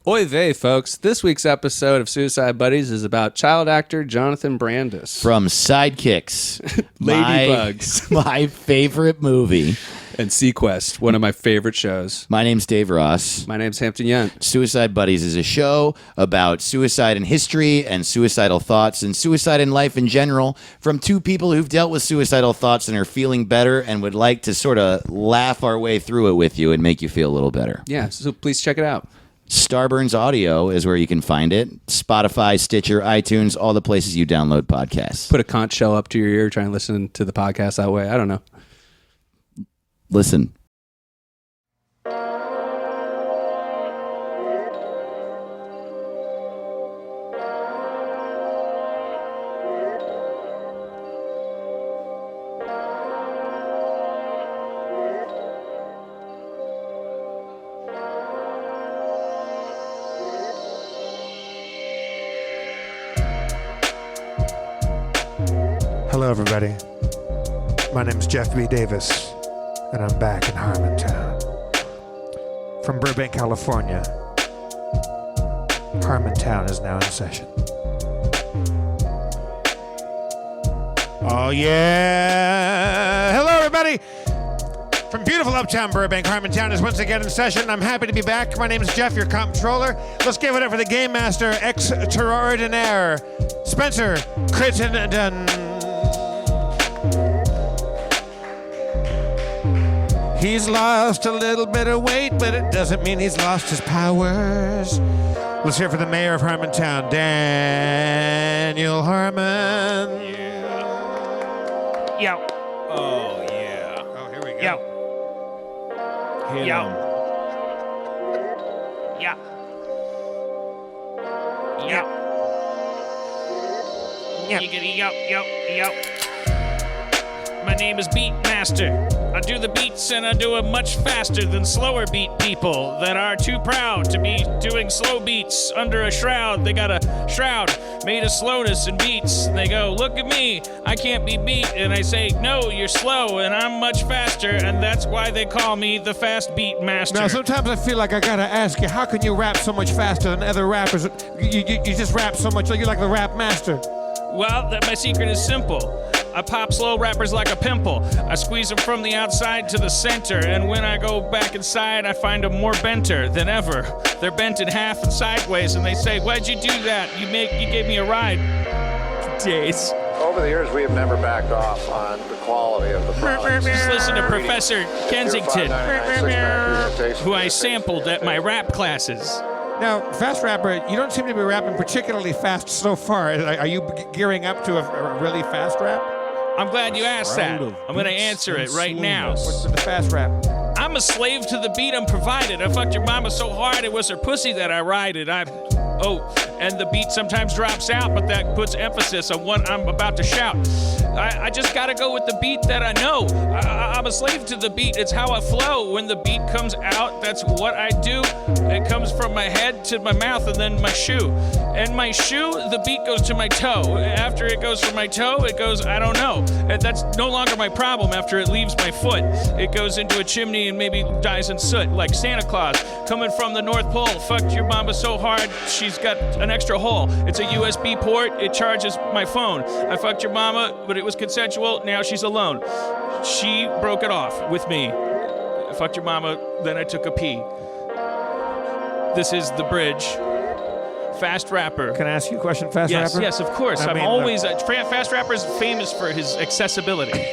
Oy vey, folks. This week's episode of Suicide Buddies is about child actor Jonathan Brandis. From Sidekicks. Ladybugs. My favorite movie. And Sequest, one of my favorite shows. My name's Dave Ross. My name's Hampton Yunt. Suicide Buddies is a show about suicide in history and suicidal thoughts and suicide in life in general from two people who've dealt with suicidal thoughts and are feeling better and would like to sort of laugh our way through it with you and make you feel a little better. Yeah, so please check it out. Starburns Audio is where you can find it. Spotify, Stitcher, iTunes, all the places you download podcasts. Put a conch shell up to your ear, try and listen to the podcast that way. I don't know. Listen. Hello, everybody. My name is Jeff B. Davis, and I'm back in Harmontown. From Burbank, California, Harmontown is now in session. Oh, yeah! Hello, everybody! From beautiful uptown Burbank, Harmontown is once again in session. I'm happy to be back. My name is Jeff, your comptroller. Let's give it up for the game master extraordinaire, Spencer Crittenden. He's lost a little bit of weight, but it doesn't mean he's lost his powers. Let's hear for the mayor of Harmontown, Daniel Harmon. Yo. Oh, yeah. Oh, here we go. Yo. Hit Yo. him. Yeah. Yeah. Yeah. Yiggity yo, yo, yo. My name is Beatmaster. I do the beats and I do them much faster than slower beat people that are too proud to be doing slow beats under a shroud. They got a shroud made of slowness and beats. And they go, look at me, I can't be beat. And I say, no, you're slow and I'm much faster. And that's why they call me the fast beat master. Now, sometimes I feel like I gotta ask you, how can you rap so much faster than other rappers? You just rap so much, you're like the rap master. Well, my secret is simple. I pop slow rappers like a pimple. I squeeze them from the outside to the center, and when I go back inside, I find them more benter than ever. They're bent in half and sideways, and they say, why'd you do that? You gave me a ride. Days. Over the years, we have never backed off on the quality of the product. Just listen to Professor Kensington, who I sampled at my rap classes. Now, fast rapper, you don't seem to be rapping particularly fast so far. Are you gearing up to a really fast rap? I'm glad you asked that. I'm going to answer it right now. What's the fast rap? I'm a slave to the beat I'm provided. I fucked your mama so hard it was her pussy that I rided. And the beat sometimes drops out, but that puts emphasis on what I'm about to shout. I just gotta go with the beat that I know. I'm a slave to the beat. It's how I flow. When the beat comes out, that's what I do. It comes from my head to my mouth and then my shoe. And my shoe, the beat goes to my toe. After it goes from my toe, it goes, I don't know. And that's no longer my problem after it leaves my foot. It goes into a chimney and maybe dies in soot, like Santa Claus coming from the North Pole. Fucked your mama so hard, she's got an extra hole. It's a USB port, it charges my phone. I fucked your mama, but it was consensual, now she's alone. She broke it off with me. I fucked your mama, then I took a pee. This is the bridge. Fast rapper. Can I ask you a question, fast rapper? Yes, of course. I mean, always, fast rapper is famous for his accessibility.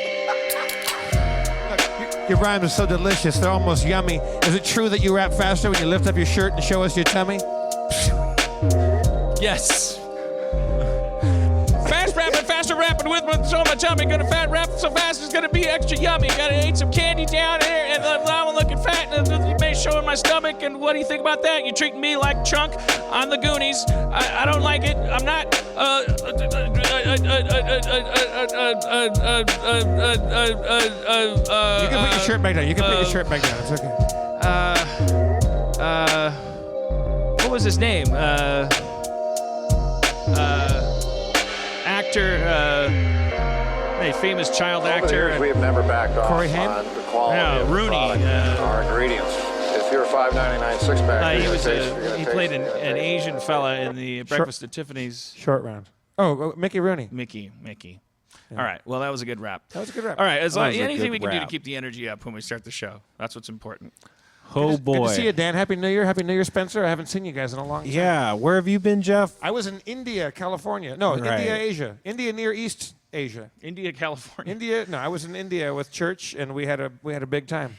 Your rhymes are so delicious, they're almost yummy. Is it true that you rap faster when you lift up your shirt and show us your tummy? Yes. Faster rapping with my tummy. Gonna fat rap so fast it's gonna be extra yummy. Gotta eat some candy down here, and now I'm looking fat, and you may show in my stomach. And what do you think about that? You're treating me like Chunk on the Goonies. I don't like it. I'm not. You can put your shirt back down. It's okay. What was his name? Actor, a famous child Over the actor. years, we have never backed off Corey Haim? on the quality of the Rooney, product. Our ingredients. If your $5.99 six-pack. He played an Asian fella in the Breakfast at Tiffany's. Short round. Oh, Mickey Rooney. Mickey. All right. Well, that was a good rap. That was a good rap. All right. As long, was a anything good we can do to rap. keep the energy up when we start the show. That's what's important. Oh Good boy. to see you, Dan. Happy New Year. Happy New Year, Spencer. I haven't seen you guys in a long time. Yeah, where have you been, Jeff? I was in India, California. No, Right. India, Asia. India, Near East Asia. India, California. India. No, I was in India with church, and we had a big time.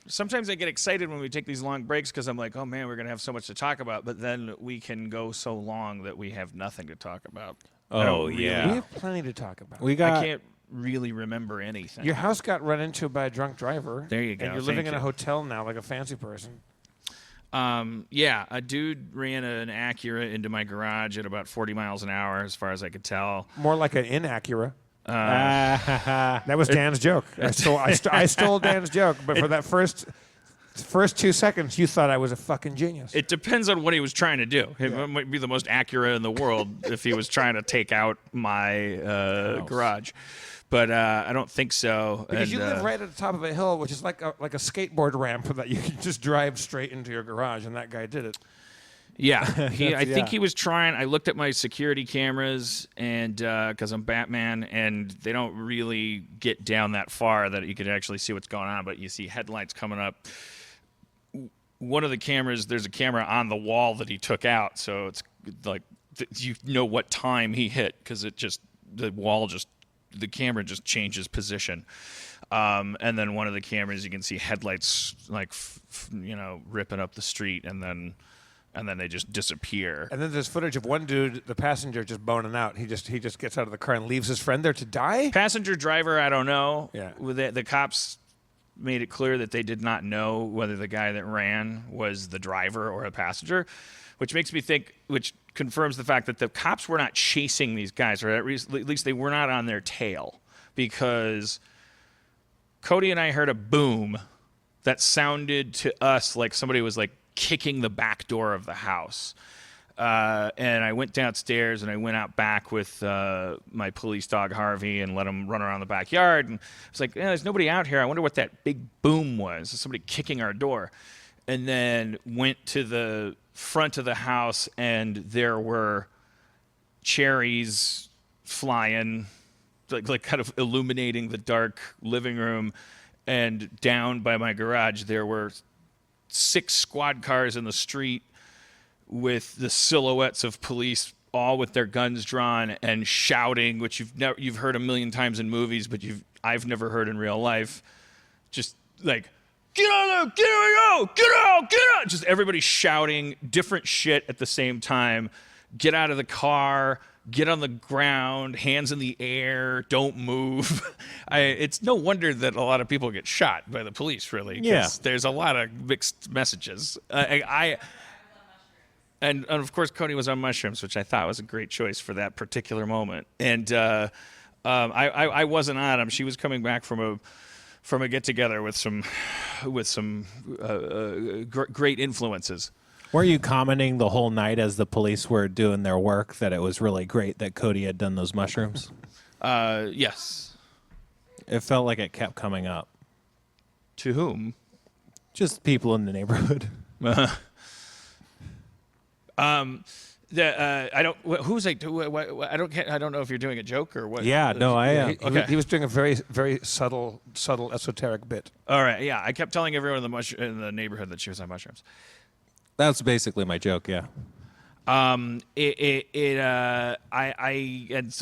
Sometimes I get excited when we take these long breaks because I'm like, oh man, we're gonna have so much to talk about. But then we can go so long that we have nothing to talk about. I don't really- We yeah. have plenty to talk about. We got I can't really remember anything. Your house got run into by a drunk driver. There you go. And you're living Thank in a you. hotel now, like a fancy person. Yeah, a dude ran an Acura into my garage at about 40 miles an hour, as far as I could tell. More like an Inacura. That was Dan's joke. I stole Dan's joke, but for that first 2 seconds, you thought I was a fucking genius. It depends on what he was trying to do. It might be the most accurate in the world if he was trying to take out my garage. But I don't think so. Because And, you live right at the top of a hill, which is like a skateboard ramp that you can just drive straight into your garage, and that guy did it. Yeah, I think yeah. he was trying. I looked at my security cameras, and because I'm Batman, and they don't really get down that far that you could actually see what's going on. But you see headlights coming up. One of the cameras, there's a camera on the wall that he took out, so it's like you know what time he hit because the camera just changes position. And then one of the cameras, you can see headlights like ripping up the street, and then they just disappear. And then there's footage of one dude, the passenger, just boning out. He just gets out of the car and leaves his friend there to die. Passenger driver, I don't know. Yeah. The cops made it clear that they did not know whether the guy that ran was the driver or a passenger, which makes me think, which confirms the fact that the cops were not chasing these guys, or at least they were not on their tail, because Cody and I heard a boom that sounded to us like somebody was like kicking the back door of the house. And I went downstairs and I went out back with my police dog Harvey and let him run around the backyard. And I was like, there's nobody out here. I wonder what that big boom was. Somebody kicking our door. And then went to the front of the house, and there were cherries flying, like kind of illuminating the dark living room. And down by my garage, there were 6 squad cars in the street with the silhouettes of police, all with their guns drawn and shouting, which you've heard a million times in movies, but I've never heard in real life. Just like, get out there, get out. Just everybody shouting different shit at the same time. Get out of the car, get on the ground, hands in the air, don't move. It's no wonder that a lot of people get shot by the police, really. 'Cause Yeah. there's a lot of mixed messages. And of course, Cody was on mushrooms, which I thought was a great choice for that particular moment. And I wasn't on them. She was coming back from a get together with some great influences. Were you commenting the whole night as the police were doing their work that it was really great that Cody had done those mushrooms? Yes. It felt like it kept coming up. To whom? Just people in the neighborhood. I don't. Who's like? I don't know if you're doing a joke or what. Yeah, no, I am. Okay. He was doing a very, very subtle, esoteric bit. All right. Yeah, I kept telling everyone in the neighborhood that she was on mushrooms. That's basically my joke, yeah. And so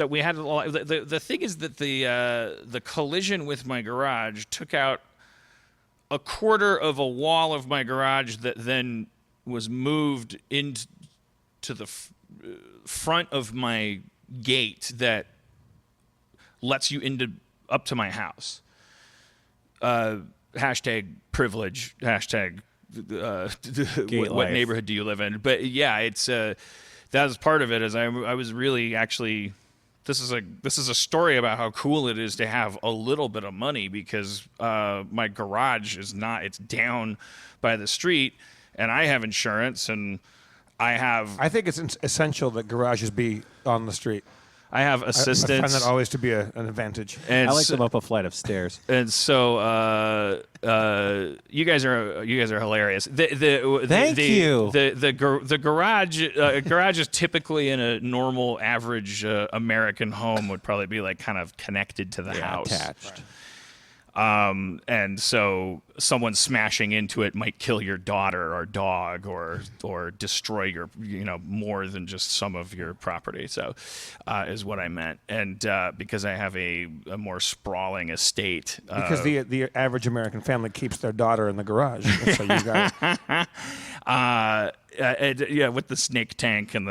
we had a lot. The thing is that the collision with my garage took out a quarter of a wall of my garage that then was moved into the front of my gate that lets you up to my house. Hashtag privilege. Hashtag what life. neighborhood do you live in? But yeah, it's that was part of it. As I was really actually. This is a story about how cool it is to have a little bit of money, because my garage it's down by the street, and I have insurance, and I think it's essential that garages be on the street. I have I assistants. find that always to be an advantage. and I like so, them up a flight of stairs. And so you guys are hilarious. Thank you. The garage is typically in a normal average American home would probably be like kind of connected to the house. Attached. And so someone smashing into it might kill your daughter or dog or destroy your, more than just some of your property. So is what I meant. And because I have a more sprawling estate. Because the average American family keeps their daughter in the garage. So you got with the snake tank and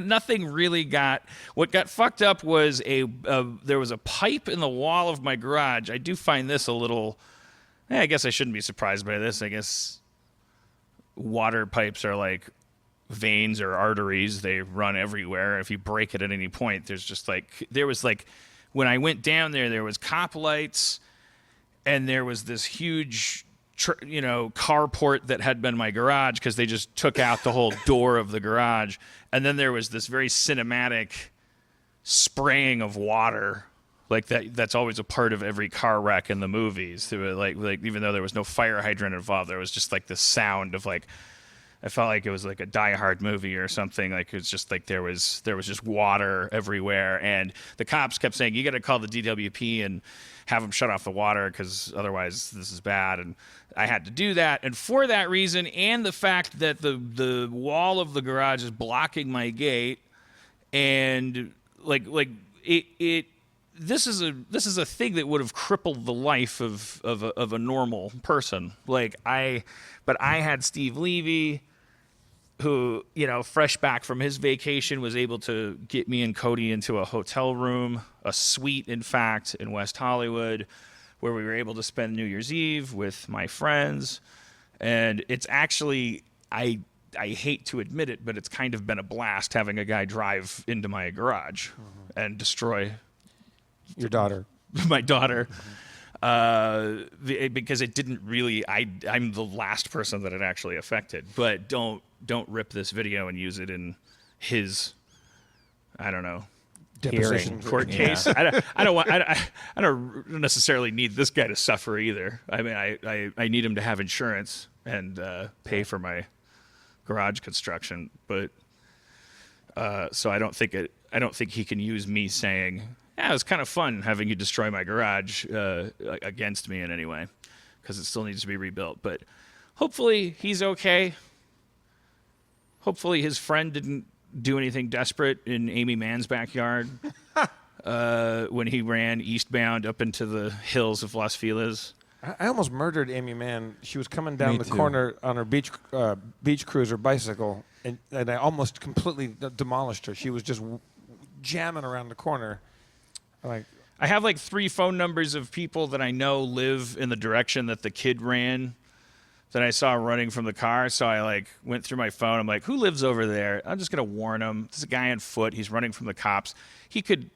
nothing really what got fucked up was there was a pipe in the wall of my garage. I do find this a little, I guess I shouldn't be surprised by this. I guess water pipes are like veins or arteries. They run everywhere. If you break it at any point, there was when I went down there was cop lights and there was this huge carport that had been my garage because they just took out the whole door of the garage. And then there was this very cinematic spraying of water like that's always a part of every car wreck in the movies. Like even though there was no fire hydrant involved, there was just like this sound of like, I felt like it was like a Die Hard movie or something. Like it was just like there was just water everywhere, and the cops kept saying, "You got to call the DWP and have them shut off the water because otherwise this is bad." And I had to do that, and for that reason, and the fact that the wall of the garage is blocking my gate, and this is a thing that would have crippled the life of a normal person. But I had Steve Levy, who, fresh back from his vacation, was able to get me and Cody into a hotel room, a suite, in fact, in West Hollywood, where we were able to spend New Year's Eve with my friends. And it's actually, I hate to admit it, but it's kind of been a blast having a guy drive into my garage and destroy your daughter. My daughter. Because it didn't really, I'm the last person that it actually affected. But don't rip this video and use it in his, I don't know, Deposition court case. I don't necessarily need this guy to suffer either. I mean, I need him to have insurance and pay for my garage construction. But so I don't think he can use me saying, "Yeah, it was kind of fun having you destroy my garage," against me in any way, because it still needs to be rebuilt. But hopefully he's okay. Hopefully his friend didn't do anything desperate in Amy Mann's backyard when he ran eastbound up into the hills of Las Feliz. I almost murdered Amy Mann. She was coming down the corner on her beach cruiser bicycle, and I almost completely demolished her. She was just jamming around the corner. I have 3 phone numbers of people that I know live in the direction that the kid ran, that I saw running from the car. So I went through my phone. I'm like, who lives over there? I'm just gonna warn him. There's a guy on foot. He's running from the cops. He could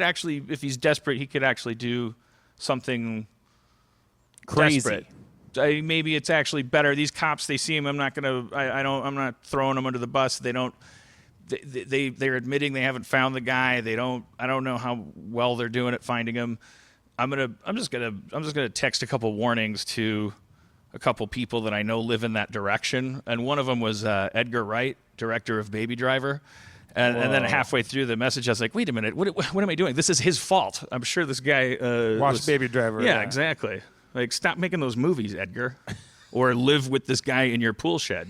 actually, if he's desperate, he could actually do something crazy. Desperate. Maybe it's actually better. These cops, they see him. I'm not throwing them under the bus. They don't. They're admitting they haven't found the guy. I don't know how well they're doing at finding him. I'm just gonna text a couple warnings to a couple people that I know live in that direction. And one of them was Edgar Wright, director of Baby Driver. And then halfway through the message, I was like, wait a minute, what am I doing? This is his fault. I'm sure this guy watched Baby Driver. Yeah, exactly. Stop making those movies, Edgar, or live with this guy in your pool shed.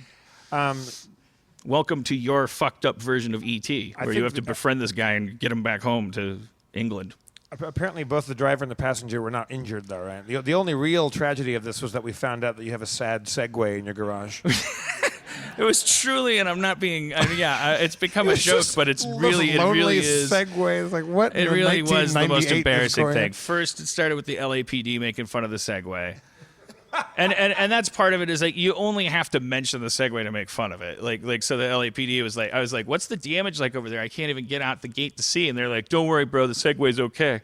Welcome to your fucked up version of E.T., where you have to befriend this guy and get him back home to England. Apparently, both the driver and the passenger were not injured, though, right? The only real tragedy of this was that we found out that you have a sad Segway in your garage. It was truly, and I'm not being, it's become a joke, but it really is. Segway. It's like, what? It really was the most embarrassing thing. First, it started with the LAPD making fun of the Segway. And that's part of it, is you only have to mention the Segway to make fun of it. So the LAPD was I was like, what's the damage like over there? I can't even get out the gate to see. And they're like, don't worry, bro, the Segway's okay.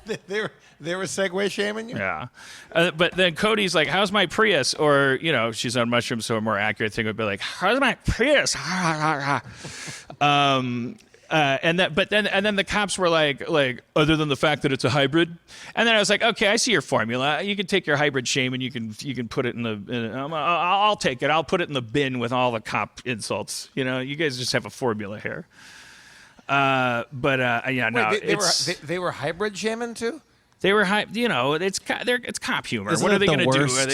They were segue shaming you? Yeah. But then Cody's like, how's my Prius? Or, she's on mushrooms, so a more accurate thing would be like, how's my Prius? And then the cops were like, other than the fact that it's a hybrid. And then I was like, okay, I see your formula. You can take your hybrid shame and you can put it I'll take it. I'll put it in the bin with all the cop insults. You guys just have a formula here. They were hybrid shaming too? They were hype. It's cop humor. Isn't What are it they the going to do? worst Are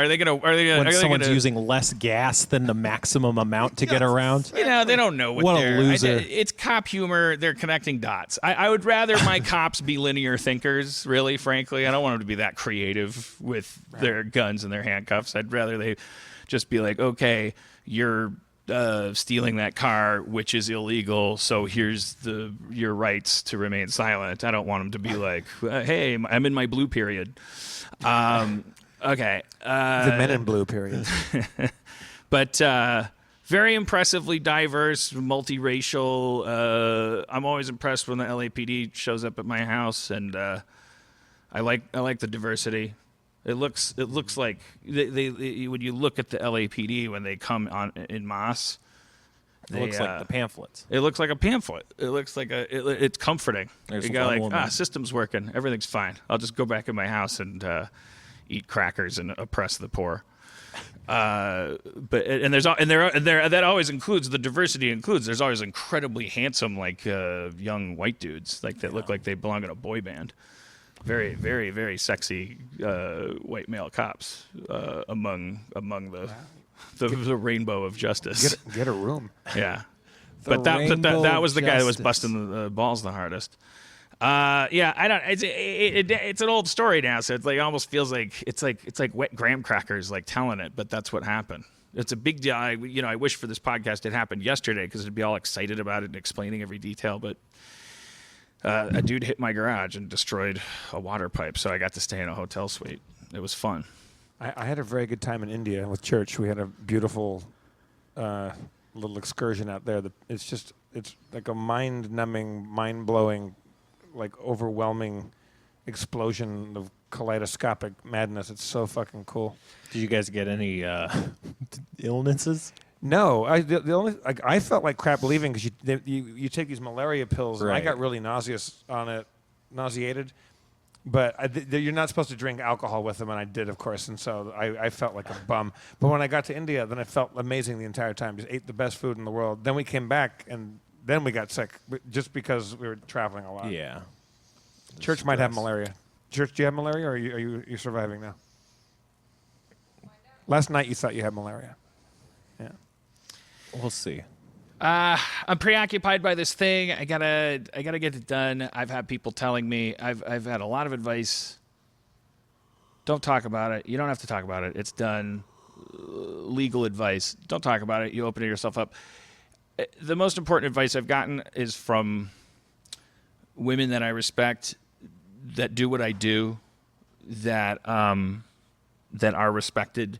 they going to? when someone's using less gas than the maximum amount to get around? They don't know What a loser. It's cop humor. They're connecting dots. I would rather my cops be linear thinkers. Really, frankly, I don't want them to be that creative with their guns and their handcuffs. I'd rather they just be like, okay, you're stealing that car, which is illegal, so here's your rights to remain silent. I don't want them to be like, hey, I'm in my blue period. Okay. The men in blue period. But very impressively diverse, multiracial. I'm always impressed when the LAPD shows up at my house, and I like the diversity. It looks like they when you look at the LAPD when they come on in mass, It looks like the pamphlets. It looks like a pamphlet. It looks like it's comforting. There's You got one like woman. system's working, everything's fine. I'll just go back in my house and eat crackers and oppress the poor. That always includes the diversity. There's always incredibly handsome young white dudes that look like they belong in a boy band. Very, very, very sexy white male cops among the rainbow of justice. Get a room. Yeah, The but that rainbow was the of guy that was justice. busting the balls the hardest. Yeah, I don't. It's an old story now, so it almost feels like it's like wet graham crackers telling it, but that's what happened. It's a big deal. I wish for this podcast it happened yesterday because it'd be all excited about it and explaining every detail, but. A dude hit my garage and destroyed a water pipe, so I got to stay in a hotel suite. It was fun. I had a very good time in India with church. We had a beautiful little excursion out there. It's like a mind-numbing, mind-blowing, overwhelming explosion of kaleidoscopic madness. It's so fucking cool. Did you guys get any illnesses? No, I felt like crap leaving because you take these malaria pills and I Right. got really nauseated. But you're not supposed to drink alcohol with them, and I did, of course, and so I felt like a bum. But when I got to India, then I felt amazing the entire time. Just ate the best food in the world. Then we came back, and then we got sick just because we were traveling a lot. Yeah. Church might have malaria. Church, do you have malaria, or are you surviving now? Last night you thought you had malaria. Yeah. We'll see. I'm preoccupied by this thing. I gotta get it done. I've had people telling me. I've had a lot of advice. Don't talk about it. You don't have to talk about it. It's done. Legal advice. Don't talk about it. You open yourself up. The most important advice I've gotten is from women that I respect, that do what I do, that are respected,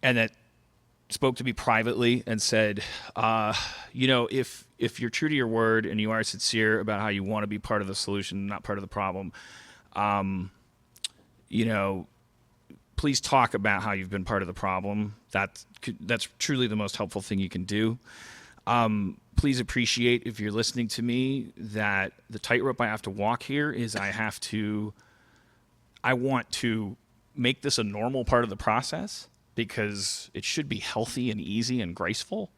and that spoke to me privately and said, if you're true to your word and you are sincere about how you want to be part of the solution, not part of the problem, please talk about how you've been part of the problem. That's truly the most helpful thing you can do. Please appreciate, if you're listening to me, that the tightrope I have to walk here is I want to make this a normal part of the process, because it should be healthy and easy and graceful.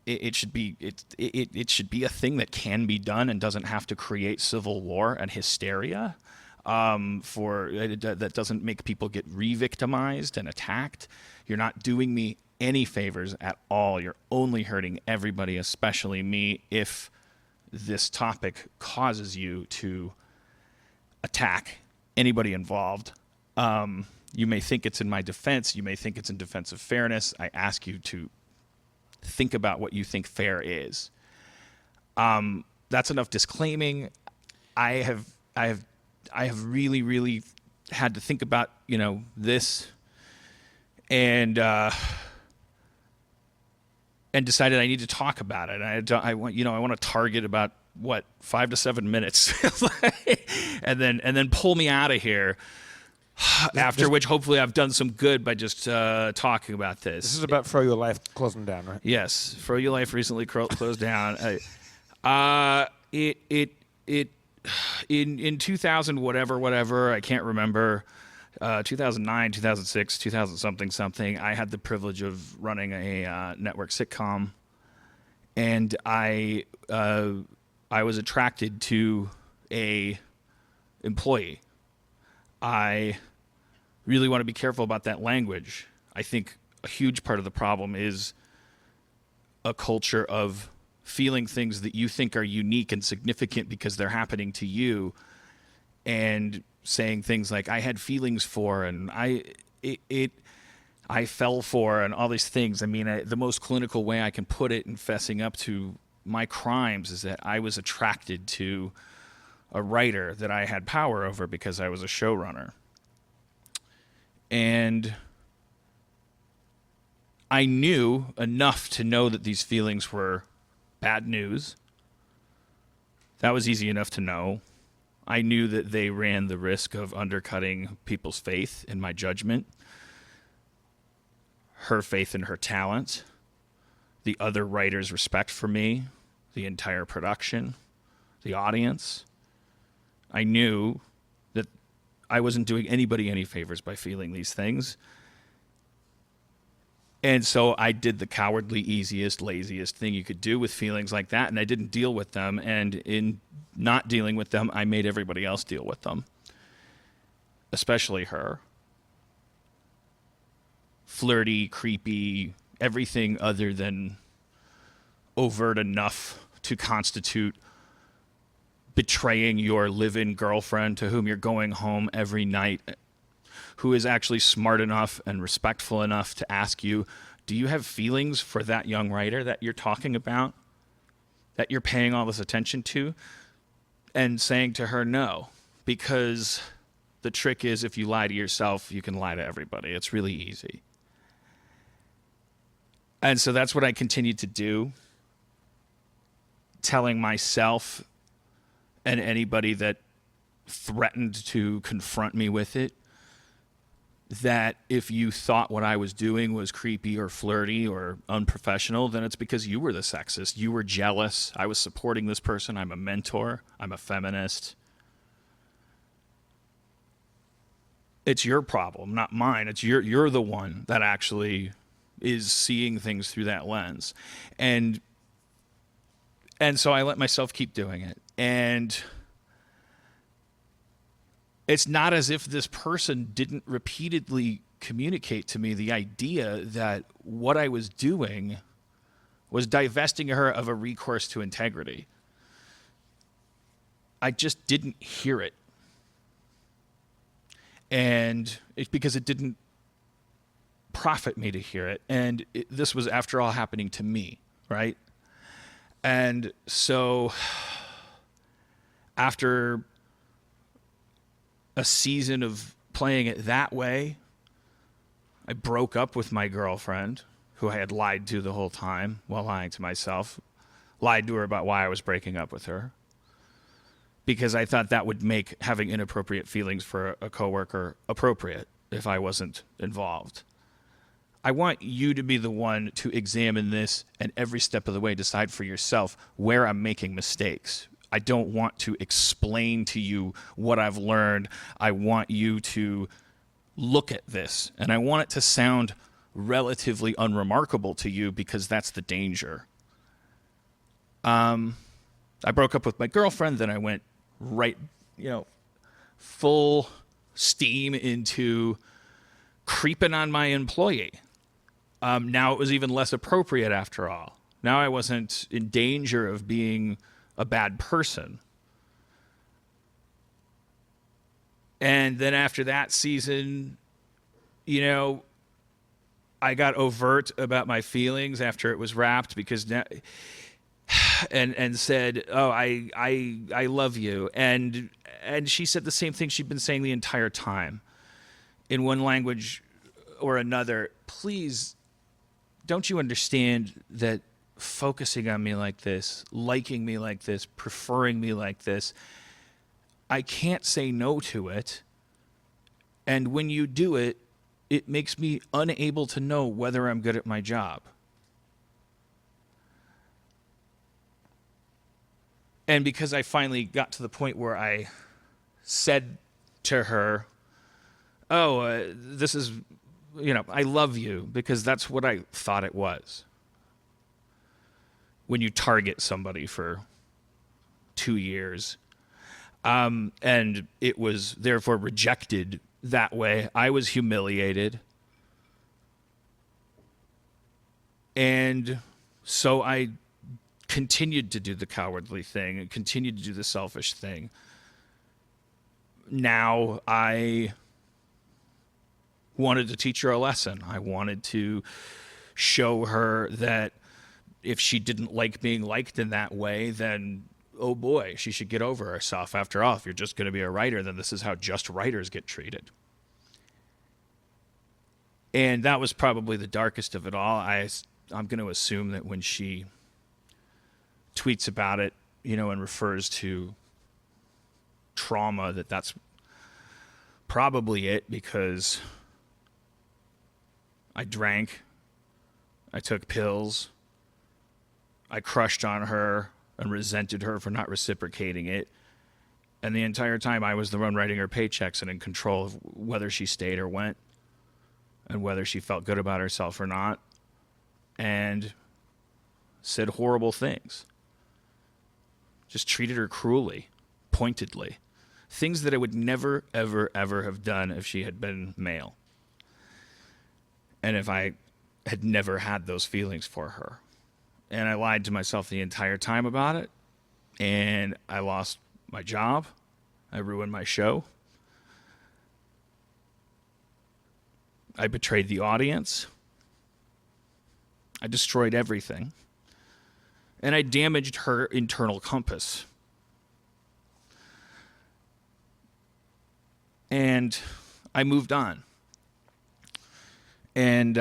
It should be a thing that can be done and doesn't have to create civil war and hysteria. That doesn't make people get re-victimized and attacked. You're not doing me any favors at all. You're only hurting everybody, especially me, if this topic causes you to attack anybody involved. You may think it's in my defense. You may think it's in defense of fairness. I ask you to think about what you think fair is. That's enough disclaiming. I have really, really had to think about this, and decided I need to talk about it. I want to target about 5 to 7 minutes. and then pull me out of here. After which, hopefully, I've done some good by just talking about this. This is about Fro Your Life closing down, right? Yes, Fro Your Life recently closed down. In 2000 whatever I can't remember, 2009, 2006, 2000 something. I had the privilege of running a network sitcom, and I was attracted to a employee. I really want to be careful about that language. I think a huge part of the problem is a culture of feeling things that you think are unique and significant because they're happening to you, and saying things like I had feelings for, and I fell for, and all these things. I mean, the most clinical way I can put it in fessing up to my crimes is that I was attracted to a writer that I had power over because I was a showrunner. And I knew enough to know that these feelings were bad news. That was easy enough to know. I knew that they ran the risk of undercutting people's faith in my judgment, her faith in her talent, the other writers' respect for me, the entire production, the audience. I knew that I wasn't doing anybody any favors by feeling these things. And so I did the cowardly, easiest, laziest thing you could do with feelings like that, and I didn't deal with them. And in not dealing with them, I made everybody else deal with them, especially her. Flirty, creepy, everything other than overt enough to constitute betraying your live-in girlfriend to whom you're going home every night, who is actually smart enough and respectful enough to ask you, do you have feelings for that young writer that you're talking about, that you're paying all this attention to? And saying to her, no, because the trick is if you lie to yourself, you can lie to everybody. It's really easy. And so that's what I continued to do, telling myself and anybody that threatened to confront me with it, that if you thought what I was doing was creepy or flirty or unprofessional, then it's because you were the sexist. You were jealous. I was supporting this person. I'm a mentor. I'm a feminist. It's your problem, not mine. It's you're the one that actually is seeing things through that lens. And so I let myself keep doing it. And it's not as if this person didn't repeatedly communicate to me the idea that what I was doing was divesting her of a recourse to integrity. I just didn't hear it. And it's because it didn't profit me to hear it. And this was, after all, happening to me, right? And so after a season of playing it that way, I broke up with my girlfriend, who I had lied to the whole time while lying to myself. Lied to her about why I was breaking up with her, because I thought that would make having inappropriate feelings for a coworker appropriate if I wasn't involved. I want you to be the one to examine this and every step of the way decide for yourself where I'm making mistakes. I don't want to explain to you what I've learned. I want you to look at this, and I want it to sound relatively unremarkable to you, because that's the danger. I broke up with my girlfriend, then I went right, full steam into creeping on my employee. Now it was even less appropriate after all. Now I wasn't in danger of being a bad person. And then after that season, I got overt about my feelings after it was wrapped, because now, and said, "Oh, I love you," and she said the same thing she'd been saying the entire time, in one language or another. Please, don't you understand that focusing on me like this, liking me like this, preferring me like this, I can't say no to it. And when you do it, it makes me unable to know whether I'm good at my job. And because I finally got to the point where I said to her, this is, I love you, because that's what I thought it was. When you target somebody for 2 years, and it was therefore rejected that way, I was humiliated. And so I continued to do the cowardly thing and continued to do the selfish thing. Now I wanted to teach her a lesson. I wanted to show her that if she didn't like being liked in that way, then, oh boy, she should get over herself. After all, if you're just going to be a writer, then this is how just writers get treated. And that was probably the darkest of it all. I'm going to assume that when she tweets about it, and refers to trauma, that's probably it, because I drank, I took pills, I crushed on her and resented her for not reciprocating it. And the entire time I was the one writing her paychecks and in control of whether she stayed or went and whether she felt good about herself or not, and said horrible things. Just treated her cruelly, pointedly. Things that I would never, ever, ever have done if she had been male. And if I had never had those feelings for her. And I lied to myself the entire time about it. And I lost my job. I ruined my show. I betrayed the audience. I destroyed everything. And I damaged her internal compass. And I moved on. And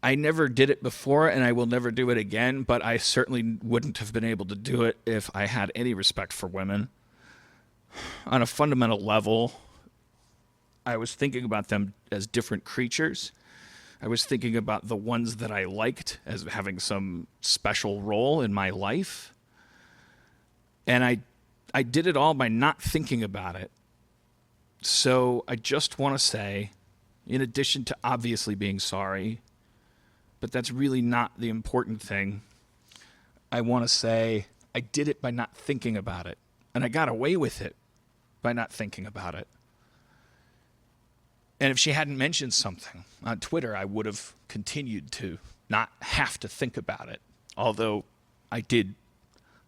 I never did it before, and I will never do it again, but I certainly wouldn't have been able to do it if I had any respect for women. On a fundamental level, I was thinking about them as different creatures. I was thinking about the ones that I liked as having some special role in my life. And I did it all by not thinking about it. So I just want to say, in addition to obviously being sorry, but that's really not the important thing, I want to say I did it by not thinking about it. And I got away with it by not thinking about it. And if she hadn't mentioned something on Twitter, I would have continued to not have to think about it. Although I did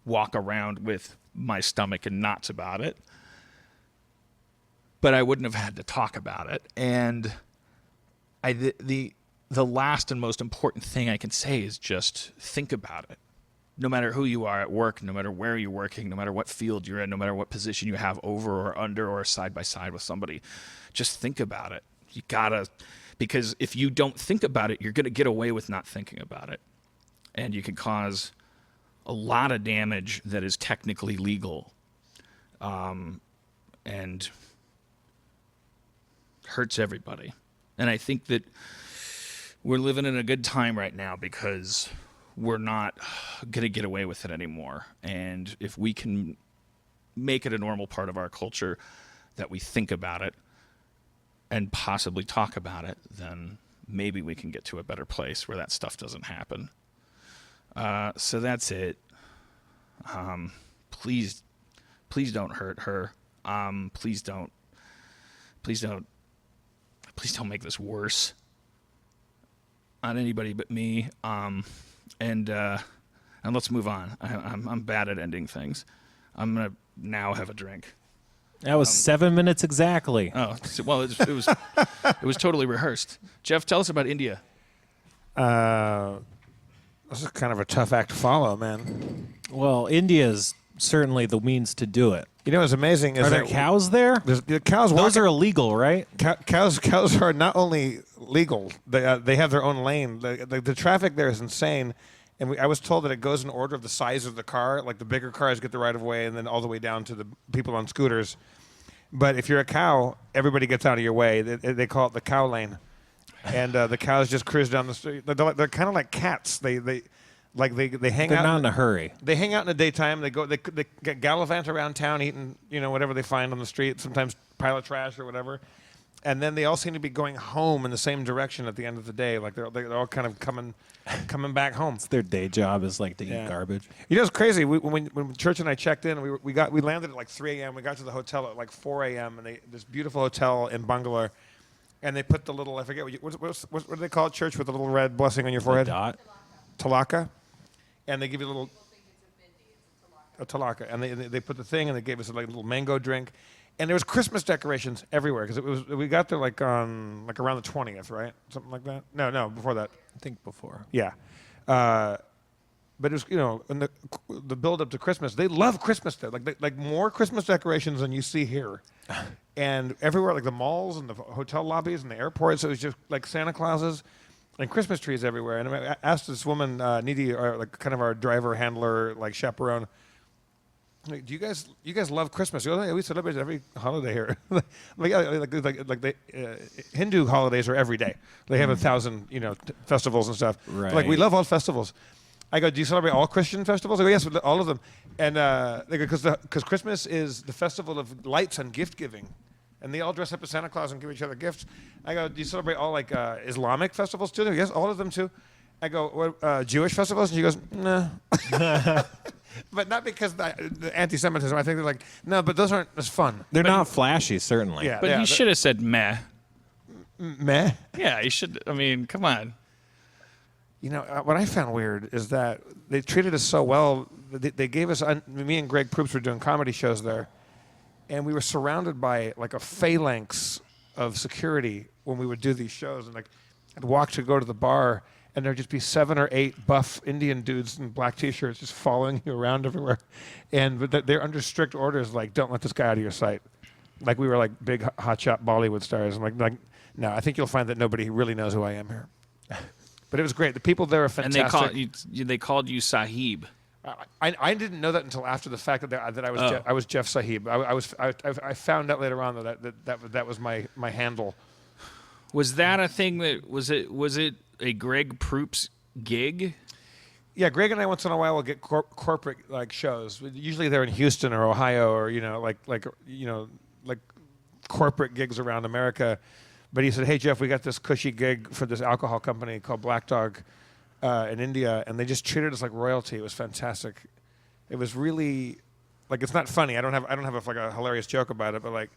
walk around with my stomach in knots about it. But I wouldn't have had to talk about it. And the last and most important thing I can say is just think about it. No matter who you are at work, no matter where you're working, no matter what field you're in, no matter what position you have over or under or side by side with somebody, just think about it. You gotta, because if you don't think about it, you're gonna get away with not thinking about it. And you can cause a lot of damage that is technically legal. And hurts everybody. And I think that we're living in a good time right now because we're not going to get away with it anymore. And if we can make it a normal part of our culture that we think about it and possibly talk about it, then maybe we can get to a better place where that stuff doesn't happen. So that's it. Please don't hurt her. Please don't make this worse on anybody but me. And let's move on. I'm bad at ending things. I'm gonna now have a drink. That was 7 minutes exactly. Oh, well, it was totally rehearsed. Jeff, tell us about India. This is kind of a tough act to follow, man. Well, India's certainly the means to do it. You know what's amazing is Are there that cows there? the cows Those walking, are illegal, right? cows are not only legal. They have their own lane. The traffic there is insane. And I was told that it goes in order of the size of the car. Like the bigger cars get the right of way, and then all the way down to the people on scooters. But if you're a cow, everybody gets out of your way. They call it the cow lane, and the cows just cruise down the street. They're kind of like cats. They hang out. They're not in a hurry. They hang out in the daytime. They get gallivant around town, eating whatever they find on the street. Sometimes pile of trash or whatever. And then they all seem to be going home in the same direction at the end of the day. Like they're all kind of coming back home. Their day job is like to eat garbage. It's crazy. When Church and I checked in, we landed at like 3 a.m. We got to the hotel at like 4 a.m. and this beautiful hotel in Bangalore, and they put the little, I forget what do they call it, Church, with the little red blessing on your forehead? Dot. Talaka, and they give you a little. A talaka, and they put the thing, and they gave us a little mango drink. And there was Christmas decorations everywhere because we got there like around the 20th, right? Something like that. No, before that. I think before. Yeah, but it was in the build up to Christmas. They love Christmas there, like more Christmas decorations than you see here, and everywhere, like the malls and the hotel lobbies and the airports. It was just like Santa Clauses and Christmas trees everywhere. And I asked this woman, Needy, like kind of our driver, handler, like chaperone. Like, do you guys love Christmas? She goes, "Yeah, we celebrate every holiday here." like the Hindu holidays are every day. They have 1,000 festivals and stuff. Right. Like we love all festivals. I go, "Do you celebrate all Christian festivals?" I go, "Yes, all of them." And they go, because Christmas is the festival of lights and gift giving, and they all dress up as Santa Claus and give each other gifts. I go, "Do you celebrate all like Islamic festivals too?" Yes, all of them too. I go, "What, Jewish festivals?" And she goes, "No." But not because the anti-Semitism. I think they're like, no, but those aren't as fun. They're not flashy, certainly. Yeah. But he should have said meh. Meh. Yeah, he should. I mean, come on. What I found weird is that they treated us so well. They gave us, me and Greg Proops were doing comedy shows there, and we were surrounded by like a phalanx of security when we would do these shows. And like, I'd walk to go to the bar, and there'd just be 7 or 8 buff Indian dudes in black T-shirts just following you around everywhere. And they're under strict orders, like, don't let this guy out of your sight. Like we were like big hotshot Bollywood stars. I'm like, no, I think you'll find that nobody really knows who I am here. But it was great. The people there are fantastic. And they called you Sahib. I didn't know that until after the fact that I was Jeff Sahib. I found out later on that was my handle. Was that a thing was it a Greg Proops gig? Yeah, Greg and I once in a while will get corporate like shows. Usually they're in Houston or Ohio or like corporate gigs around America. But he said, "Hey Jeff, we got this cushy gig for this alcohol company called Black Dog in India, and they just treated us like royalty. It was fantastic. It was really like it's not funny. I don't have a hilarious joke about it, but like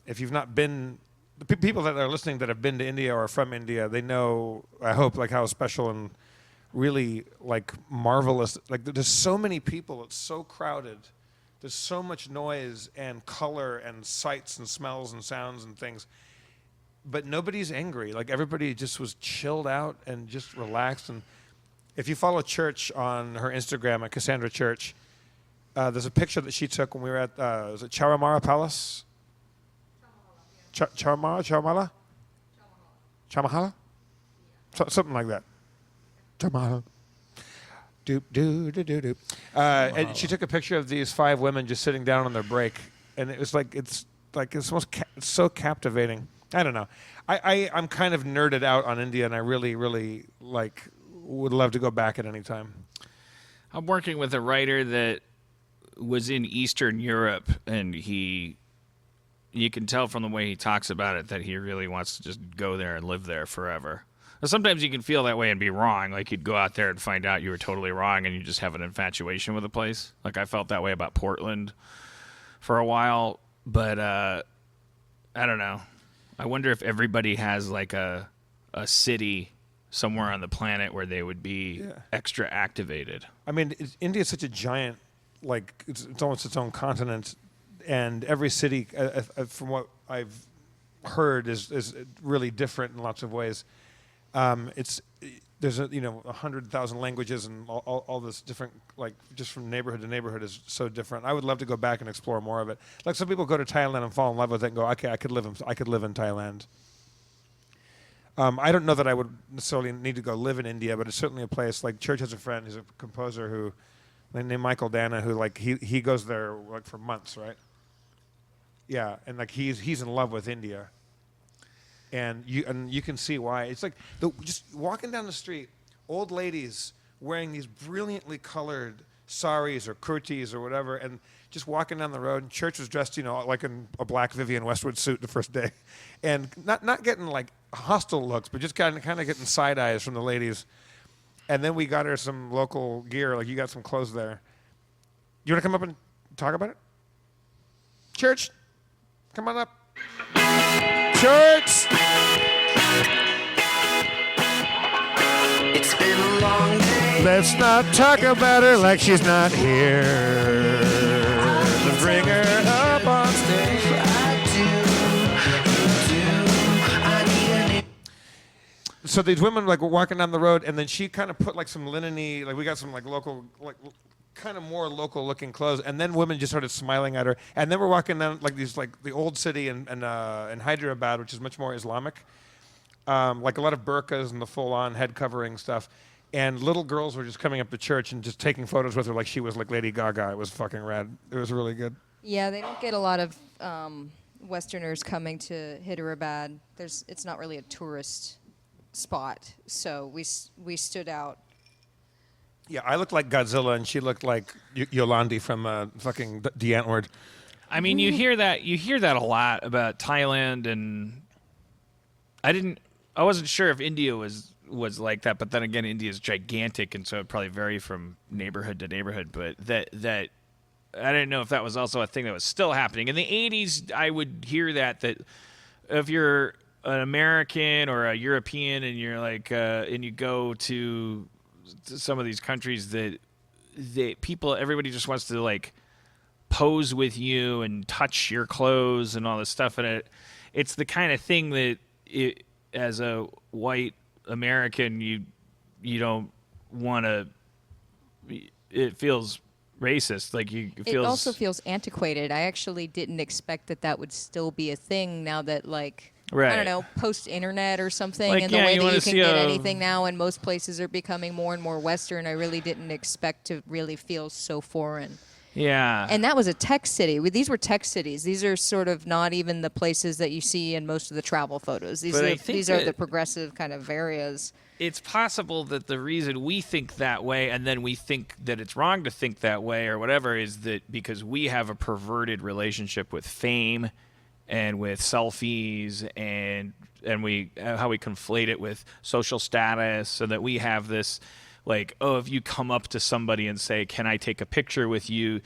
if you've not been." The people that are listening that have been to India or are from India, they know, I hope, like how special and really like marvelous. Like there's so many people. It's so crowded. There's so much noise and color and sights and smells and sounds and things. But nobody's angry. Like everybody just was chilled out and just relaxed. And if you follow Church on her Instagram at Cassandra Church, there's a picture that she took when we were at was it Charamara Palace? Chamahala? Something like that. Chamahala. Doop, doop, doop, doop, doop. And she took a picture of these 5 women just sitting down on their break. And it was like, it's so captivating. I don't know. I'm kind of nerded out on India, and I really, really would love to go back at any time. I'm working with a writer that was in Eastern Europe, and you can tell from the way he talks about it that he really wants to just go there and live there forever. Now, sometimes you can feel that way and be wrong. Like you'd go out there and find out you were totally wrong and you just have an infatuation with a place. Like I felt that way about Portland for a while. But I don't know. I wonder if everybody has like a city somewhere on the planet where they would be extra activated. I mean, India is such a giant, like it's almost its own continent. And every city, from what I've heard, is really different in lots of ways. There's 100,000 languages and all this different, like just from neighborhood to neighborhood is so different. I would love to go back and explore more of it. Like some people go to Thailand and fall in love with it and go, okay, I could live in Thailand. I don't know that I would necessarily need to go live in India, but it's certainly a place. Like Church has a friend who's a composer who, named Michael Dana, who like he goes there like for months, right? Yeah, and like he's in love with India, and you can see why. It's like just walking down the street, old ladies wearing these brilliantly colored saris or kurtis or whatever, and just walking down the road. And Church was dressed, like in a black Vivienne Westwood suit the first day, and not getting like hostile looks, but just kind of getting side eyes from the ladies. And then we got her some local gear. Like, you got some clothes there. You want to come up and talk about it? Church, come on up. Church! It's been a long day. Let's not talk about her like she's not here. Let's bring her up on stage. So these women like were walking down the road, and then she kind of put like some linen-y, like we got some like local, like kind of more local looking clothes, and then women just started smiling at her. And then we're walking down like these like the old city in Hyderabad, which is much more Islamic, like a lot of burqas and the full-on head covering stuff. And little girls were just coming up to church and just taking photos with her like she was like Lady Gaga. It was fucking rad. It was really good. Yeah, they don't get a lot of Westerners coming to Hyderabad. It's not really a tourist spot, so we stood out. Yeah, I looked like Godzilla, and she looked like Yolandi from fucking The Antwoord. I mean, you hear that a lot about Thailand, and I wasn't sure if India was like that, but then again, India is gigantic, and so it probably vary from neighborhood to neighborhood. But that I didn't know if that was also a thing that was still happening in the 80s. I would hear that if you're an American or a European, and you're like, and you go to some of these countries that everybody just wants to like pose with you and touch your clothes and all this stuff, and it's the kind of thing that as a white American you don't want to. It feels racist. Like it also feels antiquated. I actually didn't expect that would still be a thing now that like. Right. I don't know, post-internet or something, like, and the way you that you can get a... anything now, and most places are becoming more and more Western. I really didn't expect to really feel so foreign. Yeah. And that was a tech city. These were tech cities. These are sort of not even the places that you see in most of the travel photos. These are the progressive kind of areas. It's possible that the reason we think that way, and then we think that it's wrong to think that way or whatever, is that because we have a perverted relationship with fame and with selfies and we how we conflate it with social status, so that we have this like, oh, if you come up to somebody and say, can I take a picture with you,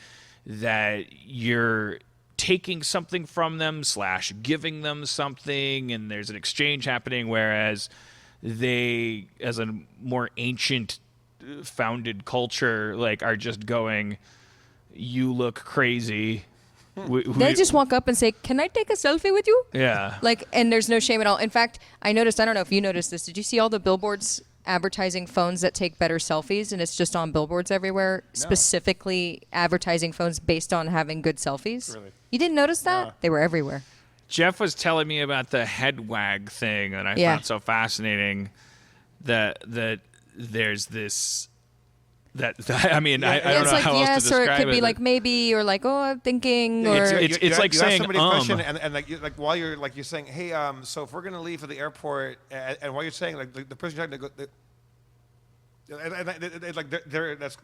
that you're taking something from them / giving them something, and there's an exchange happening, whereas they, as a more ancient founded culture, like are just going, you look crazy. They just walk up and say, can I take a selfie with you? Yeah. Like, and there's no shame at all. In fact, I noticed, I don't know if you noticed this, did you see all the billboards advertising phones that take better selfies? And it's just on billboards everywhere, specifically advertising phones based on having good selfies? Really? You didn't notice that? No. They were everywhere. Jeff was telling me about the head wag thing that I found so fascinating, that there's this... I mean, I don't know like how else to yes, describe it. Or it could be like maybe, or like, oh, I'm thinking, or it's like you saying ask somebody a question, and like while you're saying, hey, so if we're gonna leave for the airport, and while you're saying like the person trying to go.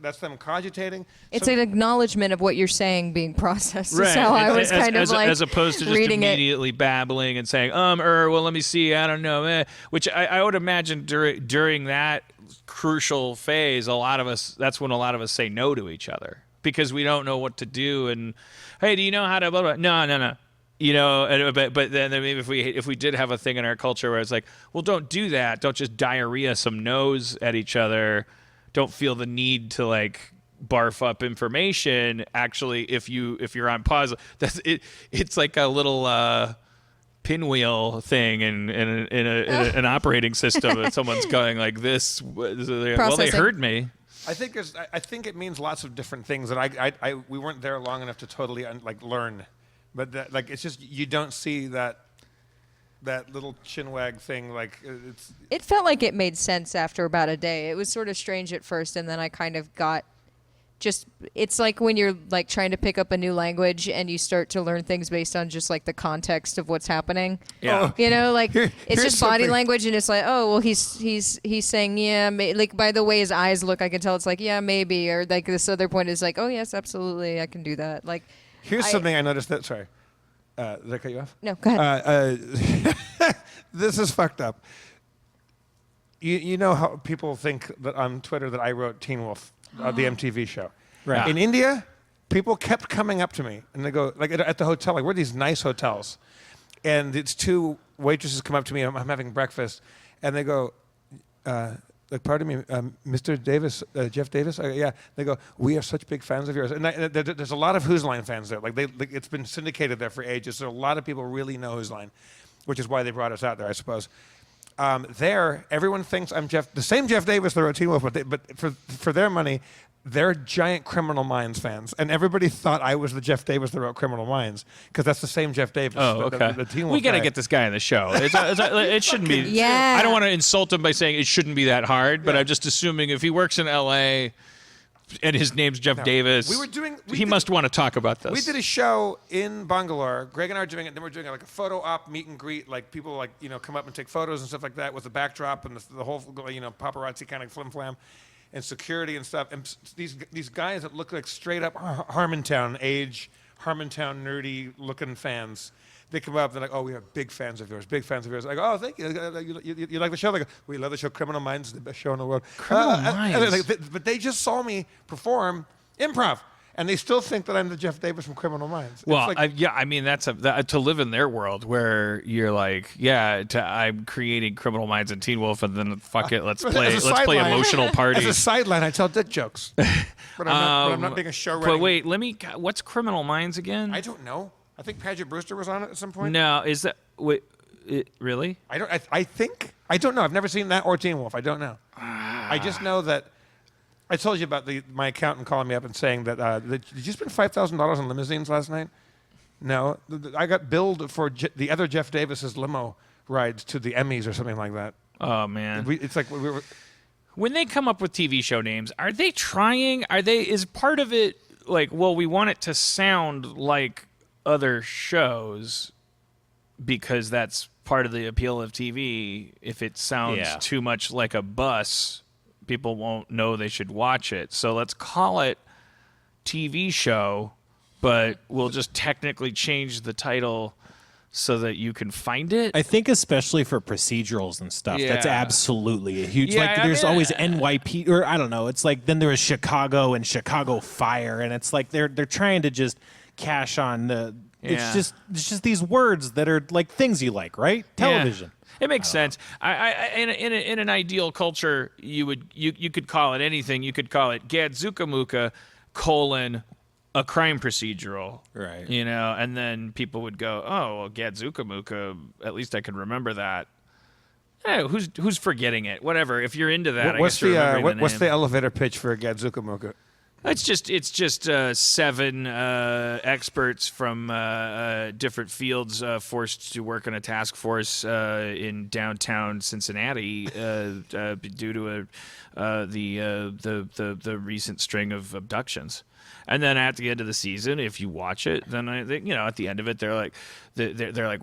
That's them cogitating. It's an acknowledgement of what you're saying being processed. Right. Is how I was as opposed to just immediately it. babbling and saying, well, let me see, I don't know, which I would imagine during that crucial phase, that's when a lot of us say no to each other, because we don't know what to do. And hey, do you know how to blah, blah? No. But then maybe if we did have a thing in our culture where it's like, well, don't do that. Don't just diarrhea some nose at each other. Don't feel the need to like barf up information. Actually, if you're on pause, that's it. It's like a little pinwheel thing in an operating system that someone's going like this. Well, they heard me. I think it means lots of different things that we weren't there long enough to totally learn. But it's just you don't see that that little chin wag thing. Like it's. It felt like it made sense after about a day. It was sort of strange at first, and then I kind of got just. It's like when you're like trying to pick up a new language and you start to learn things based on just like the context of what's happening. Yeah. You know, like it's here's just body something- language, and it's like, oh well, he's saying yeah, like by the way his eyes look, I can tell it's like yeah maybe, or like this other point is like oh yes absolutely I can do that. Like Here's something I noticed that. Sorry, did I cut you off? No, go ahead. This is fucked up. You know how people think that on Twitter that I wrote Teen Wolf, the MTV show. Right. In India, people kept coming up to me and they go like at the hotel, like we're these nice hotels, and it's two waitresses come up to me. I'm having breakfast, and they go. Like, pardon me, Mr. Davis, Jeff Davis? Yeah. They go, we are such big fans of yours. And there's a lot of Who's Line fans there. Like, it's been syndicated there for ages. So a lot of people really know Who's Line, which is why they brought us out there, I suppose. There, everyone thinks I'm the same Jeff Davis that wrote Teen Wolf, but for their money, they're giant Criminal Minds fans. And everybody thought I was the Jeff Davis that wrote Criminal Minds, because that's the same Jeff Davis. Oh, okay. The Teen Wolf We got to guy. get this guy on the show. It shouldn't be. Yeah. I don't want to insult him by saying it shouldn't be that hard, but I'm just assuming if he works in L.A. and his name's Jeff Davis, he must want to talk about this. We did a show in Bangalore. Greg and I are doing it. Then we're doing like a photo op meet and greet. Like people like come up and take photos and stuff like that with the backdrop and the whole paparazzi kind of flim flam, and security and stuff. And these guys that look like straight up Harmontown nerdy looking fans. They come up, they're like, oh, we are big fans of yours, big fans of yours. I go, oh, thank you. You like the show? They go, we love the show. Criminal Minds is the best show in the world. Criminal Minds? But they just saw me perform improv, and they still think that I'm the Jeff Davis from Criminal Minds. It's Well, like, I mean, that's to live in their world where you're like, I'm creating Criminal Minds and Teen Wolf, and then fuck it, let's play sideline- emotional as a parties. sideline, I tell dick jokes. But I'm not being a show writing. But wait, what's Criminal Minds again? I don't know. I think Paget Brewster was on it at some point. No, is that really? I think. I don't know. I've never seen that or Teen Wolf. I don't know. I just know that I told you about my accountant calling me up and saying that did you spend $5,000 on limousines last night? No. I got billed for the other Jeff Davis's limo rides to the Emmys or something like that. Oh man. It's like we were. When they come up with TV show names, are they trying? Is part of it like, well, we want it to sound like other shows because that's part of the appeal of TV. If it sounds too much like a bus, people won't know they should watch it. So let's call it TV show, but we'll just technically change the title so that you can find it. I think especially for procedurals and stuff, that's Yeah. absolutely a huge. Yeah, like, I there's mean, always NYP, or I don't know. It's like then there was Chicago and Chicago Fire, and it's like they're trying to just cash on the. Yeah. It's just these words that are like things you like, right? Television. Yeah. It makes sense. In an ideal culture, you could call it anything. You could call it Gadzukamuka : a crime procedural, Right. And then people would go, oh, well, Gadzukamuka, at least I can remember that. Hey, who's forgetting it? Whatever. If you're into that, What's I guess you're remembering what's name. the elevator pitch for Gadzukamuka? It's just 7 experts from different fields forced to work on a task force in downtown Cincinnati due to the recent string of abductions. And then at the end of the season, if you watch it, then at the end of it, they're like,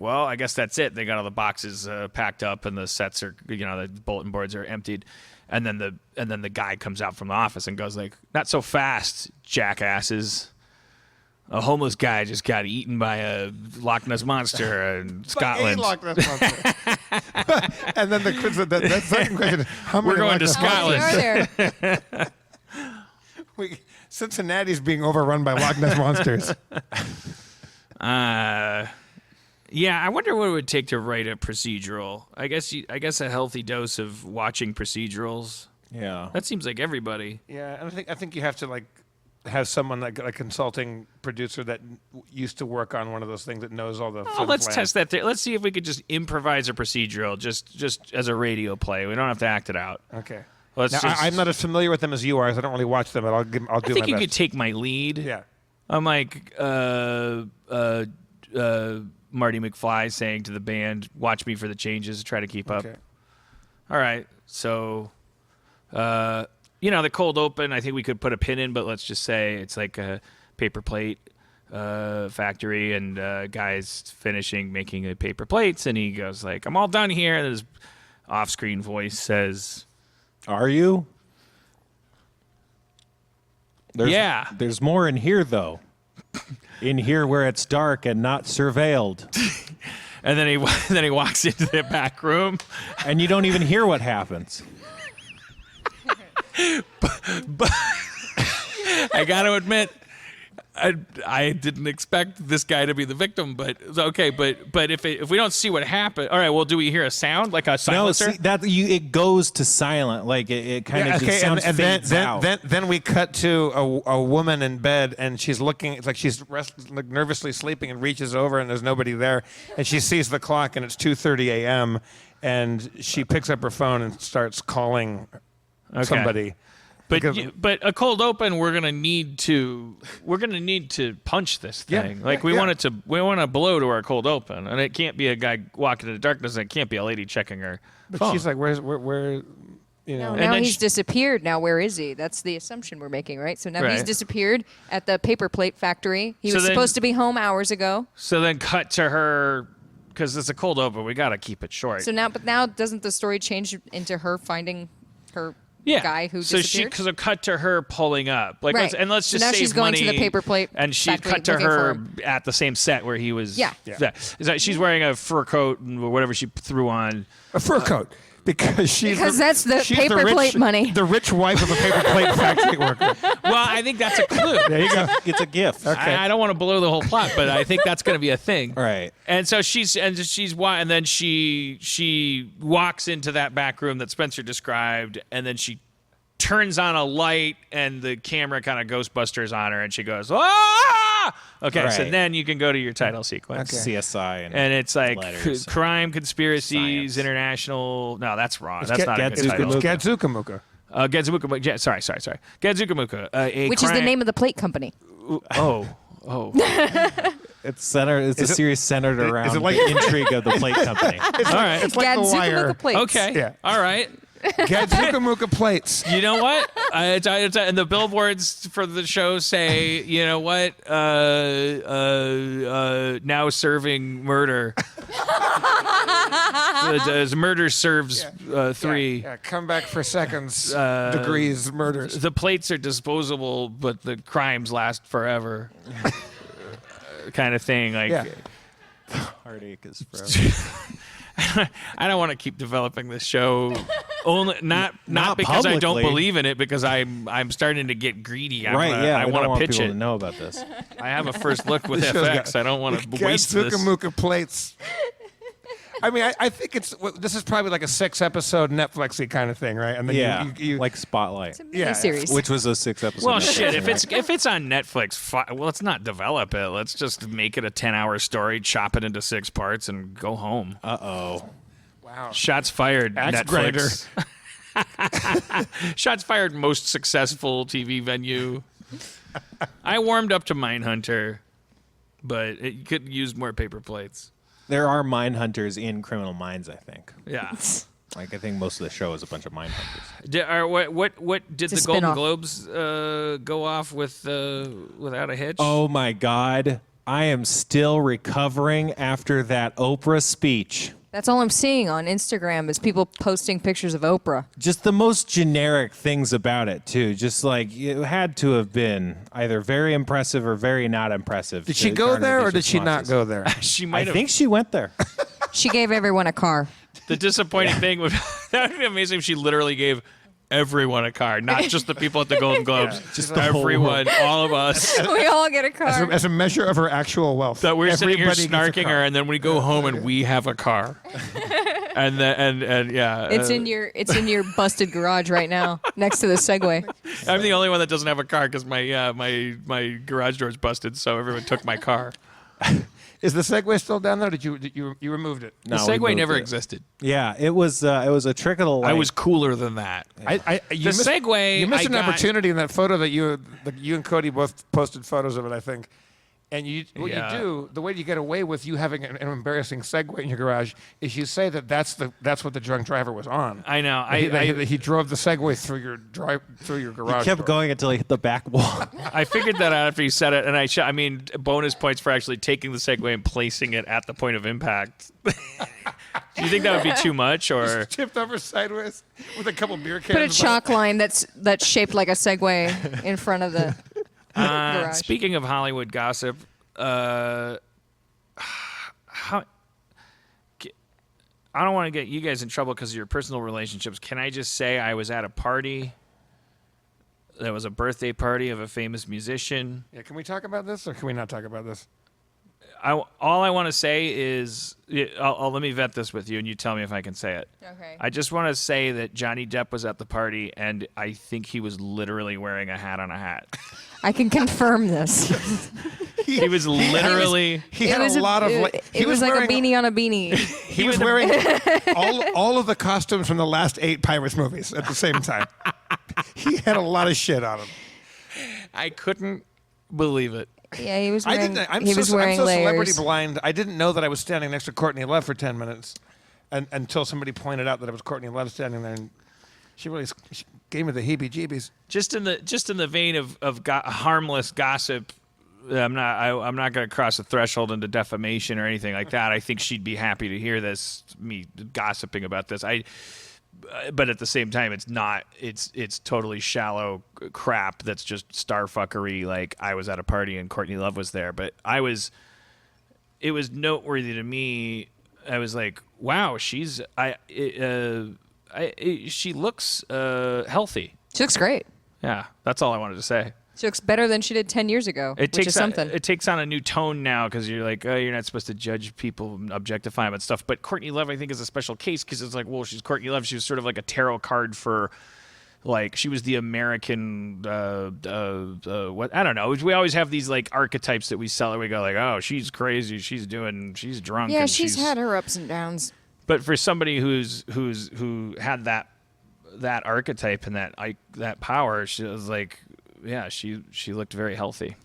well, I guess that's it. They got all the boxes packed up, and the sets are, the bulletin boards are emptied. And then the guy comes out from the office and goes like, not so fast, jackasses. A homeless guy just got eaten by a Loch Ness monster in Scotland. And then the second question is, how many We're going to Loch Ness Scotland. Are there? Cincinnati's being overrun by Loch Ness monsters. Yeah, I wonder what it would take to write a procedural. I guess a healthy dose of watching procedurals. Yeah. That seems like everybody. Yeah, and I think you have to have someone like a consulting producer that used to work on one of those things that knows all the. Oh, let's test that. Let's see if we could just improvise a procedural, just as a radio play. We don't have to act it out. Okay. Let's Now, just, I'm not as familiar with them as you are, as I don't really watch them, but I'll do I think my you best. could take my lead. Yeah. I'm like, Marty McFly saying to the band, "Watch me for the changes. Try to keep up." Okay. All right. So, the cold open, I think we could put a pin in, but let's just say it's like a paper plate factory, and guy's finishing making the paper plates, and he goes like, "I'm all done here." And his off-screen voice says, Are you? Yeah. There's more in here, though. In here where it's dark and not surveilled. and then he walks into the back room. And you don't even hear what happens. But I got to admit, I didn't expect this guy to be the victim, but okay. But if we don't see what happened, all right. Well, do we hear a sound like a silencer? No, see, it goes to silent. Like it kind of just sounds fades out. Then we cut to a woman in bed, and she's looking. It's like she's like nervously sleeping, and reaches over, and there's nobody there, and she sees the clock, and it's 2:30 a.m., and she picks up her phone and starts calling somebody. But a cold open, we're gonna need to punch this thing. We want to blow to our cold open, and it can't be a guy walking in the darkness. And it can't be a lady checking her phone. She's like, where? No, And now then he's disappeared. Now where is he? That's the assumption we're making, right? So now he's Right. disappeared at the paper plate factory. He So was then- supposed to be home hours ago. So then cut to her, because it's a cold open. We got to keep it short. So now doesn't the story change into her finding her guy who so disappeared? because a cut to her pulling up, like, Right. let's So just now save she's going to money, the paper plate and she factory cut to looking her for at the same set where he was. Yeah. Is that she's wearing a fur coat and whatever she threw on. A fur coat. Because that's the she's paper rich, plate money. The rich wife of a paper plate factory worker. Well, I think that's a clue. There you go. It's a gift. I don't want to blow the whole plot, but I think that's going to be a thing. Right. And so and then she walks into that back room that Spencer described, and then she turns on a light, and the camera kind of Ghostbusters on her, and she goes, "Ah!" Okay, so Right. then you can go to your title sequence. CSI And it's like letters. crime, conspiracies, Science. international. No, that's wrong. That's not a good Gadzuka title. Muka. Gadzuka. Gadzuka. Sorry. Gadzuka Muka. Which is the name of the plate company. Oh. It's a series centered around it like- the intrigue of the plate company. All right. It's like The Gadzuka Wire. Muka plates. Okay. Yeah. All right. Gadzuka Muka plates. You know what? And the billboards for the show say, you know what? Now serving murder. As murder serves 3. Yeah, come back for seconds. Degrees murders. The plates are disposable, but the crimes last forever. Kind of thing. Like, Yeah. Heartache is forever. I don't want to keep developing this show. Only not because I don't publicly. believe in it, because I'm starting to get greedy. I We want don't to pitch people it. to know about this. I have a first look with This show's FX. I don't want to waste Gadzuka this. Muka plates. I mean, I think this is probably like a 6-episode Netflixy kind of thing, right? And then Yeah, you like Spotlight, It's a Yeah. miniseries. which was a 6-episode. Well, Netflix shit. thing, If it's on Netflix, well, let's not develop it. Let's just make it a 10-hour story, chop it into 6 parts, and go home. Uh-oh. wow. Shots fired. Axe Netflix. Shots fired. Most successful TV venue. I warmed up to Mindhunter, but it could use more paper plates. There are mine hunters in Criminal Minds, I think. Yeah. Like, I think most of the show is a bunch of mine hunters. What did It's the a Golden spin-off. Globes go off with without a hitch? Oh, my God. I am still recovering after that Oprah speech. That's all I'm seeing on Instagram is people posting pictures of Oprah. Just the most generic things about it, too. Just like, it had to have been either very impressive or very not impressive. Did to she go garner there or these did she not responses. go there? She I might have. think she went there. She gave everyone a car. The disappointing thing would that would be amazing if she literally gave everyone a car, not just the people at the Golden Globes, just the whole everyone, all of us. We all get a car. As a measure of her actual wealth. That we're sitting here Everybody gets a snarking car. her, and then we go home and we have a car. and yeah, It's in your busted garage right now, next to the Segway. I'm the only one that doesn't have a car because my garage door's busted, so everyone took my car. Is the Segway still down there? Did you removed it? No, The we Segway moved never it. existed. Yeah, it was a trick of the light. I was cooler than that. You missed, Segway, You missed I an got- opportunity in that photo that you and Cody both posted photos of it. I think And what Yeah. you do, the way you get away with you having an embarrassing Segway in your garage is you say that's what the drunk driver was on. I know. He drove the Segway through your garage. Kept door. going until he hit the back wall. I figured that out after you said it, and I mean, bonus points for actually taking the Segway and placing it at the point of impact. Do you think that would be too much, or Tipped over sideways with a couple beer cans. Put a chalk line that's shaped like a Segway in front of the garage. speaking of Hollywood gossip, I don't want to get you guys in trouble because of your personal relationships. Can I just say I was at a party? That was a birthday party of a famous musician. Yeah, can we talk about this or can we not talk about this? All I want to say is, let me vet this with you, and you tell me if I can say it. Okay. I just want to say that Johnny Depp was at the party, and I think he was literally wearing a hat on a hat. I can confirm this. He was literally. He had a lot of. It was like a beanie on a beanie. He was wearing all of the costumes from the last 8 Pirates movies at the same time. He had a lot of shit on him. I couldn't believe it. Yeah, he was I wearing. didn't. I'm he so, was I'm wearing so layers. celebrity blind. I didn't know that I was standing next to Courtney Love for 10 minutes, until somebody pointed out that it was Courtney Love standing there, and she gave me the heebie-jeebies. Just in the vein of harmless gossip. I'm not going to cross a threshold into defamation or anything like that. I think she'd be happy to hear this, me gossiping about this. But at the same time, it's not. It's totally shallow crap. That's just starfuckery. Like, I was at a party and Courtney Love was there, but it was noteworthy to me. I was like, wow, she looks healthy. She looks great. Yeah, that's all I wanted to say. She looks better than she did 10 years ago, which is something. It takes on a new tone now because you're like, oh, you're not supposed to judge people and objectify them and stuff. But Courtney Love, I think, is a special case because it's like, well, she's Courtney Love. She was sort of like a tarot card for, like, she was the American, what? I don't know. We always have these, like, archetypes that we sell. We go like, oh, she's crazy. She's drunk. Yeah, and she's had her ups and downs. But for somebody who had that archetype and that power, she was like, yeah, she looked very healthy.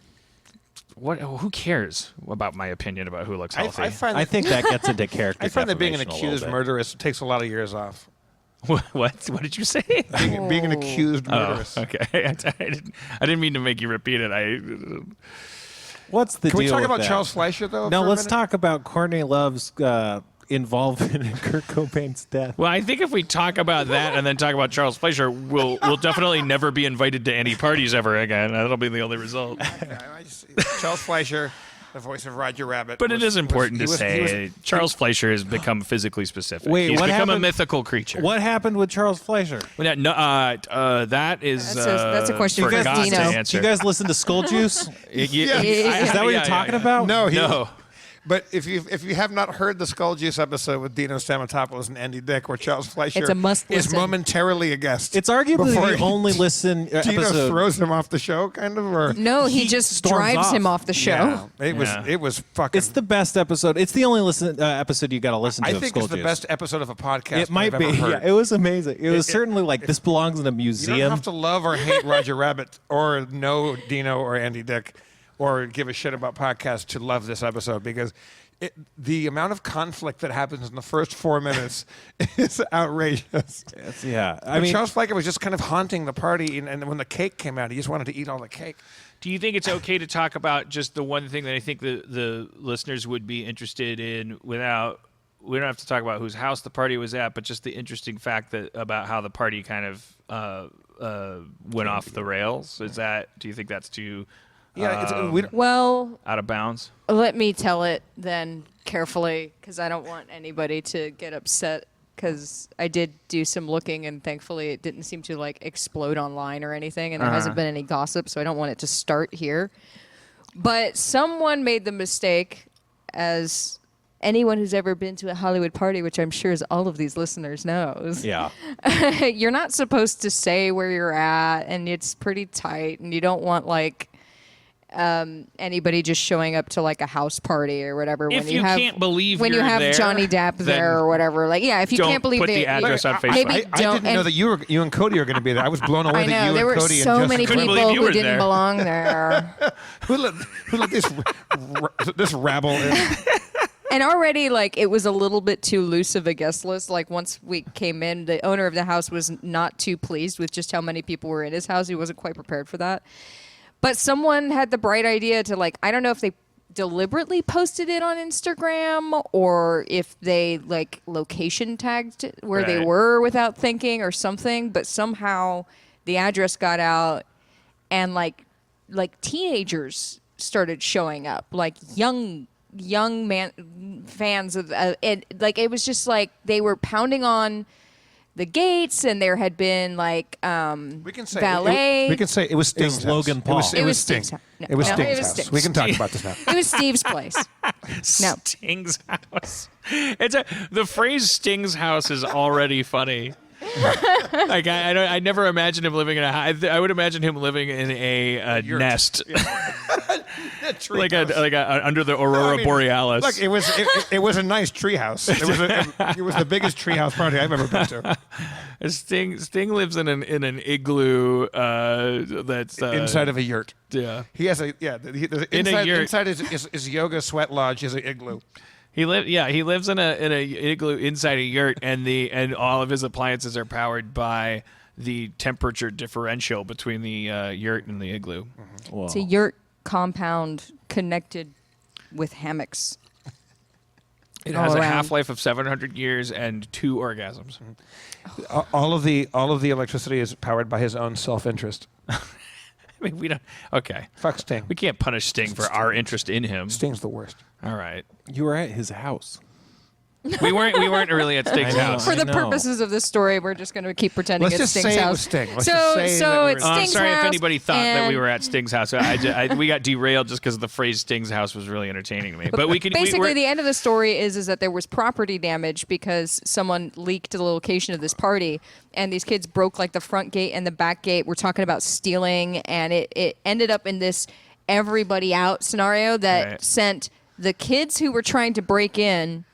Who cares about my opinion about who looks healthy? I think that gets into character. I find that being an defamation a little accused bit. murderess takes a lot of years off. What did you say? Being an accused murderess. Okay. I didn't mean to make you repeat it. What's the Can deal we talk with about that? Charles Fleischer though? No, for a let's minute? talk about Courtney Love's involvement in Kurt Cobain's death. Well, I think if we talk about that and then talk about Charles Fleischer, we'll definitely never be invited to any parties ever again. That'll be the only result. Charles Fleischer, the voice of Roger Rabbit. But it is important to say Charles Fleischer has become physically specific. Wait, he's what become a happened- mythical creature. What happened with Charles Fleischer? That is That's a question for for God Dino. to Do Do answer. you guys listen to Skull Juice? Is Yeah. that what you're talking about? No, No. But if you have not heard the Skull Juice episode with Dino Stamatopoulos and Andy Dick, where Charles Fleischer It's a must is listen. momentarily a guest, It's arguably before the only Dino Dino episode. throws him off the show, kind of, or No, he just storms drives off. him off the show. Yeah, it was fucking. It's the best episode. It's the only episode you got to listen to. I of think Skull it's the Juice. best episode of a podcast. It might I've be. ever heard. Yeah, it was amazing. It was certainly like this belongs in a You museum. don't have to love or hate Roger Rabbit or know Dino or Andy Dick or give a shit about podcasts to love this episode because the amount of conflict that happens in the first 4 minutes is outrageous. Yeah, I But mean, Charles Fleischer was just kind of haunting the party, and when the cake came out, he just wanted to eat all the cake. Do you think it's okay to talk about just the one thing that I think the listeners would be interested in without we don't have to talk about whose house the party was at, but just the interesting fact that about how the party kind of went off the rails? Do you think that's too Well, out of bounds? let me tell it then carefully because I don't want anybody to get upset because I did do some looking and thankfully it didn't seem to like explode online or anything and there hasn't been any gossip, so I don't want it to start here. But someone made the mistake, as anyone who's ever been to a Hollywood party, which I'm sure is all of these listeners knows. yeah. You're not supposed to say where you're at, and it's pretty tight, and you don't want like anybody just showing up to like a house party or whatever. If when you have, can't believe when you you're have there, Johnny Depp then there or whatever, like if you don't can't believe put the that, address on Facebook. maybe I don't. didn't know that you and Cody are going to be there. I was blown away I that know you there and were Cody so and many Justin Couldn't people believe you who were didn't there. belong there. who let this rabble in. And already, like, it was a little bit too loose of a guest list. Like, once we came in, the owner of the house was not too pleased with just how many people were in his house. He wasn't quite prepared for that. But someone had the bright idea to, like, I don't know if they deliberately posted it on Instagram or if they, like, location tagged it where they Right. were without thinking or something. But somehow the address got out and, like teenagers started showing up, like young man fans of it. Like it was just like they were pounding on the gates, and there had been like We can say valet. We can say it was Sting's It was Logan house. Paul. It was Sting. Steve's house. No, It was no, Sting's it was house. Sting's. We can talk about this now. It was Steve's place. No. Sting's house. The phrase Sting's house is already funny. Like I never imagined him living in a house. I would imagine him living in a nest, like a under the Aurora Borealis. Look, it was a nice treehouse. It was the biggest treehouse party I've ever been to. Sting lives in an igloo that's Inside of a yurt. Yeah, He has a In a yurt. inside his yoga sweat lodge is an igloo. he lives in a igloo inside a yurt, and all of his appliances are powered by the temperature differential between the yurt and the igloo. It's a yurt compound connected with hammocks. It all has a around. half-life of 700 years and 2 orgasms. All of the electricity is powered by his own self-interest. I mean, we don't. Okay, Fuck Sting. we can't punish Sting for our interest in him. Sting's the worst. All right, You were at his house. we weren't really at Sting's I know. house. For the know. purposes of this story, we're just going to keep pretending Let's it's just Sting's say it house. was Sting. Let's so just say so that we it's were- I'm Sting's sorry if house, anybody thought that we and were at Sting's house. We got derailed just because the phrase Sting's house was really entertaining to me. But we can Basically, the end of the story is that there was property damage because someone leaked the location of this party, and these kids broke like the front gate and the back gate. We're talking about stealing, and it ended up in this everybody out scenario that Right. sent the kids who were trying to break in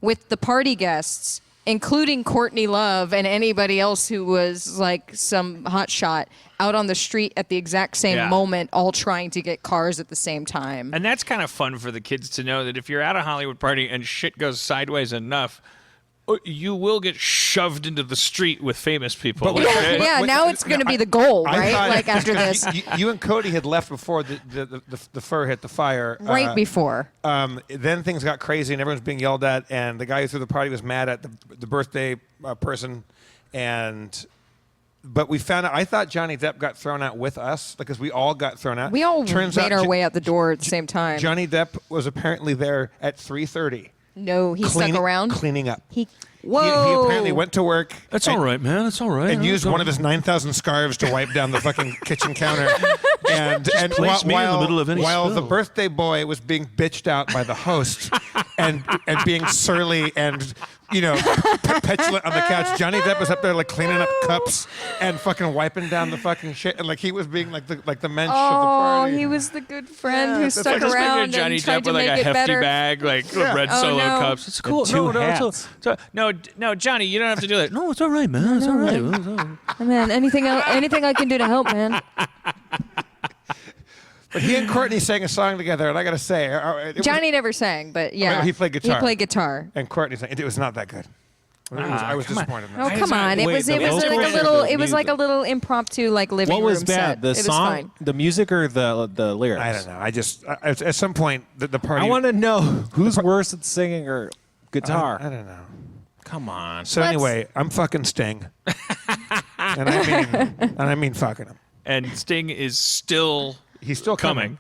with the party guests, including Courtney Love and anybody else who was like some hotshot, out on the street at the exact same Yeah. moment, all trying to get cars at the same time. And that's kind of fun for the kids to know that if you're at a Hollywood party and shit goes sideways enough, you will get shoved into the street with famous people. But Like, Yeah, now it's going to be the goal, I right? thought- Like after this, You and Cody had left before the fur hit the fire. right before. Then things got crazy and everyone's being yelled at, and the guy who threw the party was mad at the birthday person, but we found out. I thought Johnny Depp got thrown out with us because we all got thrown out. We all Turns made out our Jo- way out the door at the same time. Johnny Depp was apparently there at 3:30. No, he stuck around. cleaning up. He He whoa. apparently went to work. That's and- all right, man. That's all right. And used one of his 9,000 scarves to wipe down the fucking kitchen counter. And place me in the middle of any while the spill. birthday boy was being bitched out by the host and being surly and, petulant on the couch, Johnny Depp was up there like cleaning up cups and fucking wiping down the fucking shit. And like he was being like the mensch of the Oh, party. he was the good friend Yeah, who that's stuck like- just picture around Johnny and tried Depp to with like make a it hefty better. bag, like red Oh, Solo no. cups. It's cool. No, Two it's hats. no, Johnny, you don't have to do that. No, it's all right, man. It's all right. Oh, man, anything I can do to help, man. But he and Courtney sang a song together, and I got to say, it was- Johnny never sang, but yeah, he played guitar. He played guitar. and Courtney sang, it was not that good. I was come on. disappointed. in Oh that. come on! It wait, was the like a vocals little. or the It was like a music? little impromptu like living What was room bad? set. The It was song, fine. the music, or the lyrics? I don't know. I just at some point the party. I want to know who's worse at singing or guitar. I don't know. Come on. So Let's- anyway, I'm fucking Sting, and I mean fucking him. And Sting is still He's still coming.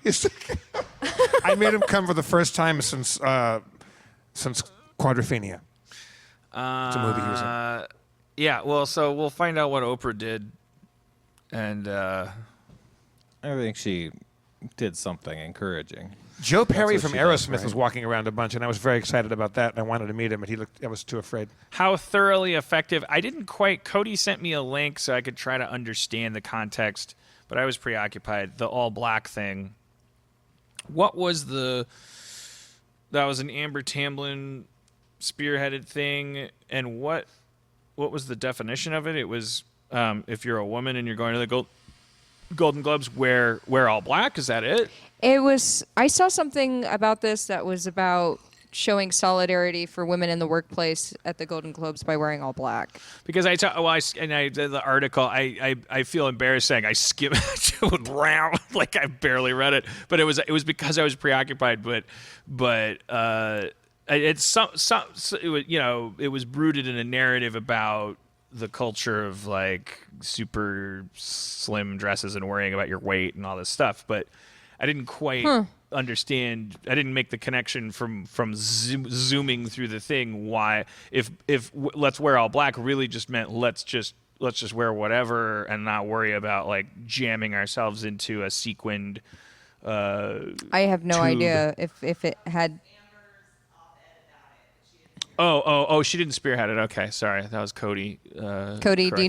I made him come for the first time since Quadrophenia. It's a movie he was in. Yeah, well, so we'll find out what Oprah did, and I think she did something encouraging. Joe Perry what from she does, Aerosmith right? was walking around a bunch, and I was very excited about that. And I wanted to meet him, but I was too afraid. how thoroughly effective. I didn't quite. Cody sent me a link so I could try to understand the context, but I was preoccupied. The all black thing what was that was an Amber Tamblyn spearheaded thing, and what was the definition of it? It was if you're a woman and you're going to the Golden Globes, wear all black. Is that it? It was. I saw something about this that was about showing solidarity for women in the workplace at the Golden Globes by wearing all black. Because the article, I feel embarrassed saying I skimmed around like I barely read it, but it was because I was preoccupied. But it's it was, it was rooted in a narrative about the culture of like super slim dresses and worrying about your weight and all this stuff. But I didn't quite understand. I didn't make the connection from zooming through the thing. Why if let's wear all black really just meant let's just wear whatever and not worry about like jamming ourselves into a sequined. I have no idea if it had. Oh! She didn't spearhead it. Okay, sorry, that was Cody. Cody, do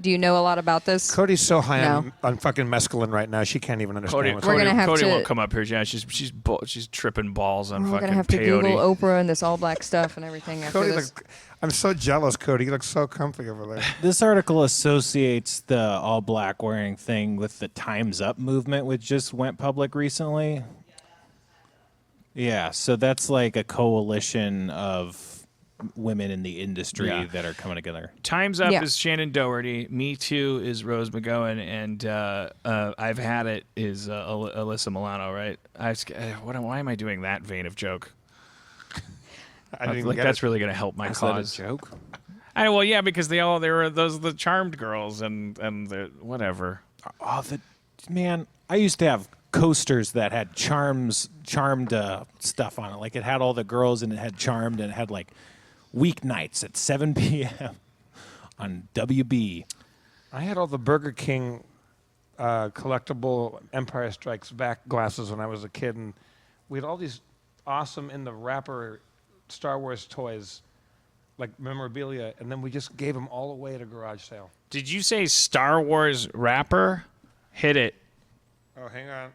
you know a lot about this? Cody's so high No. on fucking mescaline right now, she can't even understand what's We're gonna have Cody to- won't come up here. Yeah, she's tripping balls on We're fucking gonna have to peyote. Google Oprah and this all black stuff and everything after Cody this. I'm so jealous, Cody. You look so comfy over there. This article associates the all black wearing thing with the Time's Up movement, which just went public recently. Yeah, so that's like a coalition of women in the industry Yeah. that are coming together. Time's Up Yeah. is Shannon Doherty. Me Too is Rose McGowan, and I've Had It is Alyssa Milano. Right? Why am I doing that vein of joke? I didn't Like get that's it. really gonna help my cause. joke? Well, yeah, because they were the Charmed girls and the whatever. Oh, man! I used to have coasters that had charmed stuff on it. Like it had all the girls and it had Charmed and it had like weeknights at 7 p.m. on WB. I had all the Burger King collectible Empire Strikes Back glasses when I was a kid, and we had all these awesome in the wrapper Star Wars toys, like memorabilia, and then we just gave them all away at a garage sale. Did you say Star Wars wrapper? Hit it. Oh, hang on.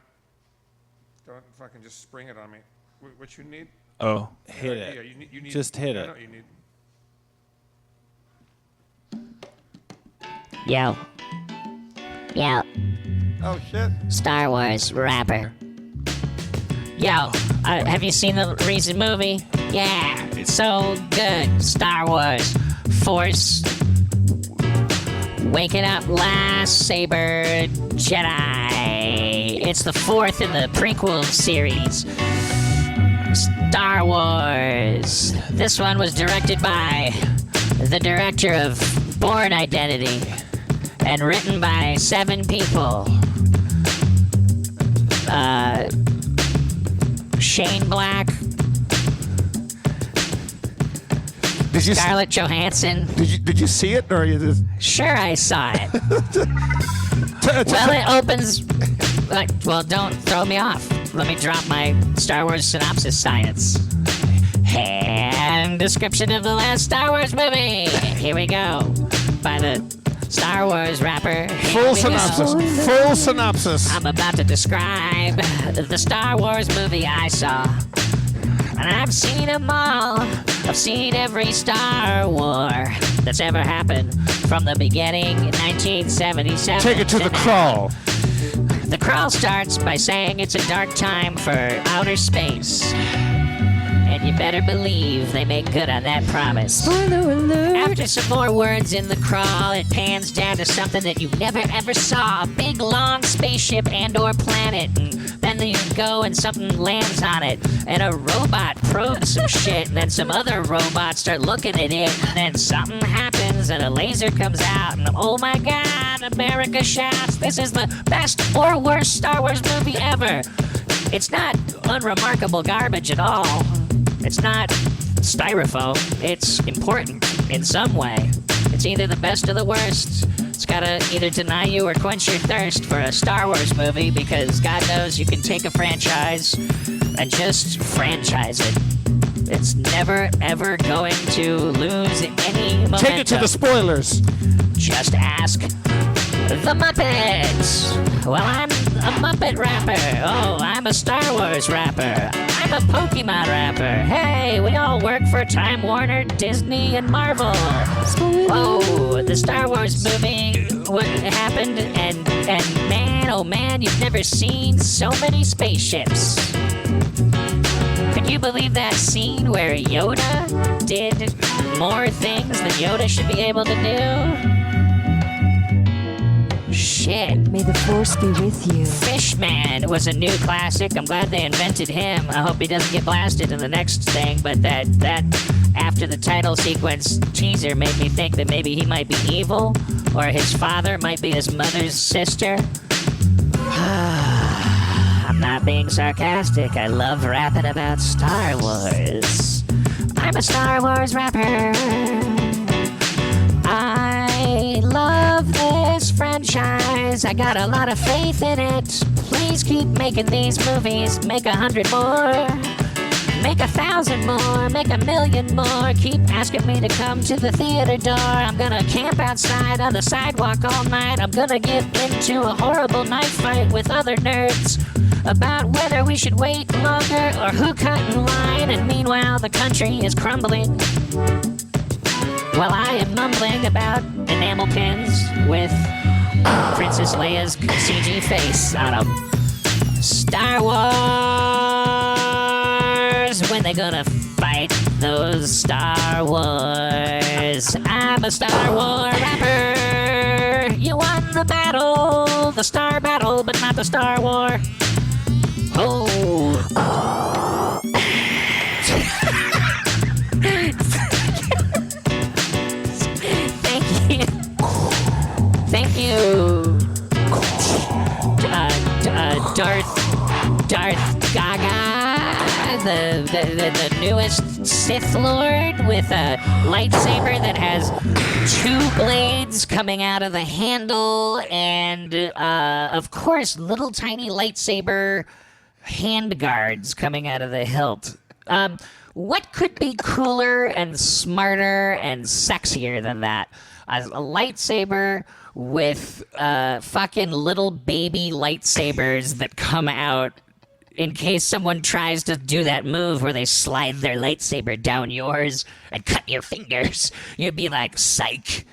Don't fucking just spring it on me. What you need? Oh. Hit Yeah, it. you need. Just hit I it. know what you need. Yo. Yo. Oh shit. Star Wars rapper. Yo, have you seen the recent movie? Yeah, it's so good. Star Wars. Force. Waking up last Saber Jedi. It's the fourth in the prequel series. Star Wars. This one was directed by the director of Bourne Identity and written by 7 people. Shane Black, Scarlett Johansson. Did you see it or you just? Sure, I saw it. Well, it opens. Well, don't throw me off. Let me drop my Star Wars synopsis science. And description of the last Star Wars movie. Here we go. By the Star Wars rapper. Here we go. Full synopsis. I'm about to describe the Star Wars movie I saw. And I've seen them all. I've seen every Star War that's ever happened from the beginning in 1977. Take it to the crawl. The crawl starts by saying it's a dark time for outer space. And you better believe they make good on that promise. Spoiler alert. After some more words in the crawl, it pans down to something that you never ever saw. A big long spaceship and or planet. And then you go and something lands on it. And a robot probes some shit. And then some other robots start looking at it. And then something happens and a laser comes out. And oh my God, America shouts, this is the best or worst Star Wars movie ever. It's not unremarkable garbage at all. It's not styrofoam. It's important in some way. It's either the best or the worst. It's gotta either deny you or quench your thirst for a Star Wars movie because God knows you can take a franchise and just franchise it. It's never ever going to lose any momentum. Take it to the spoilers. Just ask The Muppets. Well, I'm a Muppet rapper. Oh, I'm a Star Wars rapper. I'm a Pokemon rapper. Hey, we all work for Time Warner, Disney, and Marvel. Whoa, the Star Wars movie happened, and man, oh man, you've never seen so many spaceships. Could you believe that scene where Yoda did more things than Yoda should be able to do? Shit. May the Force be with you. Fishman was a new classic. I'm glad they invented him. I hope he doesn't get blasted in the next thing, but that after the title sequence teaser made me think that maybe he might be evil, or his father might be his mother's sister. I'm not being sarcastic. I love rapping about Star Wars. I'm a Star Wars rapper. I love this franchise. I got a lot of faith in it. Please keep making these movies. Make 100 more. Make 1,000 more. Make 1,000,000 more. Keep asking me to come to the theater door. I'm gonna camp outside on the sidewalk all night. I'm gonna get into a horrible knife fight with other nerds about whether we should wait longer or who cut in line. And meanwhile, the country is crumbling. Well, I am mumbling about enamel pins with Princess Leia's CG face on them. Star Wars! When they gonna fight those Star Wars? I'm a Star Wars rapper! You won the battle! The Star Battle, but not the Star War. Oh. Thank you, Darth Gaga, the newest Sith Lord with a lightsaber that has 2 blades coming out of the handle, and of course, little tiny lightsaber hand guards coming out of the hilt. What could be cooler and smarter and sexier than that? A lightsaber with fucking little baby lightsabers that come out in case someone tries to do that move where they slide their lightsaber down yours and cut your fingers. You'd be like, psych.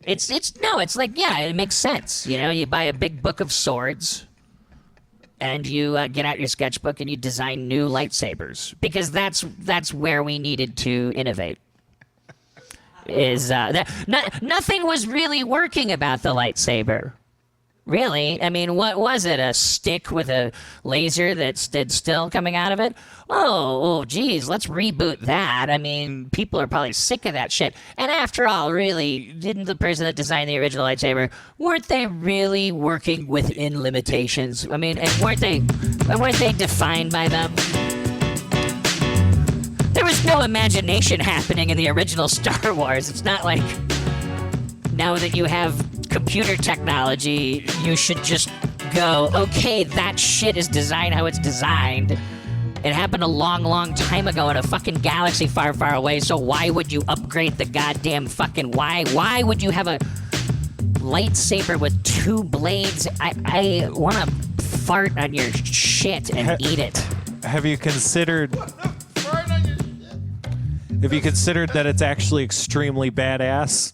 It's like, yeah, it makes sense. You know, you buy a big book of swords and you get out your sketchbook and you design new lightsabers, because that's where we needed to innovate. Nothing was really working about the lightsaber. Really? I mean, what was it? A stick with a laser that stood still coming out of it? Oh, geez, let's reboot that. I mean, people are probably sick of that shit. And after all, really, didn't the person that designed the original lightsaber, weren't they really working within limitations? I mean, and weren't they defined by them? There was no imagination happening in the original Star Wars. It's not like now that you have computer technology, you should just go, okay, that shit is designed how it's designed. It happened a long, long time ago in a fucking galaxy far, far away, so why would you upgrade the goddamn fucking... Why would you have a lightsaber with 2 blades? I want to fart on your shit and eat it. Have you considered... Have you considered that it's actually extremely badass?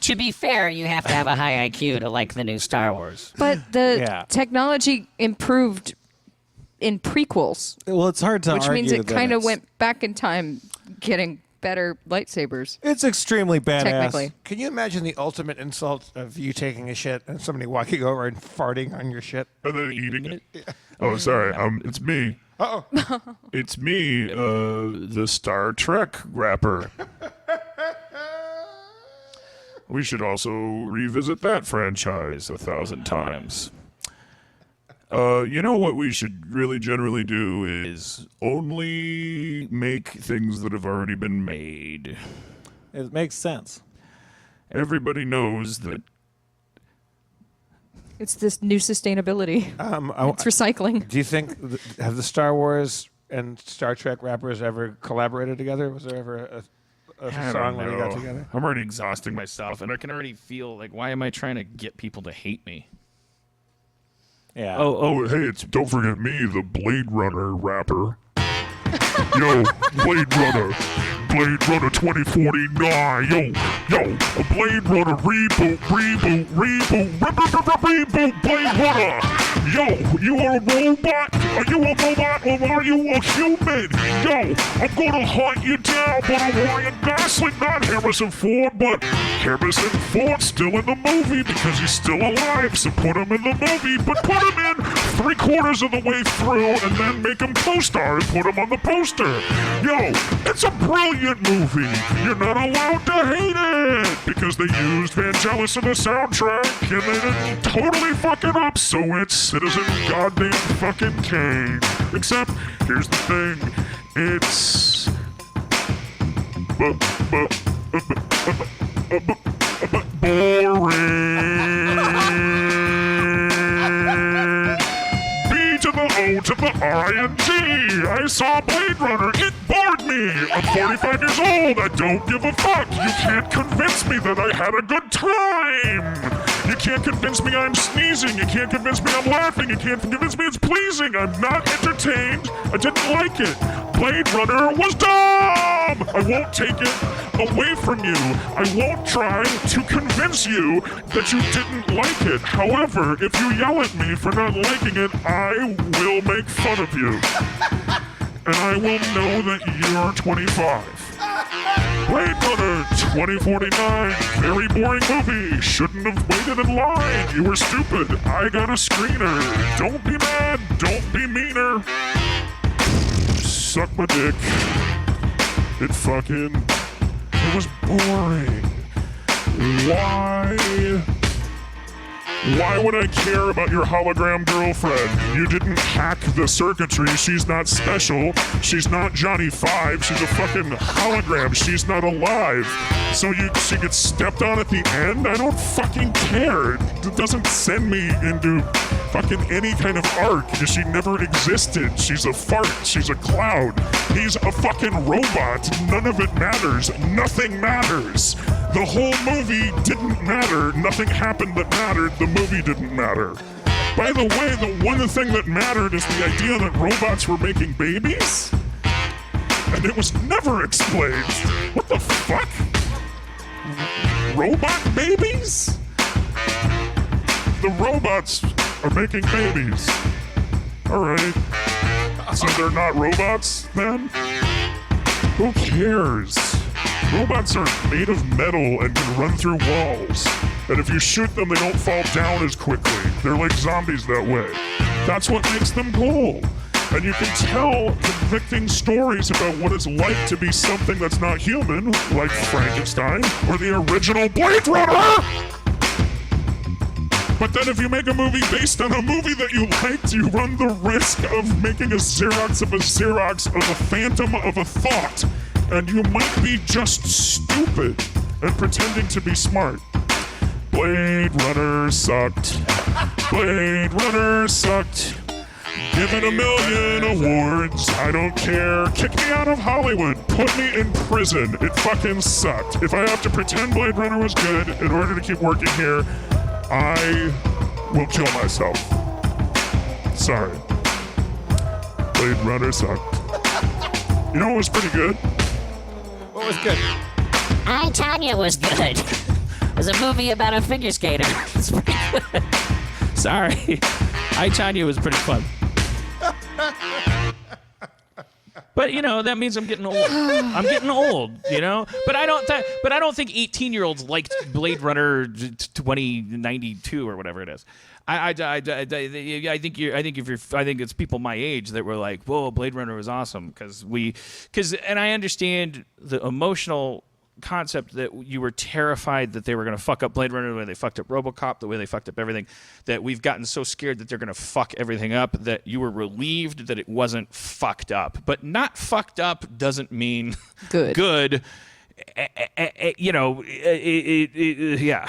To be fair, you have to have a high IQ to like the new Star Wars. But the technology improved in prequels. Well, it's hard to which argue means it that kind of it's- went back in time getting better lightsabers. It's extremely badass. Technically. Can you imagine the ultimate insult of you taking a shit and somebody walking over and farting on your shit? And then eating it? Oh, sorry. It's me. Uh-oh. It's me, the Star Trek rapper. We should also revisit that franchise 1,000 times. You know what we should really generally do is only make things that have already been made. It makes sense. Everybody knows that. It's this new sustainability. It's recycling. Do you think, have the Star Wars and Star Trek rappers ever collaborated together? Was there ever a I song don't when we got know. together? I'm already exhausting myself, and I can already feel like, why am I trying to get people to hate me? Yeah. oh, hey, don't forget me, the Blade Runner rapper. Yo, Blade Runner 2049. Yo, a Blade Runner reboot, Blade Runner. Yo, you are a robot? Are you a robot or are you a human? Yo, I'm gonna hunt you down, but I'm Ryan Gosling, not Harrison Ford, but Harrison Ford's still in the movie because he's still alive, so put him in the movie, but put him in 3/4 of the way through and then make him co-star and put him on the poster. Yo, it's a brilliant movie. You're not allowed to hate it because they used Vangelis in the soundtrack and they didn't totally fuck it up, so it's Citizen Goddamn fucking Kane. Except, here's the thing, it's boring. B to the O to the I and G. I saw Blade Runner. It bored me. I'm 45 years old. I don't give a fuck. You can't convince me that I had a good time. You can't convince me I'm sneezing. You can't convince me I'm laughing. You can't convince me it's pleasing. I'm not entertained. I didn't like it. Blade Runner was dumb. I won't take it away from you. I won't try to convince you that you didn't like it. However, if you yell at me for not liking it, I will make fun of you. And I will know that you're 25. Blade Runner 2049, very boring movie. Shouldn't have waited in line. You were stupid. I got a screener. Don't be mad. Don't be meaner. Suck my dick. It was boring. Why would I care about your hologram girlfriend? You didn't hack the circuitry. She's not special. She's not Johnny Five. She's a fucking hologram. She's not alive. So she gets stepped on at the end? I don't fucking care. It doesn't send me into fucking any kind of arc. She never existed. She's a fart. She's a cloud. He's a fucking robot. None of it matters. Nothing matters. The whole movie didn't matter. Nothing happened that mattered. The movie didn't matter. By the way, the one thing that mattered is the idea that robots were making babies? And it was never explained. What the fuck? Robot babies? The robots are making babies. Alright. So they're not robots, then? Who cares? Robots are made of metal and can run through walls. And if you shoot them, they don't fall down as quickly. They're like zombies that way. That's what makes them cool. And you can tell convicting stories about what it's like to be something that's not human, like Frankenstein or the original Blade Runner. But then if you make a movie based on a movie that you liked, you run the risk of making a Xerox of a phantom of a thought. And you might be just stupid and pretending to be smart. Blade Runner sucked. Blade Runner sucked. Given 1 million awards, I don't care. Kick me out of Hollywood. Put me in prison. It fucking sucked. If I have to pretend Blade Runner was good in order to keep working here, I will kill myself. Sorry. Blade Runner sucked. You know what was pretty good? What was good? I, Tanya was good. It was a movie about a figure skater. It's pretty good. Sorry. I, Tanya was pretty fun. But that means I'm getting old. I'm getting old, But I don't think 18-year-olds liked Blade Runner 2092 or whatever it is. I think it's people my age that were like, "Whoa, Blade Runner was awesome," and I understand the emotional concept that you were terrified that they were going to fuck up Blade Runner the way they fucked up RoboCop, the way they fucked up everything, that we've gotten so scared that they're going to fuck everything up that you were relieved that it wasn't fucked up. But not fucked up doesn't mean good. Yeah.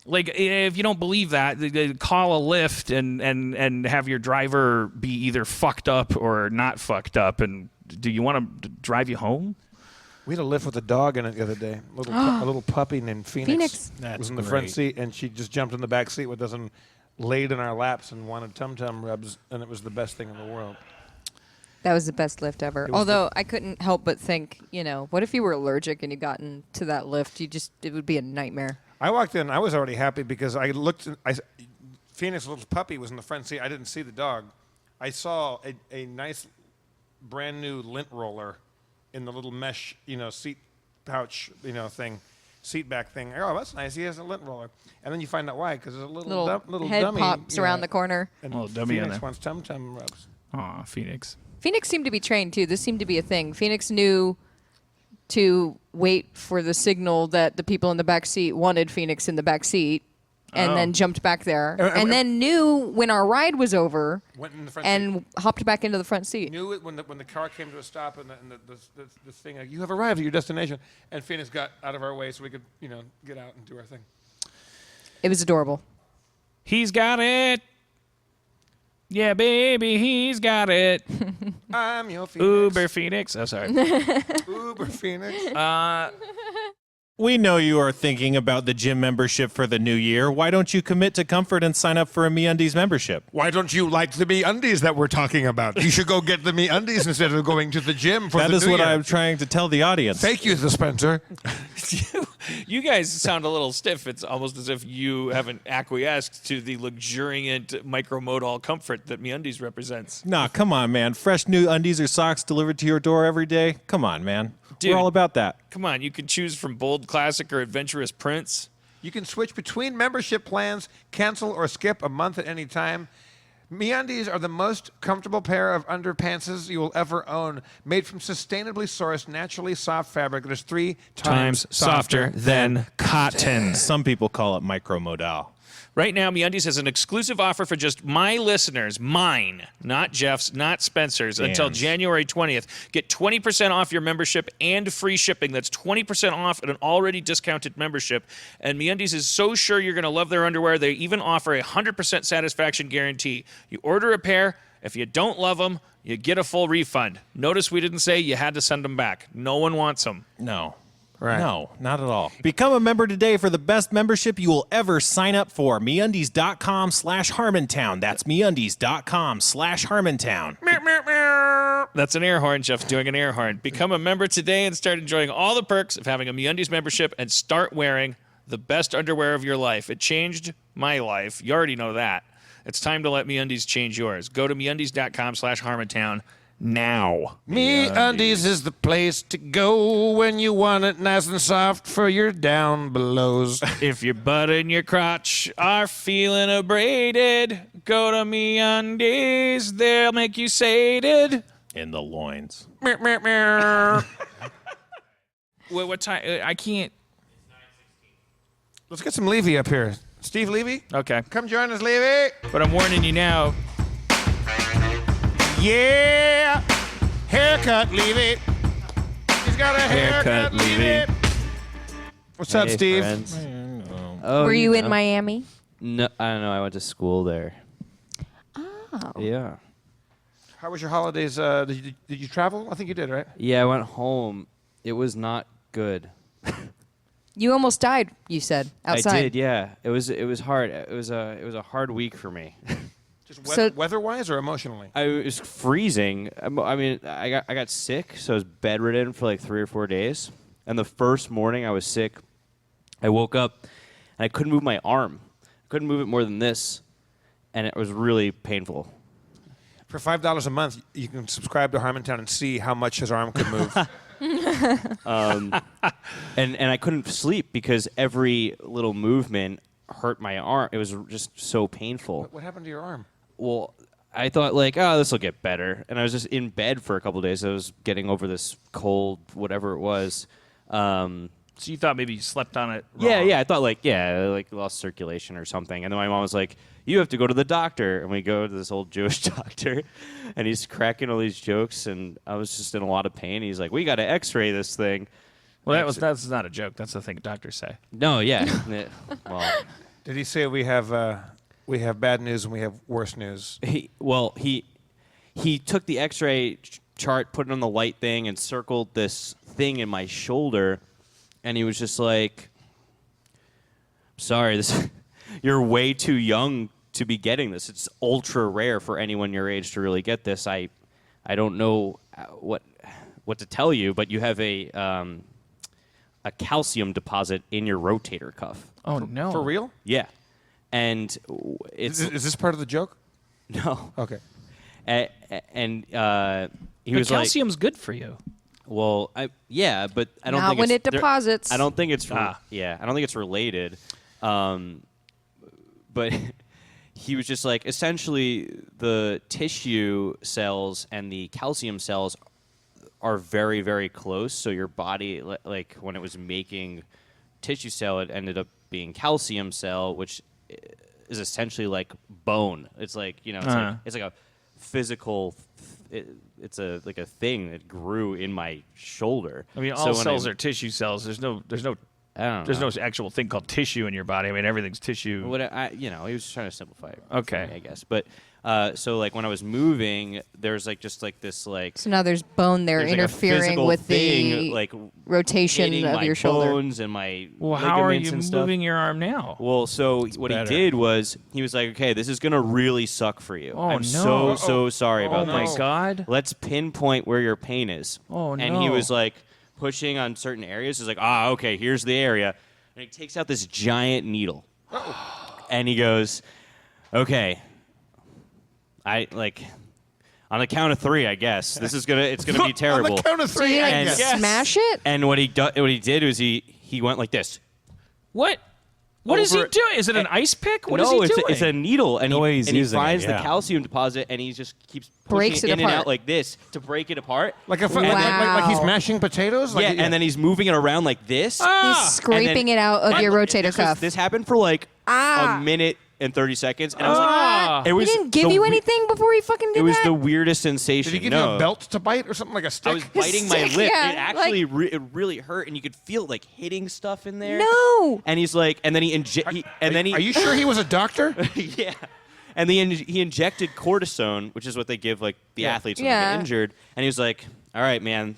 Like, if you don't believe that, call a Lyft and have your driver be either fucked up or not fucked up. And do you want to drive you home? We had a lift with a dog in it the other day. A little puppy named Phoenix. That's was in the great. front seat, and she just jumped in the back seat with us and laid in our laps and wanted tum-tum rubs, and it was the best thing in the world. That was the best lift ever. was Although I couldn't help but think, what if you were allergic and you got into that lift? It would be a nightmare. I walked in. I was already happy because I looked. Phoenix, little puppy, was in the front seat. I didn't see the dog. I saw a nice, brand new lint roller in the little mesh, seat pouch, seat back thing. Oh, that's nice. He has a lint roller. And then you find out why, because there's a little head dummy pops around the corner. And Little dummy in Phoenix there. wants tum-tum rubs. Aw, Phoenix. Phoenix seemed to be trained too. This seemed to be a thing. Phoenix knew to wait for the signal that the people in the back seat wanted Phoenix in the back seat, and then jumped back there, and then knew when our ride was over, Went in the front and seat. hopped back into the front seat. Knew it when the car came to a stop and the thing, like, you have arrived at your destination. And Phoenix got out of our way so we could, get out and do our thing. It was adorable. He's got it. Yeah, baby, he's got it. I'm your Phoenix. Uber Phoenix. Oh, sorry. Uber Phoenix. We know you are thinking about the gym membership for the new year. Why don't you commit to comfort and sign up for a MeUndies membership? Why don't you like the MeUndies that we're talking about? You should go get the MeUndies instead of going to the gym for That the is new what year. I'm trying to tell the audience. Thank you, Spencer. You guys sound a little stiff. It's almost as if you haven't acquiesced to the luxuriant micromodal comfort that MeUndies represents. Nah, come on, man. Fresh new undies or socks delivered to your door every day? Come on, man. Dude. We're all about that. Come on, you can choose from bold classic or adventurous prints. You can switch between membership plans, cancel or skip a month at any time. MeUndies are the most comfortable pair of underpantses you will ever own, made from sustainably sourced, naturally soft fabric that is 3 times softer than cotton. Some people call it micromodal. Right now, MeUndies has an exclusive offer for just my listeners, mine, not Jeff's, not Spencer's, until Dan's. January 20th. Get 20% off your membership and free shipping. That's 20% off an already discounted membership. And MeUndies is so sure you're going to love their underwear, they even offer a 100% satisfaction guarantee. You order a pair. If you don't love them, you get a full refund. Notice we didn't say you had to send them back. No one wants them. No. Right. No, not at all. Become a member today for the best membership you will ever sign up for. MeUndies.com/Harmontown. That's MeUndies.com/Harmontown. That's an air horn. Jeff's doing an air horn. Become a member today and start enjoying all the perks of having a MeUndies membership and start wearing the best underwear of your life. It changed my life. You already know that. It's time to let MeUndies change yours. Go to MeUndies.com/Harmontown now. MeUndies is the place to go when you want it nice and soft for your down belows. If your butt and your crotch are feeling abraded, go to MeUndies. They'll make you sated. In the loins. What time? I can't. Let's get some Levy up here. Steve Levy? Okay. Come join us, Levy. But I'm warning you now. Yeah. Haircut, Levy. He's got a haircut, Levy. What's up, Steve? Oh, Were you in Miami? No, I don't know. I went to school there. Oh. Yeah. How was your holidays? Did you travel? I think you did, right? Yeah, I went home. It was not good. You almost died, you said, outside. I did, yeah. It was hard. It was a hard week for me. Just So- weather-wise or emotionally? I was freezing. I mean, I got sick, so I was bedridden for like 3 or 4 days. And the first morning I was sick, I woke up and I couldn't move my arm. I couldn't move it more than this, and it was really painful. For $5 a month, you can subscribe to Harmontown and see how much his arm could move. And I couldn't sleep because every little movement hurt my arm. It was just so painful. What happened to your arm? Well, I thought like, oh, this will get better. And I was just in bed for a couple of days. I was getting over this cold, whatever it was. So you thought maybe you slept on it wrong. Yeah. I thought like lost circulation or something. And then my mom was like, you have to go to the doctor. And we go to this old Jewish doctor, and he's cracking all these jokes. And I was just in a lot of pain. He's like, we got to x-ray this thing. Well, that's not a joke. That's the thing doctors say. No, yeah. Well, Did he say we have bad news and we have worse news? he took the x-ray chart, put it on the light thing, and circled this thing in my shoulder. And he was just like, sorry, you're way too young to be getting this. It's ultra rare for anyone your age to really get this. I don't know what to tell you, but you have a calcium deposit in your rotator cuff. Oh, no. For real? Yeah. And it's... Is this part of the joke? No. Okay. And he But was like... calcium's good for you. Well, yeah, but I don't Not think when it's, it deposits. I don't think it's I don't think it's related. But he was just like, essentially, the tissue cells and the calcium cells are very, very close. So your body, like when it was making tissue cell, it ended up being calcium cell, which is essentially like bone. It's like, you know, it's like a physical. It's like a thing that grew in my shoulder. I mean, all cells are tissue cells. There's no actual thing called tissue in your body. I mean, everything's tissue. He was trying to simplify it. Okay. For me, I guess. But so like when I was moving, there's like just like this like. So now there's bone there there's, like, a interfering physical with thing, the like rotation hitting of my your shoulder. bones and my Well, how are ligaments you and stuff. moving your arm now? Well, so what better. he did was he was like, okay, this is gonna really suck for you. Oh, I'm no. so sorry about Oh, my this. God. Let's pinpoint where your pain is. Oh, And he no. was like pushing on certain areas. He's like, okay, here's the area. And he takes out this giant needle. And he goes, okay, I like on the count of 3, I guess. It's gonna be terrible. On the count of 3, So you I like guess. smash it? And what he did was he went like this. What? What is he Over- doing? Is it an ice pick? What is no, he doing? it's a needle, and The way he's he using it, finds the yeah. calcium deposit, and he just keeps Breaks pushing it in and apart. out like this to break it apart. Like, like Wow. he's mashing potatoes? Like, Yeah, and then he's moving it around like this. He's scraping it out of your rotator cuff. This happened for like a minute and 30 seconds, and I was like, it He was didn't give the you we- anything before he fucking did It was that? the weirdest sensation. Did he give no. you a belt to bite or something like a stick? I was biting my Stick, lip. yeah, It actually it really hurt, and you could feel it like hitting stuff in there. No. And he's like, and then he Are you sure he was a doctor? yeah. And he injected cortisone, which is what they give like the athletes when they Yeah. get injured. And he was like, "All right, man.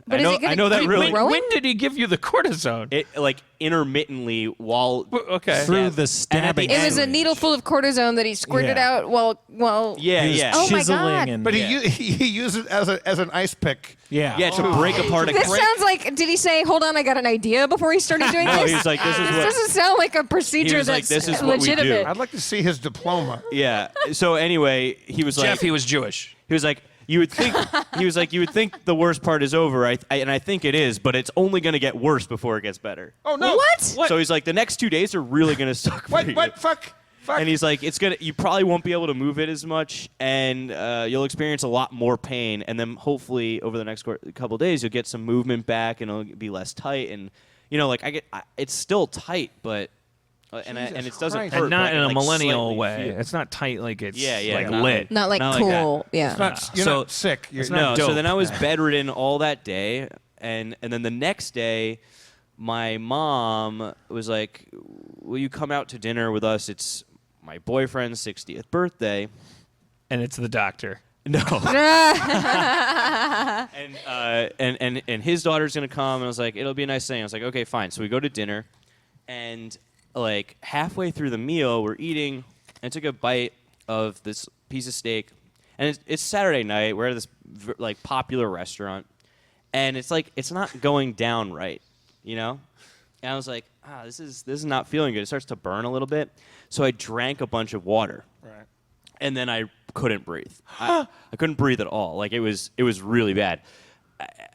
But I is know, it gonna I know that keep really growing? When did he give you the cortisone? it like intermittently while Okay. Through the And at the stabbing. It was a end- needle full of cortisone that he squirted Yeah. out while yeah, He was yeah. Oh my chiseling God. and But he used it as an ice pick. yeah. Yeah, to break apart a This break. sounds like, did he say, hold on, I got an idea before he started doing No, this? he's like, this is This what. doesn't sound like a procedure He was like, that's this is what we do. legitimate. I'd like to see his diploma. Yeah. So anyway, he was like, Jeff, he was Jewish. he was like, you would think you would think the worst part is over, and I think it is, but it's only going to get worse before it gets better. Oh no! What? So he's like, the next 2 days are really going to suck for you. What? Fuck! And he's like, you probably won't be able to move it as much, and you'll experience a lot more pain. And then hopefully over the next couple of days, you'll get some movement back, and it'll be less tight. And like it's still tight, but and it doesn't Christ. hurt. And not but I in a can, like, millennial slightly way. feel- It's not tight like it's Yeah, like not lit. Not like Not like that. cool. Yeah. You're So- not sick. You're No, so dope. then I was bedridden all that day, and then the next day, my mom was like, "Will you come out to dinner with us? It's my boyfriend's 60th birthday." And it's the doctor. No. and his daughter's gonna come, and I was like, it'll be a nice thing. I was like, okay, fine. So we go to dinner, and like halfway through the meal, we're eating. And I took a bite of this piece of steak, and it's Saturday night. We're at this like popular restaurant, and it's like it's not going down right, you know. And I was like, this is not feeling good. It starts to burn a little bit. So I drank a bunch of water. Right. And then I couldn't breathe. I couldn't breathe at all. Like it was really bad.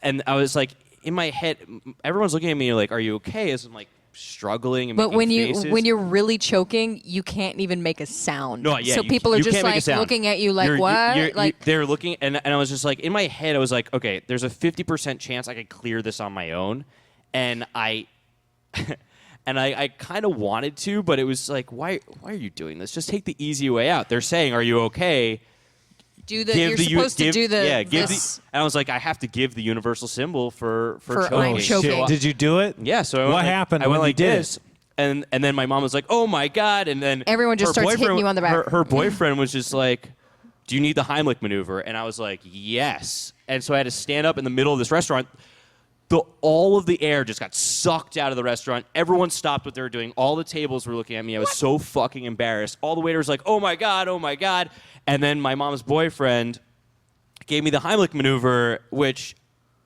And I was like, in my head, everyone's looking at me like, "Are you okay?" As I'm like struggling and But making faces. when you're really choking, you can't even make a sound. No, yeah, so you- people are you just can't make a like sound. looking at you like, You're- what? you're- they're looking, and I was just like, in my head, I was like, okay, there's a 50% chance I could clear this on my own, and I kind of wanted to, but it was like, why are you doing this? Just take the easy way out. They're saying, "Are you okay?" you're supposed to do the this. And I was like, I have to give the universal symbol for For choking. I'm choking. Did you do it? Yeah. So I What went like- happened I went when you like did this, and then my mom was like, "Oh my god!" And then Everyone just her starts hitting boyfriend- you on the back. Her boyfriend was just like, do you need the Heimlich maneuver? And I was like, yes. And so I had to stand up in the middle of this restaurant. All of the air just got sucked out of the restaurant. Everyone stopped what they were doing. All the tables were looking at me. I was so fucking embarrassed. All the waiters were like, oh my God, oh my God. And then my mom's boyfriend gave me the Heimlich maneuver, which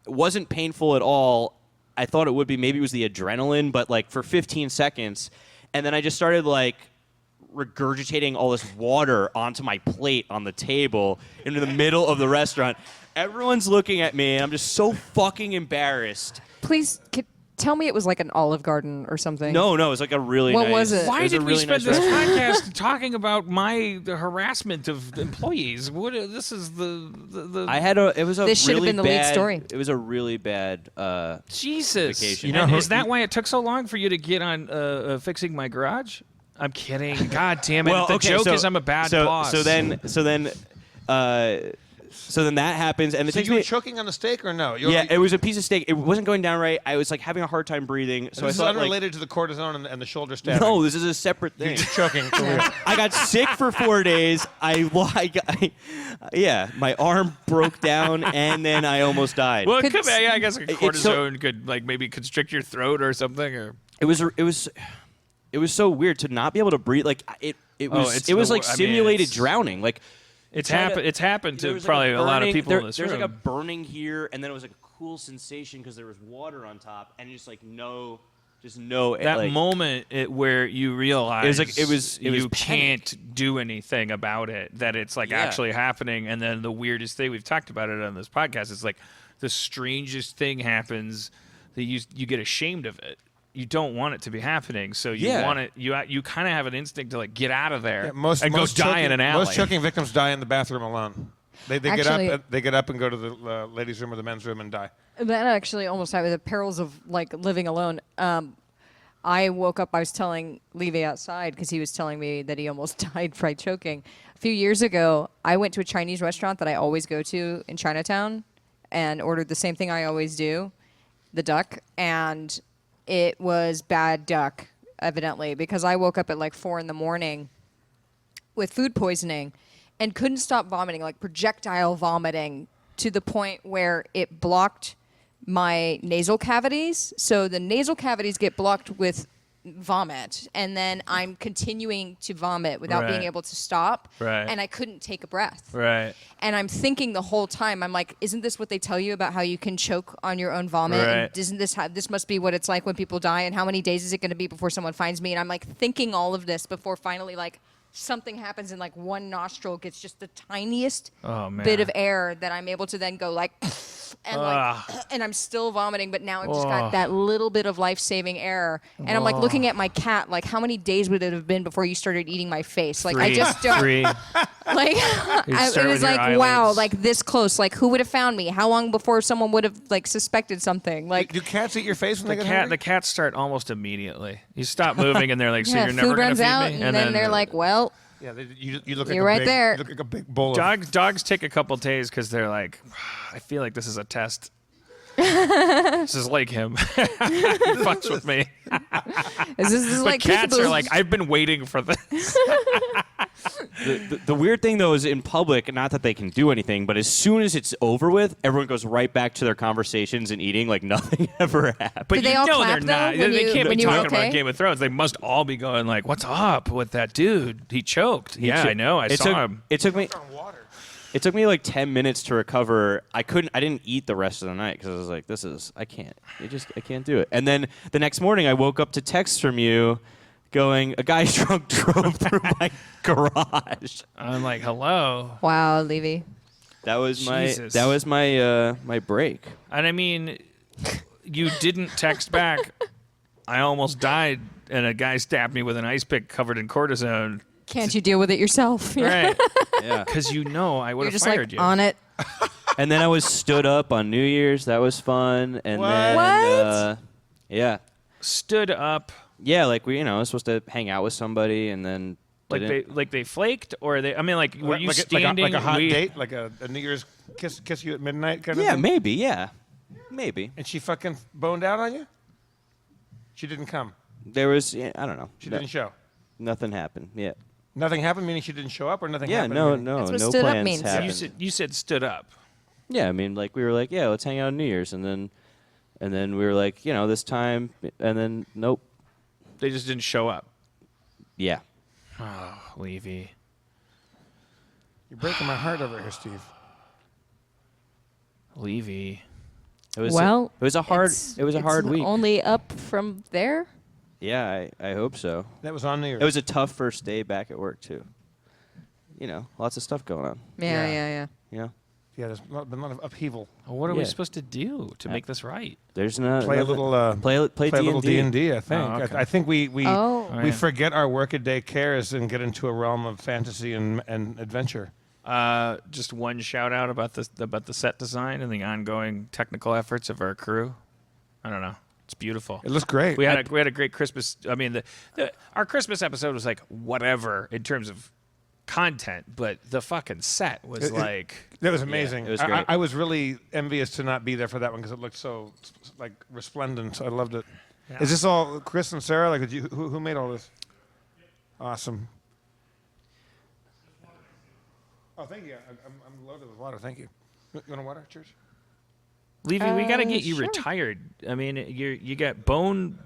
wasn't painful at all. I thought it would be. Maybe it was the adrenaline, but like for 15 seconds. And then I just started like regurgitating all this water onto my plate on the table into the middle of the restaurant. Everyone's looking at me, and I'm just so fucking embarrassed. Please tell me it was like an Olive Garden or something. No, it was like a really What nice... was it? Why was did a we really spend nice this restaurant. podcast talking about the harassment of employees? This is the. I had a... It was a This should have really been the lead bad, story. It was a really bad Jesus. vacation. And is that why it took so long for you to get on fixing my garage? I'm kidding. God damn it. The joke is I'm a bad boss. So then that happens, and it So takes you were me... choking on the steak or no? Yeah, it was a piece of steak. It wasn't going down right. I was like having a hard time breathing. So This is I thought unrelated to the cortisone and the shoulder stabbing. no, this is a separate thing. You're just choking for real. I got sick for 4 days. My arm broke down, and then I almost died. well, it could be, I guess it's cortisone could like maybe constrict your throat or something. Or It was so weird to not be able to breathe. Like it was like simulated it's- drowning. Like it's trying happened. It's happened there to was, like, probably a lot of burning- people there- in this There's room. like a burning here, and then it was like a cool sensation because there was water on top, and just like no. That like, moment where you realize it was you panic. can't do anything about it, that it's like Yeah. actually happening. And then the weirdest thing, we've talked about it on this podcast, is like the strangest thing happens that you get ashamed of it. You don't want it to be happening, so you Yeah. want it. You kind of have an instinct to like get out of there Yeah, and go die in an alley. Most choking victims die in the bathroom alone. They get up and go to the ladies' room or the men's room and die. That actually almost happened. The perils of like living alone. I woke up. I was telling Levy outside because he was telling me that he almost died by choking. A few years ago, I went to a Chinese restaurant that I always go to in Chinatown, and ordered the same thing I always do, the duck, and it was bad duck, evidently, because I woke up at like 4 a.m. with food poisoning and couldn't stop vomiting, like projectile vomiting, to the point where it blocked my nasal cavities. So the nasal cavities get blocked with vomit, and then I'm continuing to vomit without being Right. able to stop, Right. and I couldn't take a breath. Right. And I'm thinking the whole time, I'm like, isn't this what they tell you about how you can choke on your own vomit? Right. And isn't this this must be what it's like when people die? And how many days is it going to be before someone finds me? And I'm like thinking all of this before finally like something happens and like one nostril gets just the tiniest bit of air that I'm able to then go like, and like, and I'm still vomiting, but now I've just got that little bit of life-saving air. And I'm like looking at my cat, like how many days would it have been before you started eating my face? Like I just don't. Three. Like it start was with your like wow, eyelids. like this close. Like who would have found me? How long before someone would have like suspected something? Like Do cats eat your face when they get The hungry? cats start almost immediately. You stop moving, and they're like, "So yeah, you're never food gonna runs feed out, me?" and then they're like, well, Yeah, you look like You're a right big, there. You look like a big bowl of Dogs take a couple days because they're like, I feel like this is a test. This is like him. He fucks with me. this is But like cats peekaboo. are like, I've been waiting for this. The weird thing though is in public, not that they can do anything, but as soon as it's over with, everyone goes right back to their conversations and eating like nothing ever happened. But Do they you all know clap, they're not. though, when They you- can't when be you were talking okay? about Game of Thrones. They must all be going like, "What's up with that dude? He choked." Yeah, I know. I saw him. It took me like 10 minutes to recover. I didn't eat the rest of the night because I was like, I can't do it. And then the next morning I woke up to texts from you going, a guy drunk drove through my garage. I'm like, "Hello." wow, Levy. That was Jesus. my break. And I mean, you didn't text back. I almost died, and a guy stabbed me with an ice pick covered in cortisone. Can't you deal with it yourself? Right. Yeah. Because I would You're have just fired like you. on it. And then I was stood up on New Year's. That was fun. And then What? yeah. Stood up. Yeah, like we was supposed to hang out with somebody and then Like they flaked, or were you like standing? like a hot date, like a New Year's kiss you at midnight kind of Yeah, thing? maybe, yeah. Maybe. And she fucking boned out on you? She didn't come. There was I don't know. She didn't show. Nothing happened. Yeah. Nothing happened, meaning she didn't show up, or nothing Yeah, happened? no, meaning- no, That's what no stood up plans means. happened. You said stood up. Yeah, I mean, like we were like, yeah, let's hang out on New Year's, and then we were like, this time, and then nope. They just didn't show up. Yeah. Oh, Levy. You're breaking my heart over here, Steve. Levy. It was Well, it was a hard it's hard week. Only up from there. Yeah, I hope so. That was on New Year's. It was a tough first day back at work too. Lots of stuff going on. Yeah. Yeah. Yeah, there's been a lot of upheaval. Well, what are we Yeah. supposed to do to make this right? There's no Play a little. play a little D&D. I think. Oh, okay. I think we Oh. Oh, we yeah. forget our workaday cares and get into a realm of fantasy and adventure. Just one shout out about the set design and the ongoing technical efforts of our crew. I don't know. It's beautiful. It looks great. We had a great Christmas. I mean, our Christmas episode was like whatever in terms of content, but the fucking set was like That was amazing. it was great. I was really envious to not be there for that one because it looked so like resplendent. I loved it. Is this all Chris and Sarah? Like, who made all this? Awesome. Oh, thank you. I'm loaded with water. Thank you. You want a water? Cheers. Levy. We got to get you sure. retired. I mean, you got bone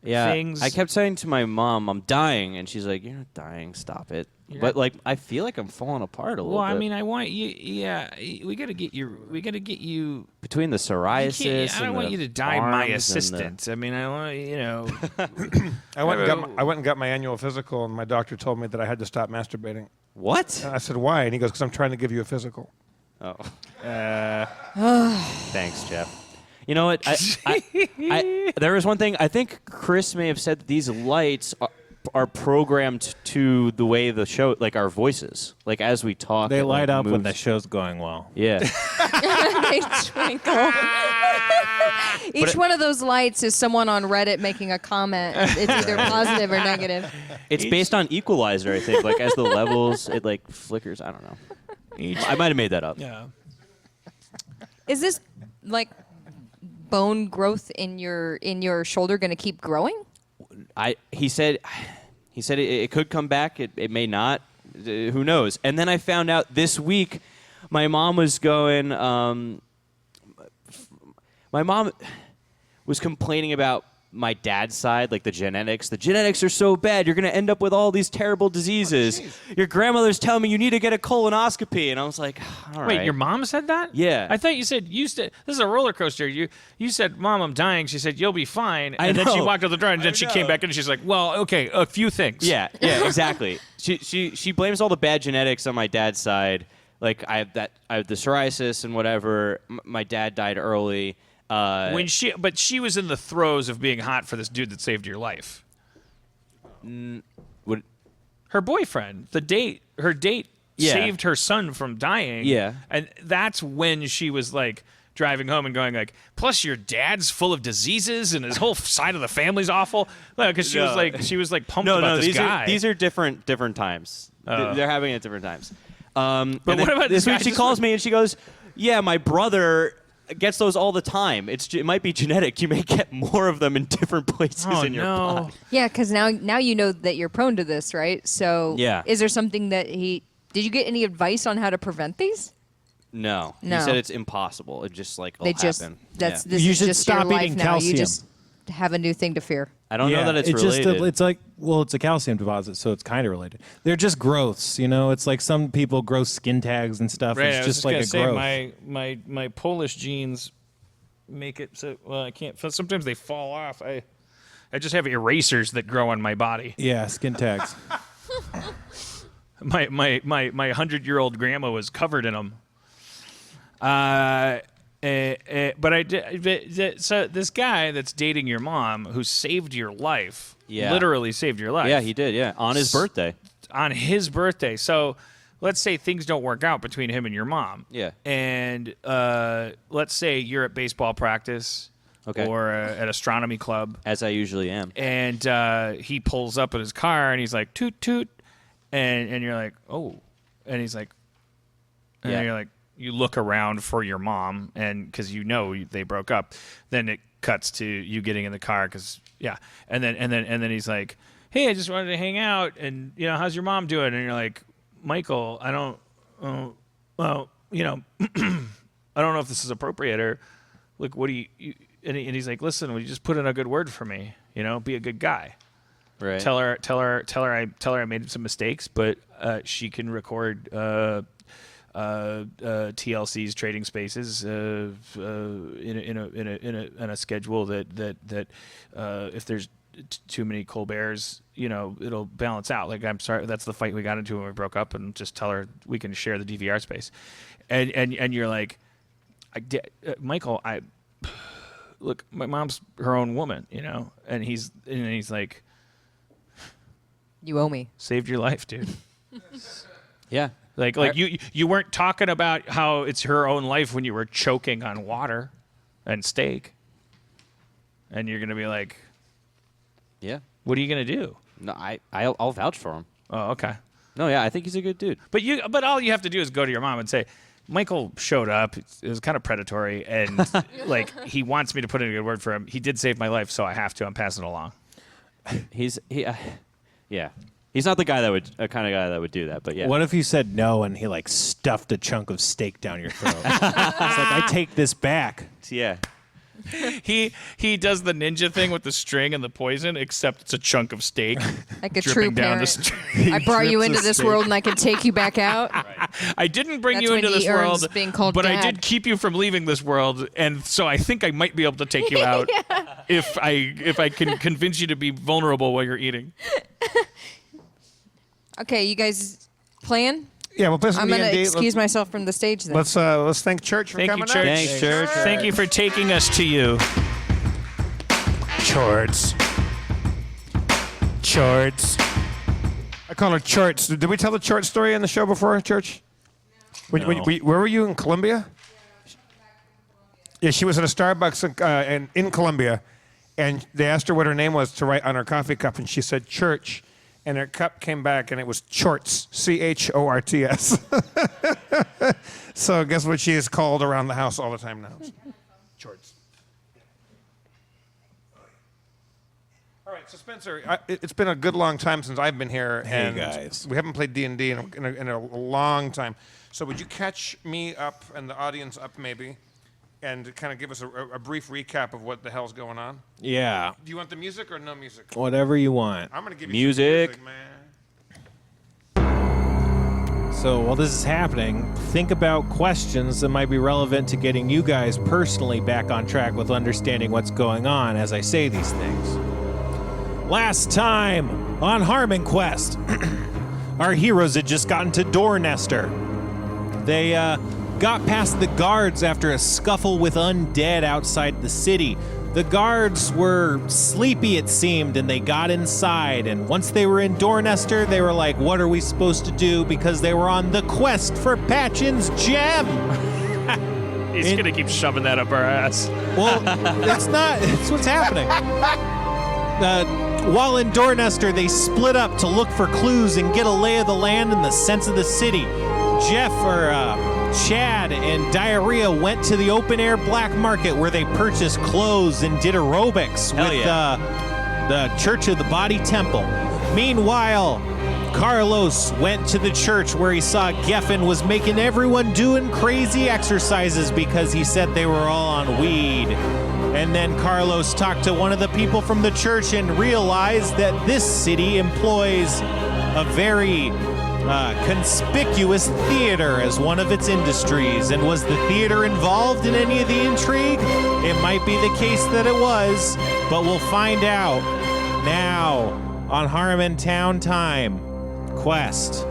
Yeah, things. I kept saying to my mom, "I'm dying," and she's like, "You're not dying. Stop it." But like, I feel like I'm falling apart a little Well, bit. I mean, I want you. Yeah, we got to get you. We got to get you. between the You psoriasis, can't- I and don't want the you to die my arms and assistant. I mean, I want I went and got my annual physical, and my doctor told me that I had to stop masturbating. What? And I said, "Why?" And he goes, "Because I'm trying to give you a physical." Oh. Thanks, Jeff. You know what? There was one thing. I think Chris may have said that these lights are programmed to the way the show, like our voices, like as we talk. They it, light like, up when moves. the show's going well. Yeah. They twinkle. Each one of those lights is someone on Reddit making a comment. It's either positive or negative. It's based on equalizer, I think. Like as the levels, it like flickers. I don't know. I might have made that up. yeah. Is this like bone growth in your shoulder going to keep growing? He said it could come back. It may not. Who knows? And then I found out this week, my mom was going. My mom was complaining about my dad's side, like the genetics. The genetics are so bad. You're going to end up with all these terrible diseases. Your grandmother's telling me you need to get a colonoscopy, and I was like, all right. Wait, your mom said that? Yeah. I thought you said this is a roller coaster. You said, "Mom, I'm dying." She said, "You'll be fine." I And then she know. walked out the door, and then she came back in, and she's like, "Well, okay, a few things." Yeah, exactly. She blames all the bad genetics on my dad's side. Like I have the psoriasis and whatever. My dad died early. But she was in the throes of being hot for this dude that saved your life. Would Her boyfriend, her date Yeah. saved her son from dying. Yeah. And that's when she was like driving home and going like, plus your dad's full of diseases and his whole side of the family's awful. Because she was like pumped about this guy. these are different times. They're having it at different times. But what about this this week? guy She just- calls me and she goes, "Yeah, my brother gets those all the time. It might be genetic. You may get more of them in different places in your body." Yeah, because now you know that you're prone to this, right? So Yeah. is there something that did you get any advice on how to prevent these? No, No. he said it's impossible. It just like will They just happen. that's Yeah. this You is should just stop your life eating now. calcium. You just have a new thing to fear. I don't know that it's just related. it's like, well, it's a calcium deposit, so it's kind of related. They're just growths, you know. It's like some people grow skin tags and stuff. Right, It's I was just like gonna a say, growth. my Polish genes make it so I can't. sometimes they fall off. I just have erasers that grow on my body. Yeah, skin tags. My 100-year-old grandma was covered in them. But I did. So this guy that's dating your mom, who saved your life, Yeah. literally saved your life. Yeah, he did. Yeah, on his birthday. On his birthday. So let's say things don't work out between him and your mom. Yeah. And let's say you're at baseball practice. Okay. Or at astronomy club. As I usually am. And he pulls up in his car and he's like, toot, toot. And you're like, oh. And he's like, and Yeah. you're like, you look around for your mom, and because you know they broke up. Then it cuts to you getting in the car, because yeah, and then he's like, hey, I just wanted to hang out, and how's your mom doing? And you're like, Michael, I don't, well, I don't know if this is appropriate, or look, what do you and he's like, listen, will you just put in a good word for me? Be a good guy. Right. Tell her I made some mistakes, but she can record TLC's Trading Spaces in a schedule that if there's too many Colberts, it'll balance out. Like, I'm sorry, that's the fight we got into when we broke up, and just tell her we can share the DVR space. And you're like, Michael, look, my mom's her own woman, and he's like, You owe me. saved your life, dude. Yeah. Like you weren't talking about how it's her own life when you were choking on water and steak, and you're gonna be like, Yeah. what are you gonna do? No, I'll vouch for him. Oh, okay. No, yeah, I think he's a good dude. But all you have to do is go to your mom and say, Michael showed up. It was kind of predatory, and like, he wants me to put in a good word for him. He did save my life, so I have to. I'm passing it along. Yeah. He's not the guy that would kind of guy that would do that, but yeah. What if you said no and he like stuffed a chunk of steak down your throat? It's like, I take this back. Yeah. He does the ninja thing with the string and the poison, except it's a chunk of steak. Like a true dripping down the parent. string. I brought you drips into a this steak. world and I can take you back out. I didn't bring That's you when into he this earns world, being called but I dad. did keep you from leaving this world, and so I think I might be able to take you out if I can convince you to be vulnerable while you're eating. Okay, you guys playing? Yeah, we'll play some I'm going to D&D. excuse myself from the stage then. Let's thank Church for Thank you, coming Church. up. Thanks, Church. Thank you for taking us to you. Chorts. I call her Chorts. Did we tell the Chort story in the show before, Church? No. Where were you, in Colombia? Yeah, she was at a Starbucks in Colombia, and they asked her what her name was to write on her coffee cup, and she said Church, and her cup came back, and it was Chorts, Chorts. So guess what she is called around the house all the time now? Chorts. All right, so Spencer, it's been a good long time since I've been here, Hey, and guys. we haven't played D&D in a long time. So would you catch me up and the audience up maybe, and kind of give us a brief recap of what the hell's going on? Yeah. Do you want the music or no music? Whatever you want. I'm gonna give you Music. some music, man. So while this is happening, think about questions that might be relevant to getting you guys personally back on track with understanding what's going on as I say these things. Last time on Harmon Quest, our heroes had just gotten to Doornester. They got past the guards after a scuffle with undead outside the city. The guards were sleepy, it seemed, and they got inside. And once they were in Doornester, they were like, what are we supposed to do? Because they were on the quest for Patchin's gem. He's going to keep shoving that up our ass. Well, it's not. It's what's happening. While in Doornester, they split up to look for clues and get a lay of the land and the sense of the city. Chad and Diarrhea went to the open-air black market where they purchased clothes and did aerobics Hell with yeah. the Church of the Body Temple. Meanwhile, Carlos went to the church where he saw Geffen was making everyone doing crazy exercises because he said they were all on weed. And then Carlos talked to one of the people from the church and realized that this city employs a very conspicuous theater as one of its industries. And was the theater involved in any of the intrigue? It might be the case that it was, but we'll find out now on Harmontown Time Quest.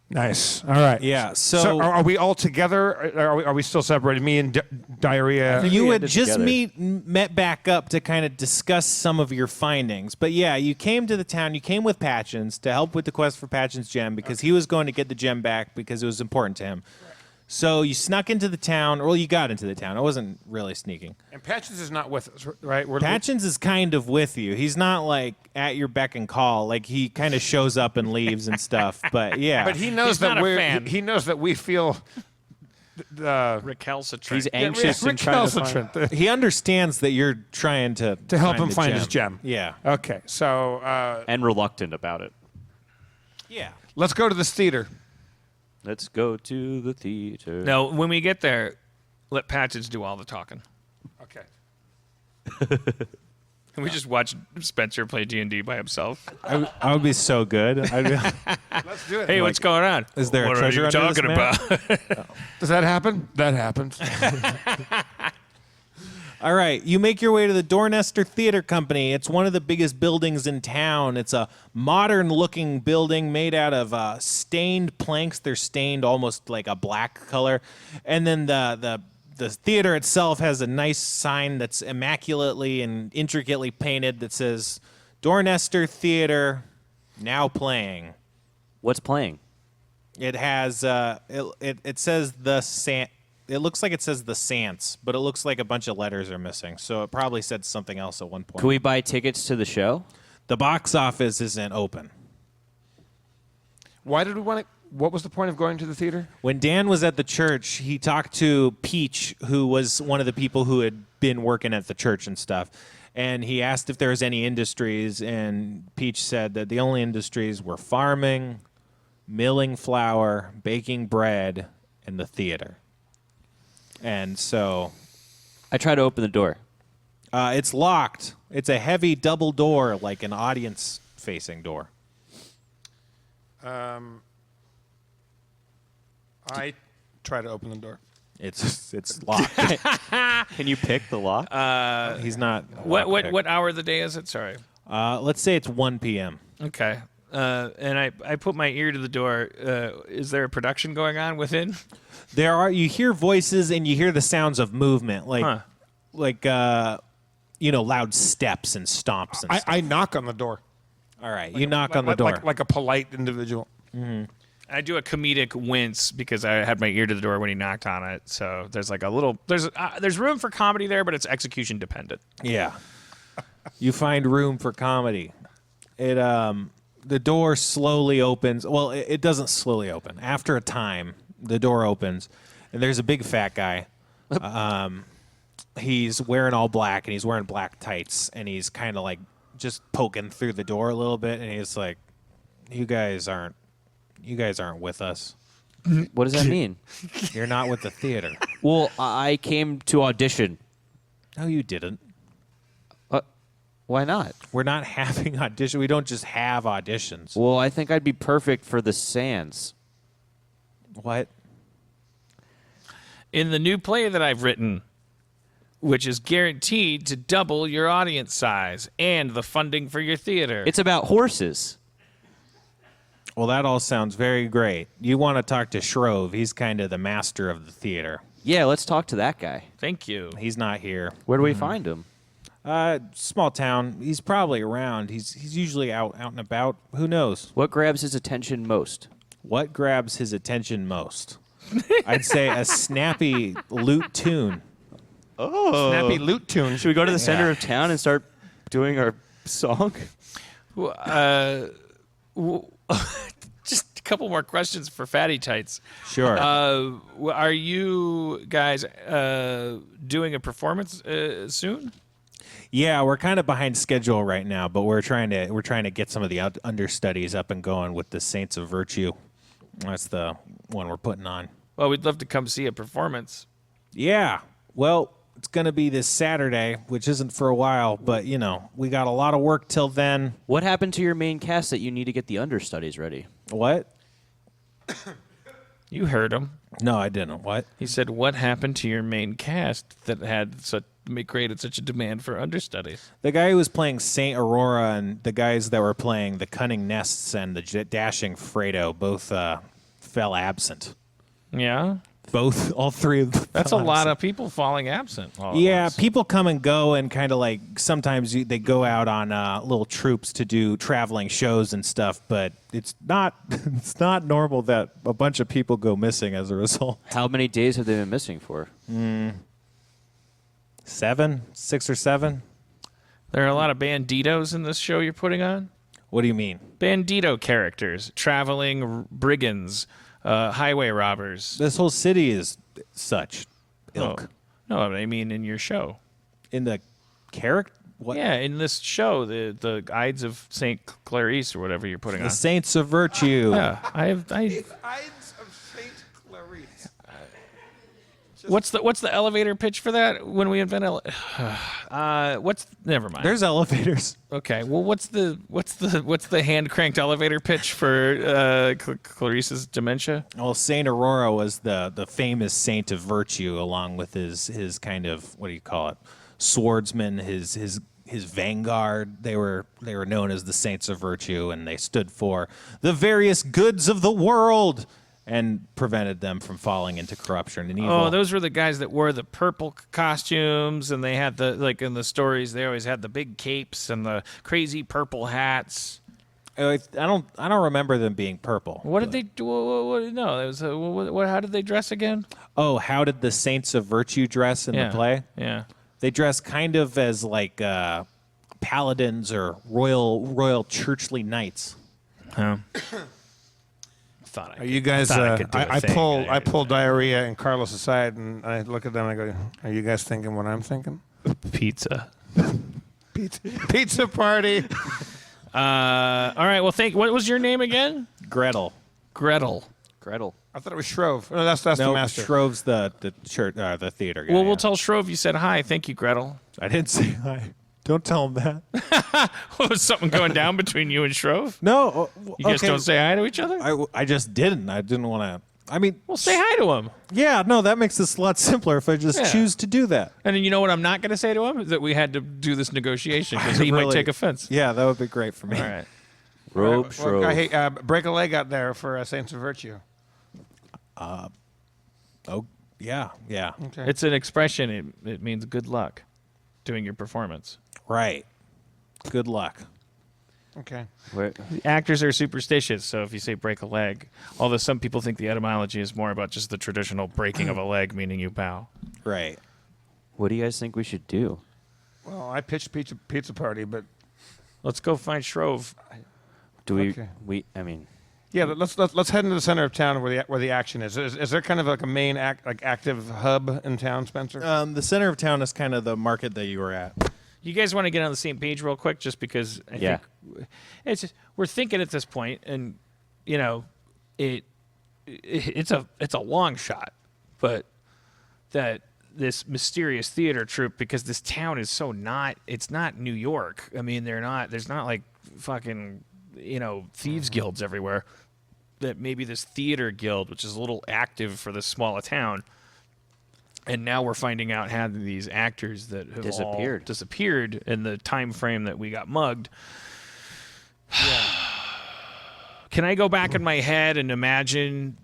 Nice. All right. Yeah, So so- are we all together? Are we still separated? Me and Diarrhea. You we had ended just together. met back up to kind of discuss some of your findings. But yeah, you came to the town. You came with Patchins to help with the quest for Patchin's gem because he was going to get the gem back because it was important to him. So you snuck into the town. Well, you got into the town. It wasn't really sneaking. And Patchins is not with us, right? Patchins is kind of with you. He's not like at your beck and call. Like he kind of shows up and leaves and stuff. But yeah. But he knows He's not that a fan. he knows that we feel Recalcitrant. He's anxious and trying to find. recalcitrant. He understands that you're trying to help him the find his gem. Yeah. Okay, so And reluctant about it. Yeah. let's go to this theater. Let's go to the theater. No, when we get there, let Patches do all the talking. Okay. And we just watch Spencer play D&D by himself. I would be so good. I'd be, Let's do it. Hey, what's going on? is there What a treasure are you under talking this map? about? Does that happen? That happens. All right, you make your way to the Dornester Theater Company. It's one of the biggest buildings in town. It's a modern-looking building made out of stained planks. They're stained almost like a black color. And then the theater itself has a nice sign that's immaculately and intricately painted that says, Dornester Theater, now playing. What's playing? It has, it says it looks like it says the Sants, but it looks like a bunch of letters are missing. So it probably said something else at one point. Can we buy tickets to the show? The box office isn't open. Why did we want to? What was the point of going to the theater? When Dan was at the church, he talked to Peach, who was one of the people who had been working at the church and stuff. And he asked if there was any industries, and Peach said that the only industries were farming, milling flour, baking bread, and the theater. And so I try to open the door. it's locked. It's a heavy double door, like an audience-facing door. I try to open the door. It's locked. Can you pick the lock? He's not. What hour of the day is it? Sorry. Let's say it's 1 p.m. Okay. And I put my ear to the door. Is there a production going on within? You hear voices and you hear the sounds of movement, like loud steps and stomps and stuff. I knock on the door. All right, you knock on the door. Like a polite individual. I do a comedic wince because I had my ear to the door when he knocked on it. So there's like a little there's room for comedy there, but it's execution dependent. Yeah. You find room for comedy. It the door slowly opens. Well, it doesn't slowly open. After a time, the door opens, and there's a big fat guy. He's wearing all black, and he's wearing black tights, and he's kind of like just poking through the door a little bit, and he's like, "You guys aren't with us. What does that mean? You're not with the theater." Well, I came to audition. No, you didn't. Why not? We're not having audition. We don't just have auditions. Well, I think I'd be perfect for the Sands. What? In the new play that I've written, which is guaranteed to double your audience size and the funding for your theater. It's about horses. Well, that all sounds very great. You want to talk to Shrove. He's kind of the master of the theater. Yeah, let's talk to that guy. Thank you. He's not here. Where do we find him? Small town. He's probably around. He's usually out and about. Who knows? What grabs his attention most? What grabs his attention most? I'd say a snappy lute tune. Oh. Snappy lute tune. Should we go to the center of town and start doing our song? Just a couple more questions for Fatty Tights. Sure. Are you guys doing a performance soon? Yeah, we're kind of behind schedule right now, but we're trying to get some of the understudies up and going with the Saints of Virtue. That's the one we're putting on. Well, we'd love to come see a performance. Yeah. Well, it's going to be this Saturday, which isn't for a while, but, we got a lot of work till then. What happened to your main cast that you need to get the understudies ready? What? You heard him. No, I didn't. What? He said, "What happened to your main cast that had created such a demand for understudies?" The guy who was playing Saint Aurora and the guys that were playing the Cunning Nests and the Dashing Fredo both fell absent. Yeah, All three of them. that's a lot of people falling absent. Yeah, people come and go, and kind of like sometimes they go out on little troops to do traveling shows and stuff. But it's not normal that a bunch of people go missing as a result. How many days have they been missing for? 6 or 7. There are a lot of banditos in this show you're putting on. What do you mean? Bandito characters, traveling brigands, highway robbers. This whole city is such ilk. No, I mean in your show. In the character, what? Yeah, in this show, the Ides of Saint Clarice or whatever you're putting The on. Saints of Virtue. Yeah, Ides of Saint Clarice. What's the elevator pitch for that when we invent never mind. There's elevators. Okay, well what's the hand cranked elevator pitch for Clarice's dementia? Well, Saint Aurora was the famous saint of virtue, along with his kind of, what do you call it, swordsman, his vanguard. They were known as the Saints of Virtue, and they stood for the various goods of the world and prevented them from falling into corruption and evil. Oh, those were the guys that wore the purple costumes, and they had in the stories they always had the big capes and the crazy purple hats. I don't remember them being purple. What did they do? No, it was how did they dress again? Oh, how did the Saints of Virtue dress in the play? Yeah. They dress kind of as like paladins or royal churchly knights. Huh. Are you guys? I pull diarrhea and Carlos aside, and I look at them and I go, "Are you guys thinking what I'm thinking?" Pizza. Pizza party. All right. Well, what was your name again? Gretel. Gretel. I thought it was Shrove. No, that's the master. Shrove's the church, the theater guy. Well, we'll tell Shrove you said hi. Thank you, Gretel. I didn't say hi. Don't tell him that. Was something going down between you and Shrove? No. You guys don't say hi to each other? I just didn't. I didn't want to. I mean, well, say hi to him. Yeah, no, that makes this a lot simpler if I just choose to do that. And then you know what I'm not going to say to him? Is that we had to do this negotiation because he might take offense. Yeah, that would be great for me. All right. Shrove. Break a leg out there for Saints of Virtue. Yeah. Okay. It's an expression. It means good luck doing your performance. Right. Good luck. Okay. Actors are superstitious, so if you say break a leg, although some people think the etymology is more about just the traditional breaking of a leg, meaning you bow. Right. What do you guys think we should do? Well, I pitched pizza party, but let's go find Shrove. Do we? Okay. I mean. Yeah, let's head into the center of town where the action is. Is there kind of like a main active hub in town, Spencer? The center of town is kind of the market that you were at. You guys want to get on the same page real quick, just because I think it's just, we're thinking at this point, and you know, it's a long shot, but that this mysterious theater troupe, because this town is so it's not New York. I mean, there's not like fucking thieves guilds everywhere. That maybe this theater guild, which is a little active for this small town. And now we're finding out how these actors that have all disappeared in the time frame that we got mugged. Yeah. Can I go back in my head and imagine,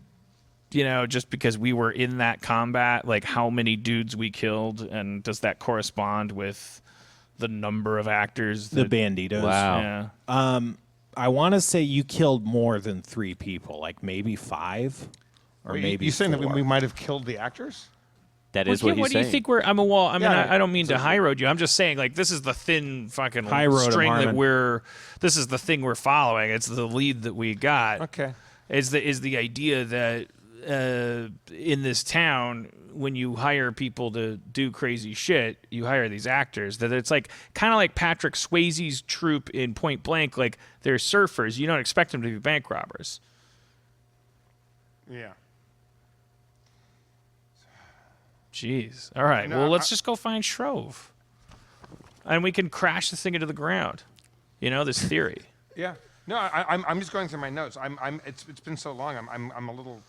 just because we were in that combat, like how many dudes we killed, and does that correspond with the number of actors? The Banditos. Wow. Yeah. I want to say you killed more than 3 people, like maybe 5, or maybe you saying 4. that we might have killed the actors? That is what he's what saying. do you think we're? I don't mean to high road you. I'm just saying, like, this is the thin fucking high road string that this is the thing we're following. It's the lead that we got. Okay. Is the idea that in this town, when you hire people to do crazy shit, you hire these actors. That it's like kind of like Patrick Swayze's troupe in Point Blank. Like, they're surfers. You don't expect them to be bank robbers. Yeah. Jeez. All right. Well, let's just go find Shrove, and we can crash this thing into the ground. This theory. Yeah. No, I'm just going through my notes. It's been so long. I'm a little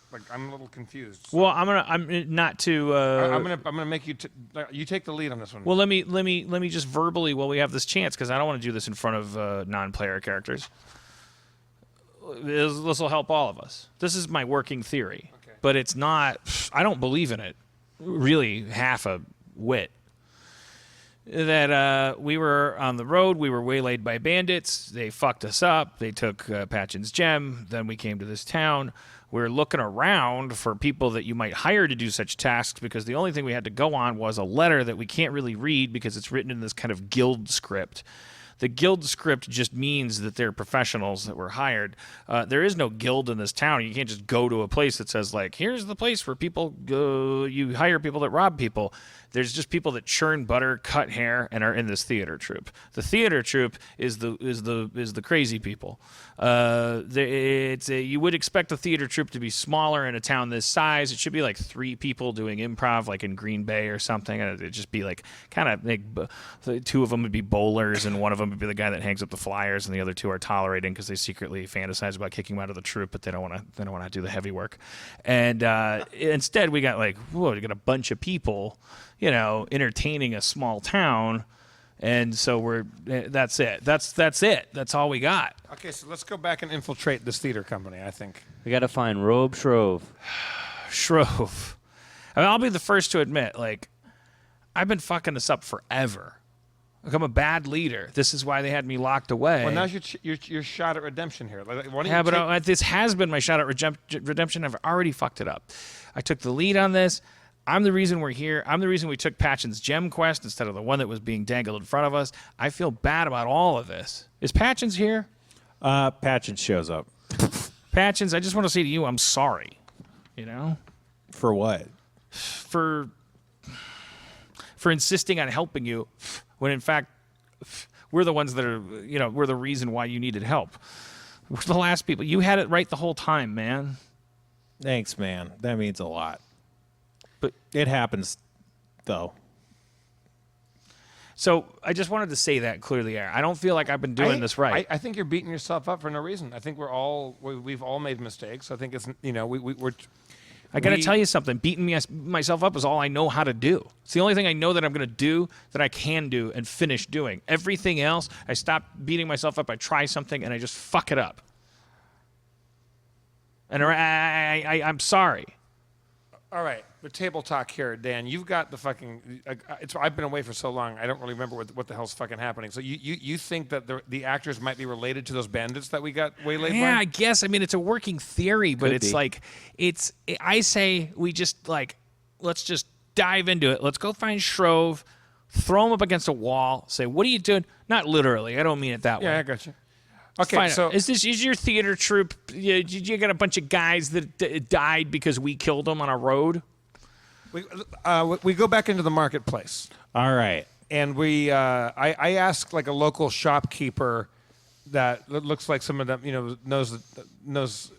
confused. Well, I'm not to. I'm gonna make you you take the lead on this one. Well, let me just verbally, while we have this chance, because I don't want to do this in front of non-player characters. This will help all of us. This is my working theory, but it's not. I don't believe in it. Really, half a wit. That we were on the road, we were waylaid by bandits. They fucked us up. They took Patchen's gem. Then we came to this town. We were looking around for people that you might hire to do such tasks, because the only thing we had to go on was a letter that we can't really read because it's written in this kind of guild script The guild script just means that they're professionals that were hired. There is no guild in this town. You can't just go to a place that says, like, here's the place where people go. You hire people that rob people. There's just people that churn butter, cut hair, and are in this theater troupe. The theater troupe is the crazy people. You would expect a theater troupe to be smaller in a town this size. It should be like 3 people doing improv, like in Green Bay or something. It'd just be like kind of like 2 of them would be bowlers, and one of them would be the guy that hangs up the flyers, and the other 2 are tolerating because they secretly fantasize about kicking him out of the troupe, but they don't want to do the heavy work. And instead, we got we got a bunch of people, entertaining a small town. And so that's it. That's it. That's all we got. Okay, so let's go back and infiltrate this theater company, I think. We got to find Robe Shrove. Shrove. I mean, I'll be the first to admit, I've been fucking this up forever. I'm a bad leader. This is why they had me locked away. Well, now's your shot at redemption here. This has been my shot at redemption. I've already fucked it up. I took the lead on this. I'm the reason we're here. I'm the reason we took Patchen's gem quest instead of the one that was being dangled in front of us. I feel bad about all of this. Is Patchen's here? Patchen shows up. Patchen's, I just want to say to you, I'm sorry. For what? For insisting on helping you when, in fact, we're the ones that are, we're the reason why you needed help. We're the last people. You had it right the whole time, man. Thanks, man. That means a lot. But it happens, though. So I just wanted to say that clearly. I don't feel like I've been doing this right. I think you're beating yourself up for no reason. I think we've all made mistakes. I think it's we're. I got to tell you something. Beating myself up is all I know how to do. It's the only thing I know that I'm going to do, that I can do and finish doing. Everything else, I stop beating myself up. I try something and I just fuck it up. And I'm sorry. All right, the table talk here, Dan. You've got the fucking. I've been away for so long, I don't really remember what the hell's fucking happening. So you think that the actors might be related to those bandits that we got waylaid? Yeah, by? I guess. I mean, it's a working theory, but Could be. I say we just let's just dive into it. Let's go find Shrove, throw him up against a wall, say, "What are you doing?" Not literally. I don't mean it that way. Yeah, I got you. Okay, so is your theater troupe? You got a bunch of guys that died because we killed them on a road? we go back into the marketplace, All right. and I ask like a local shopkeeper that looks like someone that knows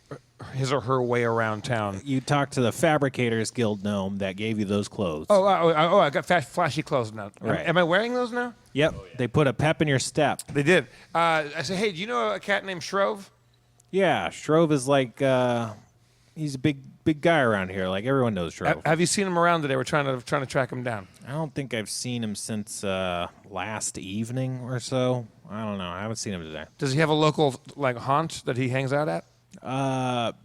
his or her way around town. You talked to the Fabricators Guild gnome that gave you those clothes. Oh, I got flashy clothes now. Right. Am I wearing those now? Yep. They put a pep in your step. They did. I said, hey, do you know a cat named Shrove? Yeah, Shrove is he's a big guy around here. Like everyone knows Shrove. Have you seen him around today? We're trying to track him down. I don't think I've seen him since last evening or so. I don't know. I haven't seen him today. Does he have a local haunt that he hangs out at?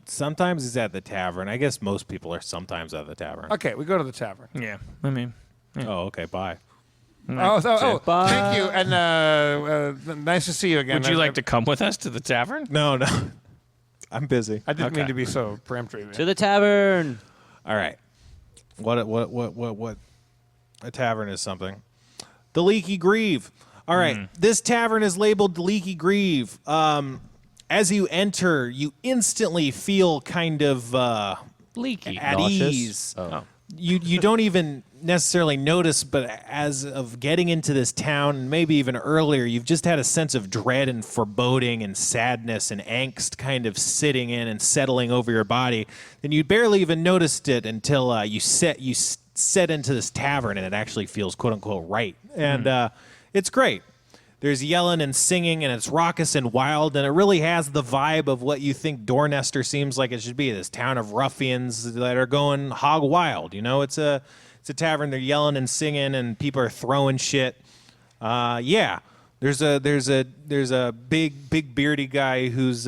Sometimes he's at the tavern. I guess most people are sometimes at the tavern. Okay, we go to the tavern. Yeah, I mean, Oh, okay. Bye. Thank you, and nice to see you again. would you like to come with us to the tavern? No. I'm busy. I didn't mean to be so peremptory. To the tavern. All right. What? A tavern is something. The Leaky Greave. All right. This tavern is labeled the Leaky Greave. As you enter, you instantly feel kind of Leaky. at Nauseous? ease. Oh. You don't even necessarily notice, but as of getting into this town, and maybe even earlier, you've just had a sense of dread and foreboding and sadness and angst kind of sitting in and settling over your body. And you barely even noticed it until you set into this tavern, and it actually feels quote unquote right. And it's great. There's yelling and singing, and it's raucous and wild, and it really has the vibe of what you think Dornester seems like it should be, this town of ruffians that are going hog wild. It's a tavern. They're yelling and singing, and people are throwing shit. Yeah. There's a big beardy guy who's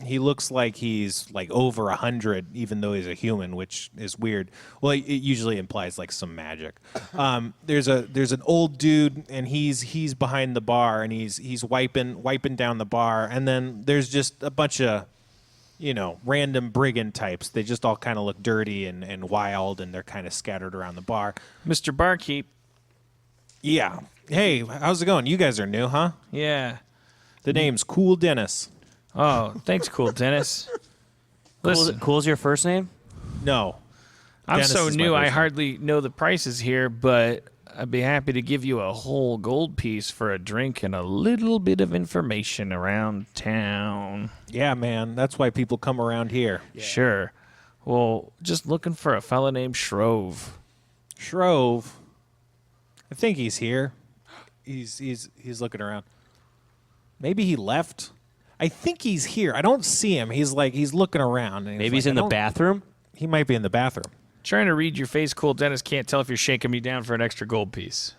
he looks like he's like over 100, even though he's a human, which is weird. Well, it usually implies like some magic. There's an old dude, and he's behind the bar, and he's wiping down the bar, and then there's just a bunch of random brigand types. They just all kind of look dirty and wild, and they're kind of scattered around the bar. Mr. Barkeep, Yeah. Hey, how's it going? You guys are new, huh? Yeah. The name's Cool Dennis. Oh, thanks, Cool Dennis. Listen, Cool's your first name? No. I'm Dennis so is my new, I first name. hardly know the prices here, but I'd be happy to give you a whole gold piece for a drink and a little bit of information around town. Yeah, man. That's why people come around here. Sure. Well, just looking for a fella named Shrove. Shrove. I think he's here. He's looking around. Maybe he left. I think he's here. I don't see him. He's looking around. And Maybe he's like, in the bathroom? He might be in the bathroom. Trying to read your face, Cool Dennis. Can't tell if you're shaking me down for an extra gold piece.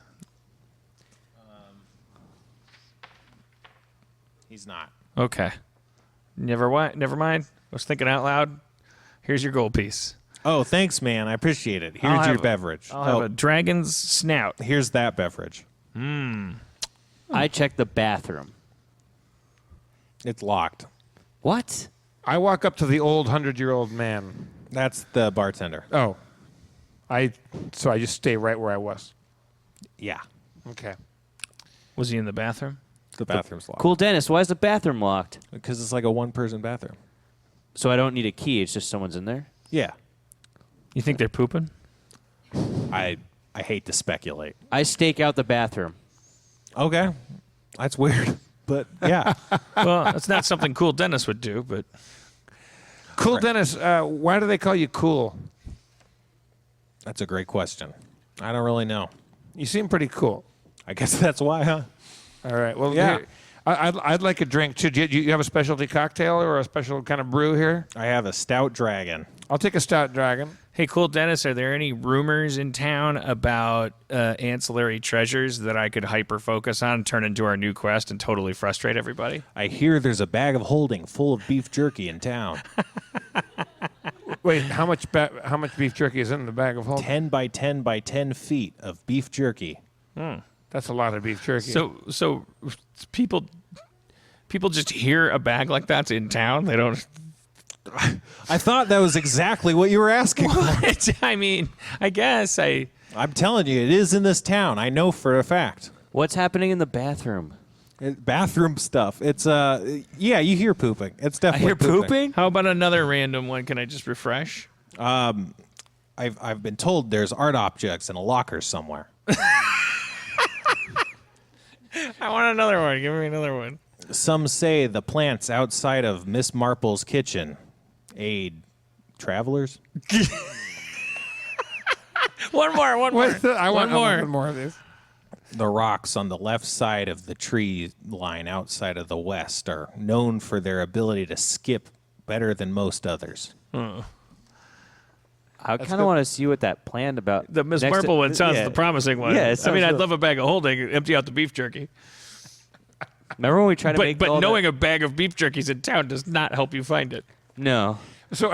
He's not. Okay. Never mind. I was thinking out loud. Here's your gold piece. Oh, thanks, man. I appreciate it. Here's your beverage. I'll have a dragon's snout. Here's that beverage. I checked the bathroom. It's locked. What? I walk up to the old 100-year-old man. That's the bartender. Oh. So I just stay right where I was. Yeah. Okay. Was he in the bathroom? The bathroom's locked. Cool, Dennis. Why is the bathroom locked? Because it's like a one-person bathroom. So I don't need a key. It's just someone's in there? Yeah. You think they're pooping? I hate to speculate. I stake out the bathroom. Okay. That's weird. But, yeah. Well, that's not something Cool Dennis would do, but Cool Dennis, why do they call you cool? That's a great question. I don't really know. You seem pretty cool. I guess that's why, huh? All right. Well, Yeah. here, I'd like a drink, too. Do you have a specialty cocktail or a special kind of brew here? I have a stout dragon. I'll take a stout dragon. hey, Cool Dennis, are there any rumors in town about ancillary treasures that I could hyper focus on, turn into our new quest, and totally frustrate everybody? I hear there's a bag of holding full of beef jerky in town. Wait, how much beef jerky is in the bag of holding? 10 by 10 by 10 feet of beef jerky. That's a lot of beef jerky. So people just hear a bag like that's in town. They don't. I thought that was exactly what you were asking. What? I mean, I guess I'm telling you, it is in this town. I know for a fact. What's happening in the bathroom? Bathroom stuff. It's yeah, you hear pooping. It's I definitely hear pooping? How about another random one? Can I just refresh? I've been told there's art objects in a locker somewhere. I want another one. Give me another one. Some say the plants outside of Miss Marple's kitchen aid travelers. One more. I want One more. one more of this. The rocks on the left side of the tree line outside of the west are known for their ability to skip better than most others. I kind of want to see what that planned about. The Miss next to- Marple one sounds yeah. the promising one. Yeah, it I sounds mean, I'd real- love a bag of holding, empty out the beef jerky. Remember when we tried to make But all knowing that? a bag of beef jerky's in town does not help you find it. No. So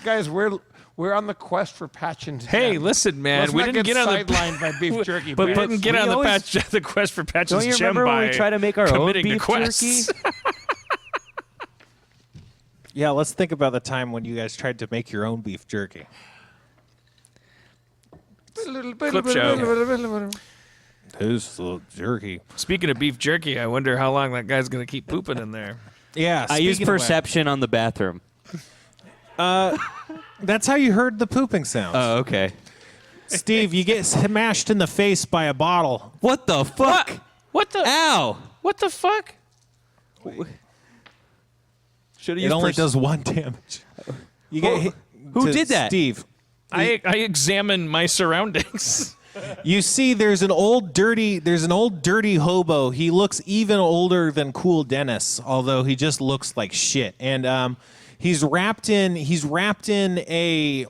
guys, we're on the quest for Patchen's. Hey, gem. listen, man, Let's we not didn't get on the sidelined by beef jerky. But please. didn't get We on always- the quest for Patchen's Don't you gem remember when by we tried to make our own committing to beef quests. jerky? Yeah, let's think about the time when you guys tried to make your own beef jerky. Clip show. Who's jerky? Speaking of beef jerky, I wonder how long that guy's going to keep pooping in there. Yeah, I used speaking of perception on the bathroom. that, that's how you heard the pooping sounds. Oh, okay. Steve, you get smashed in the face by a bottle. What the fuck? What the? Ow! What the fuck? Should It only does one damage. You get hit Who to did that? Steve. I examine my surroundings. You see, there's an old dirty hobo. He looks even older than Cool Dennis, although he just looks like shit. And he's wrapped in a,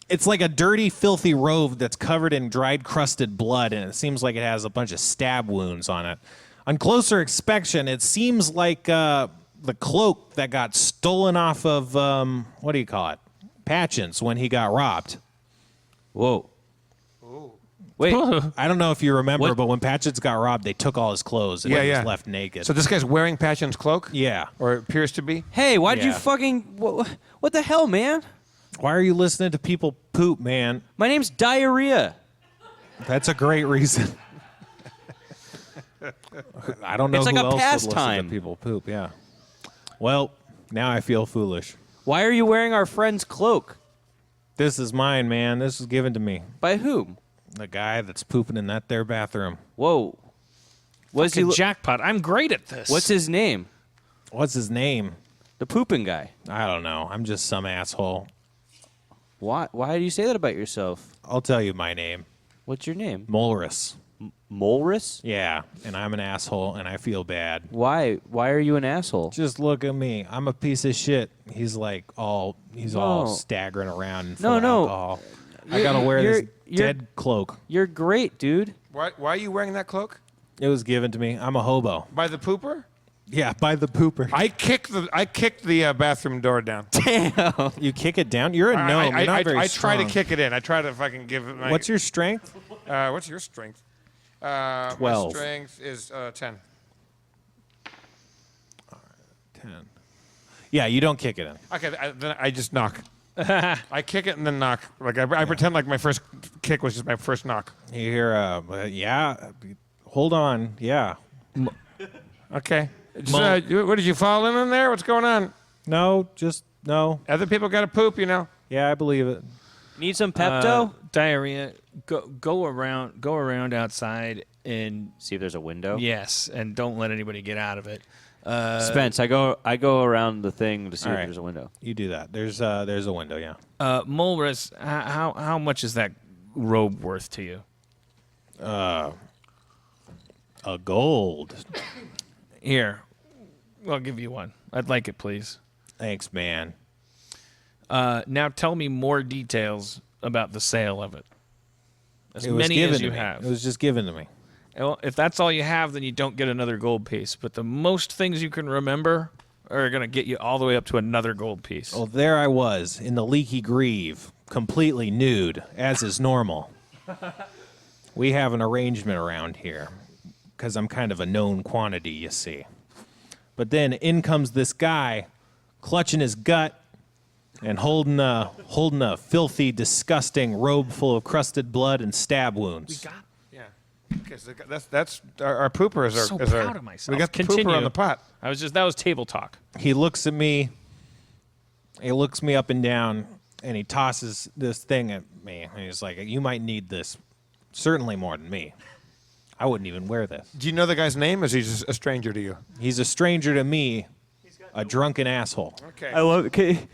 it's like a dirty, filthy robe that's covered in dried, crusted blood, and it seems like it has a bunch of stab wounds on it. On closer inspection, it seems like the cloak that got stolen off of what do you call it, Patchen's when he got robbed. Whoa. Wait. I don't know if you remember, What? but when Patchen's got robbed, they took all his clothes and he was left naked. So this guy's wearing Patchen's cloak? Yeah. Or appears to be? Hey, why'd you Yeah. fucking... What the hell, man? Why are you listening to people poop, man? My name's Diarrhea. That's a great reason. I don't know It's like who a else would pastime. listen to people poop. Yeah. Well, now I feel foolish. Why are you wearing our friend's cloak? This is mine, man. This was given to me. By whom? The guy that's pooping in that there bathroom. Whoa. What's he? Jackpot. I'm great at this. What's his name? What's his name? The pooping guy. I don't know. I'm just some asshole. Why do you say that about yourself? I'll tell you my name. What's your name? Mulrus. Mulrus? Yeah, and I'm an asshole, and I feel bad. Why? Why are you an asshole? Just look at me. I'm a piece of shit. He's all staggering around and full of alcohol. I gotta wear this dead cloak. You're great, dude. Why are you wearing that cloak? It was given to me. I'm a hobo. By the pooper? Yeah, by the pooper. I kicked the bathroom door down. Damn. You kick it down? You're a gnome. You're not very I try to strong. kick it in. I try to fucking give it my... What's your strength? What's your strength? 12. My strength is 10. 10. Yeah, you don't kick it in. Okay, then I just knock. I kick it and then knock. Like I pretend like my first kick was just my first knock. You hear, yeah, hold on, yeah. Okay. What did you fall in there? What's going on? No, just no. Other people got to poop, you know. Yeah, I believe it. Need some Pepto? Diarrhea. Go around outside and See if there's a window. yes, and don't let anybody get out of it. Spence, I go around the thing to see All if right. there's a window. You do that. There's a window, yeah. Mulrus, how much is that robe worth to you? A gold. Here, I'll give you one. I'd like it, please. Thanks, man. Now tell me more details about the sale of it. As It was many given as to you me. have. It was just given to me. Well, if that's all you have, then you don't get another gold piece. But the most things you can remember are going to get you all the way up to another gold piece. Well, there I was in the leaky greave, completely nude, as is normal. We have an arrangement around here, because I'm kind of a known quantity, you see. But then in comes this guy, clutching his gut and holding a filthy, disgusting robe full of crusted blood and stab wounds. Yeah. Okay, so that's our pooper is our. So is our, proud of myself. We got the Continue. pooper on the pot. That was table talk. He looks at me. He looks me up and down, and he tosses this thing at me. And he's like, "You might need this, certainly more than me. I wouldn't even wear this." Do you know the guy's name? Or is he just a stranger to you? He's a stranger to me, a drunken asshole. Okay. I love it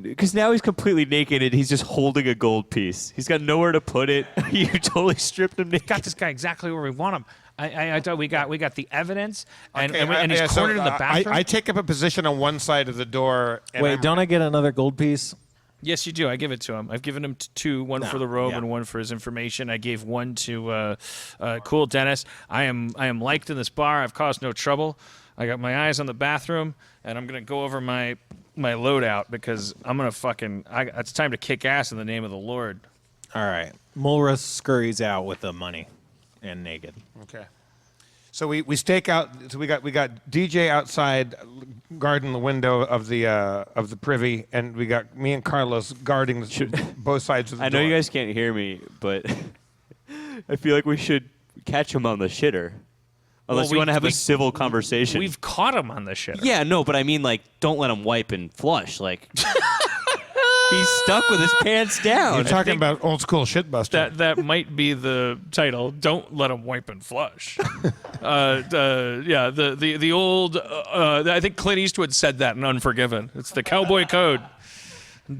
because now he's completely naked and he's just holding a gold piece. He's got nowhere to put it. You totally stripped him naked. Got this guy exactly where we want him. I thought we got the evidence, and Okay, he's yeah, so, cornered in the bathroom. I take up a position on one side of the door. And Wait, don't I get another gold piece? Yes, you do. I give it to him. I've given him two, one for the robe yeah. and one for his information. I gave one to Cool Dennis. I am liked in this bar. I've caused no trouble. I got my eyes on the bathroom, and I'm gonna go over my loadout because I'm gonna it's time to kick ass in the name of the Lord. All right. Mulrus scurries out with the money and naked. Okay. So we stake out. So we got DJ outside guarding the window of the privy, and we got me and Carlos guarding both sides of the I door. know you guys can't hear me, but I feel like we should catch him on the shitter. Unless Well, you want to have we- a civil conversation. We've caught him on this shit. Yeah, no, but I mean, like, don't let him wipe and flush. Like, he's stuck with his pants down. You're talking about old school shitbuster. That might be the title. Don't let him wipe and flush. Yeah, the old. I think Clint Eastwood said that in Unforgiven. It's the cowboy code.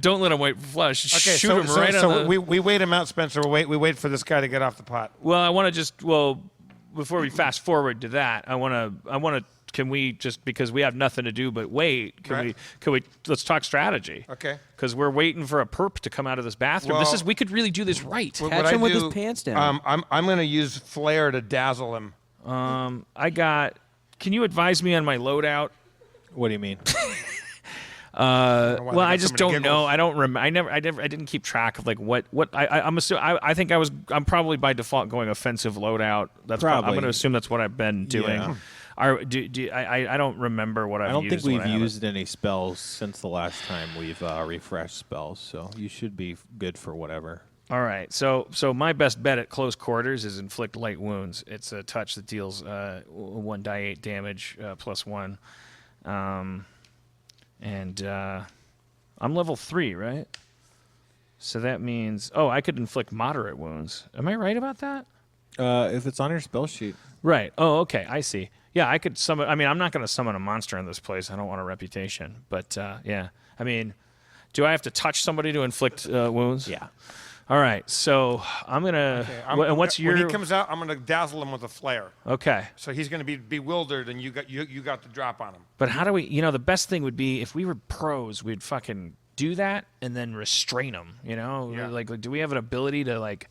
Don't let him wipe and flush. Okay, Shoot so, him so, right so on the. we wait him out, Spencer. We wait for this guy to get off the pot. Well, I want to before we fast forward to that, I want to. Can we just, because we have nothing to do but wait? Can we? Let's talk strategy. Okay. Because we're waiting for a perp to come out of this bathroom. Well, we could really do this right. Catch him with his pants down. I'm going to use flare to dazzle him. Can you advise me on my loadout? What do you mean? Well, I just so many don't know. giggles. I don't remember. I didn't keep track of like what I'm assuming. I think I'm probably by default going offensive loadout. That's I'm Probably. going to assume that's what I've been doing. Yeah. I don't remember what I've I don't used. think when we've I haven't. used any spells since the last time we've refreshed spells, so you should be good for whatever. All right. So my best bet at close quarters is inflict light wounds. It's a touch that deals 1 die 8 damage +1. And I'm level 3, right? So that means I could inflict moderate wounds. Am I right about that? If it's on your spell sheet. Right. Oh, okay. I see. Yeah, I could summon. I mean, I'm not going to summon a monster in this place. I don't want a reputation. But yeah, I mean, do I have to touch somebody to inflict wounds? Yeah. All right. So I'm gonna. And what's your? When he comes out, I'm gonna dazzle him with a flare. Okay. So he's gonna be bewildered, and you got the drop on him. But how do we? The best thing would be if we were pros, we'd fucking do that and then restrain them. Yeah. Like, do we have an ability to like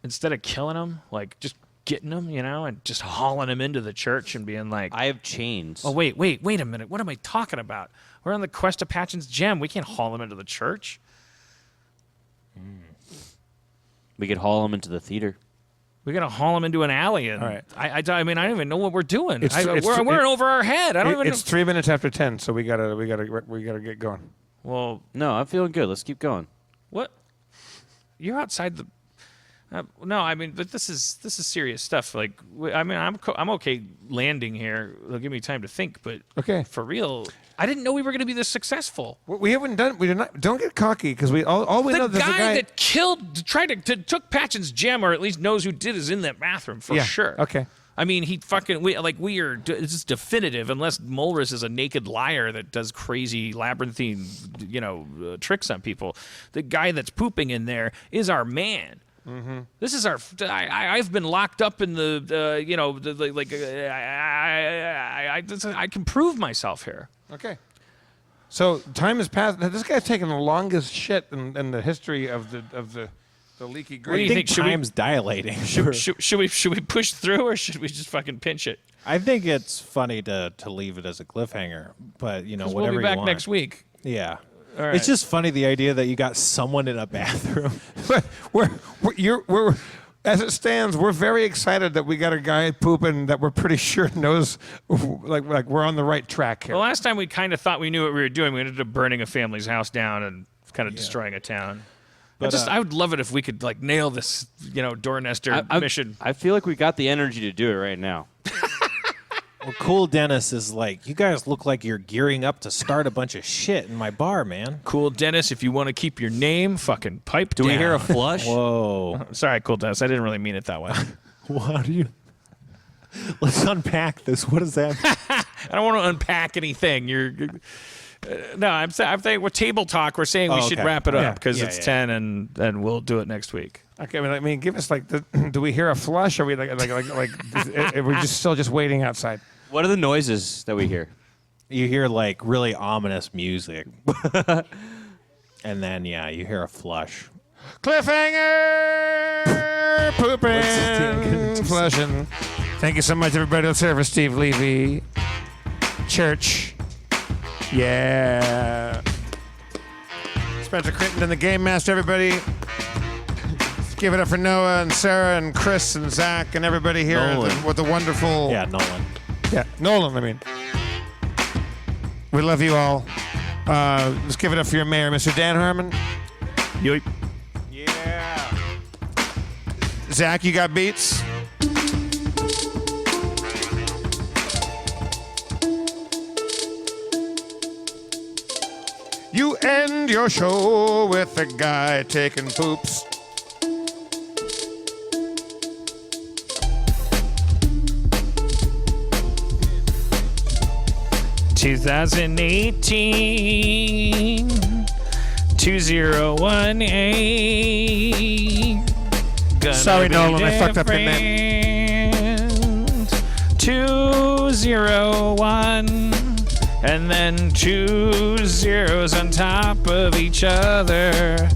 instead of killing them, like just getting them, and just hauling them into the church and being like, I have chains. oh wait a minute, what am I talking about? We're on the quest of Patchen's gem. We can't haul them into the church. We could haul them into the theater. We gotta haul them into an alley. And All right. I mean, I don't even know what we're doing. It's We're over our head. I don't even. It's 3 minutes after 10, so we gotta get going. Well, No, I'm feeling good. Let's keep going. what? You're outside the. No, I mean, but this is serious stuff. Like, I'm okay landing here. It'll give me time to think. But Okay. for real, I didn't know we were going to be this successful. We haven't done. We did not. Don't get cocky because all we know. The There's a guy that took Patchen's gem, or at least knows who did, is in that bathroom for Yeah, sure. okay. I mean, it's just definitive, unless Mulrus is a naked liar that does crazy labyrinthine, tricks on people. The guy that's pooping in there is our man. Mm-hmm. This is our. I've been locked up in I can prove myself here. Okay. So time has passed. Now, this guy's taken the longest shit in the history of the leaky What do you green. think? Should we- Time's dilating. Should we push through, or should we just fucking pinch it? I think it's funny to leave it as a cliffhanger, but 'Cause whatever we'll be you back want. next week. Yeah. All right. It's just funny the idea that you got someone in a bathroom. we're as it stands, we're very excited that we got a guy pooping that we're pretty sure knows, like we're on the right track here. The last time we kind of thought we knew what we were doing, we ended up burning a family's house down and kind of destroying a town. But, I would love it if we could nail this, door nester mission. I feel like we got the energy to do it right now. Well, Cool Dennis is like, you guys look like you're gearing up to start a bunch of shit in my bar, man. Cool Dennis, if you want to keep your name, fucking pipe down. Do we hear a flush? Whoa. Sorry, Cool Dennis. I didn't really mean it that way. What do you... Let's unpack this. What is that? I don't want to unpack anything. No, I'm saying we're table talk. We're saying we should okay. wrap it Yeah. up because Yeah, it's yeah. 10 and we'll do it next week. Okay, I mean, give us do we hear a flush? Or are we like we're still waiting outside? What are the noises that we hear? You hear really ominous music. And then, you hear a flush. Cliffhanger, pooping, flushing. Thank you so much, everybody. Let's hear it for Steve Levy. Church. Yeah. Spencer Clinton and the Game Master, everybody. Let's give it up for Noah and Sarah and Chris and Zach and everybody here Nolan. with the wonderful... Yeah, Nolan. Yeah, Nolan, I mean. We love you all. Let's give it up for your mayor, Mr. Dan Harmon. Yoip. Yeah. Zach, you got beats? You end your show with a guy taking poops. "2018 2018. Sorry, Nolan, I fucked up your name. 201, and then 2 zeros on top of each other.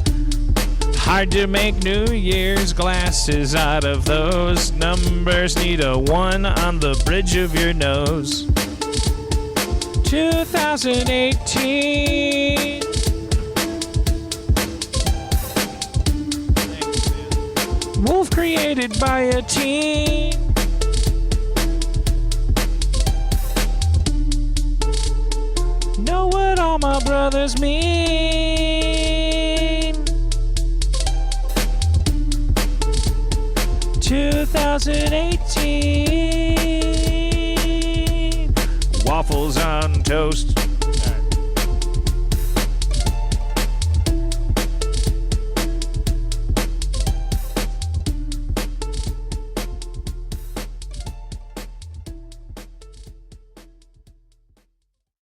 Hard to make New Year's glasses out of those numbers. Need a 1 on the bridge of your nose. 2018. Wolf created by a teen. Know what all my brothers mean. 2018. Waffles on toast.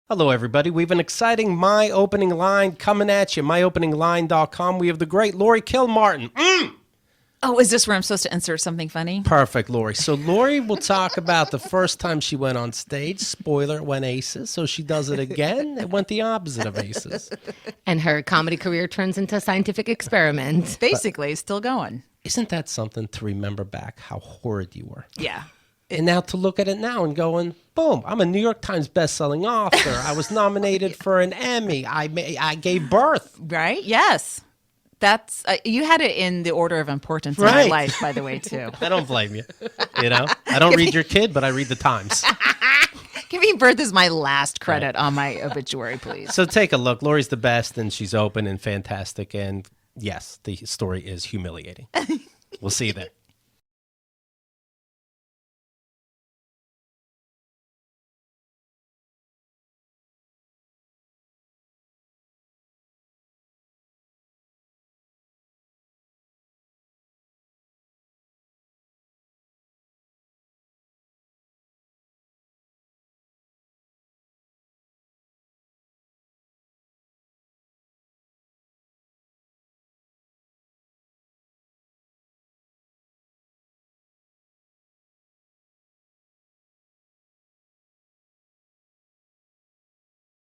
Hello, everybody. We have an exciting My Opening Line coming at you, myopeningline.com. We have the great Lori Kilmartin. Oh, is this where I'm supposed to insert something funny? Perfect, Lori. So Lori will talk about the first time she went on stage. Spoiler, it went aces. So she does it again. It went the opposite of aces. And her comedy career turns into a scientific experiment. Basically, still going. Isn't that something to remember back, how horrid you were? Yeah. And now to look at it now and going, boom, I'm a New York Times bestselling author. I was nominated for an Emmy. I gave birth. Right? Yes. That's you had it in the order of importance in my life, by the way, too. I don't blame you. You know, I don't read your kid, but I read the Times. Giving birth is my last credit on my obituary, please. So take a look. Lori's the best, and she's open and fantastic. And yes, the story is humiliating. We'll see you there.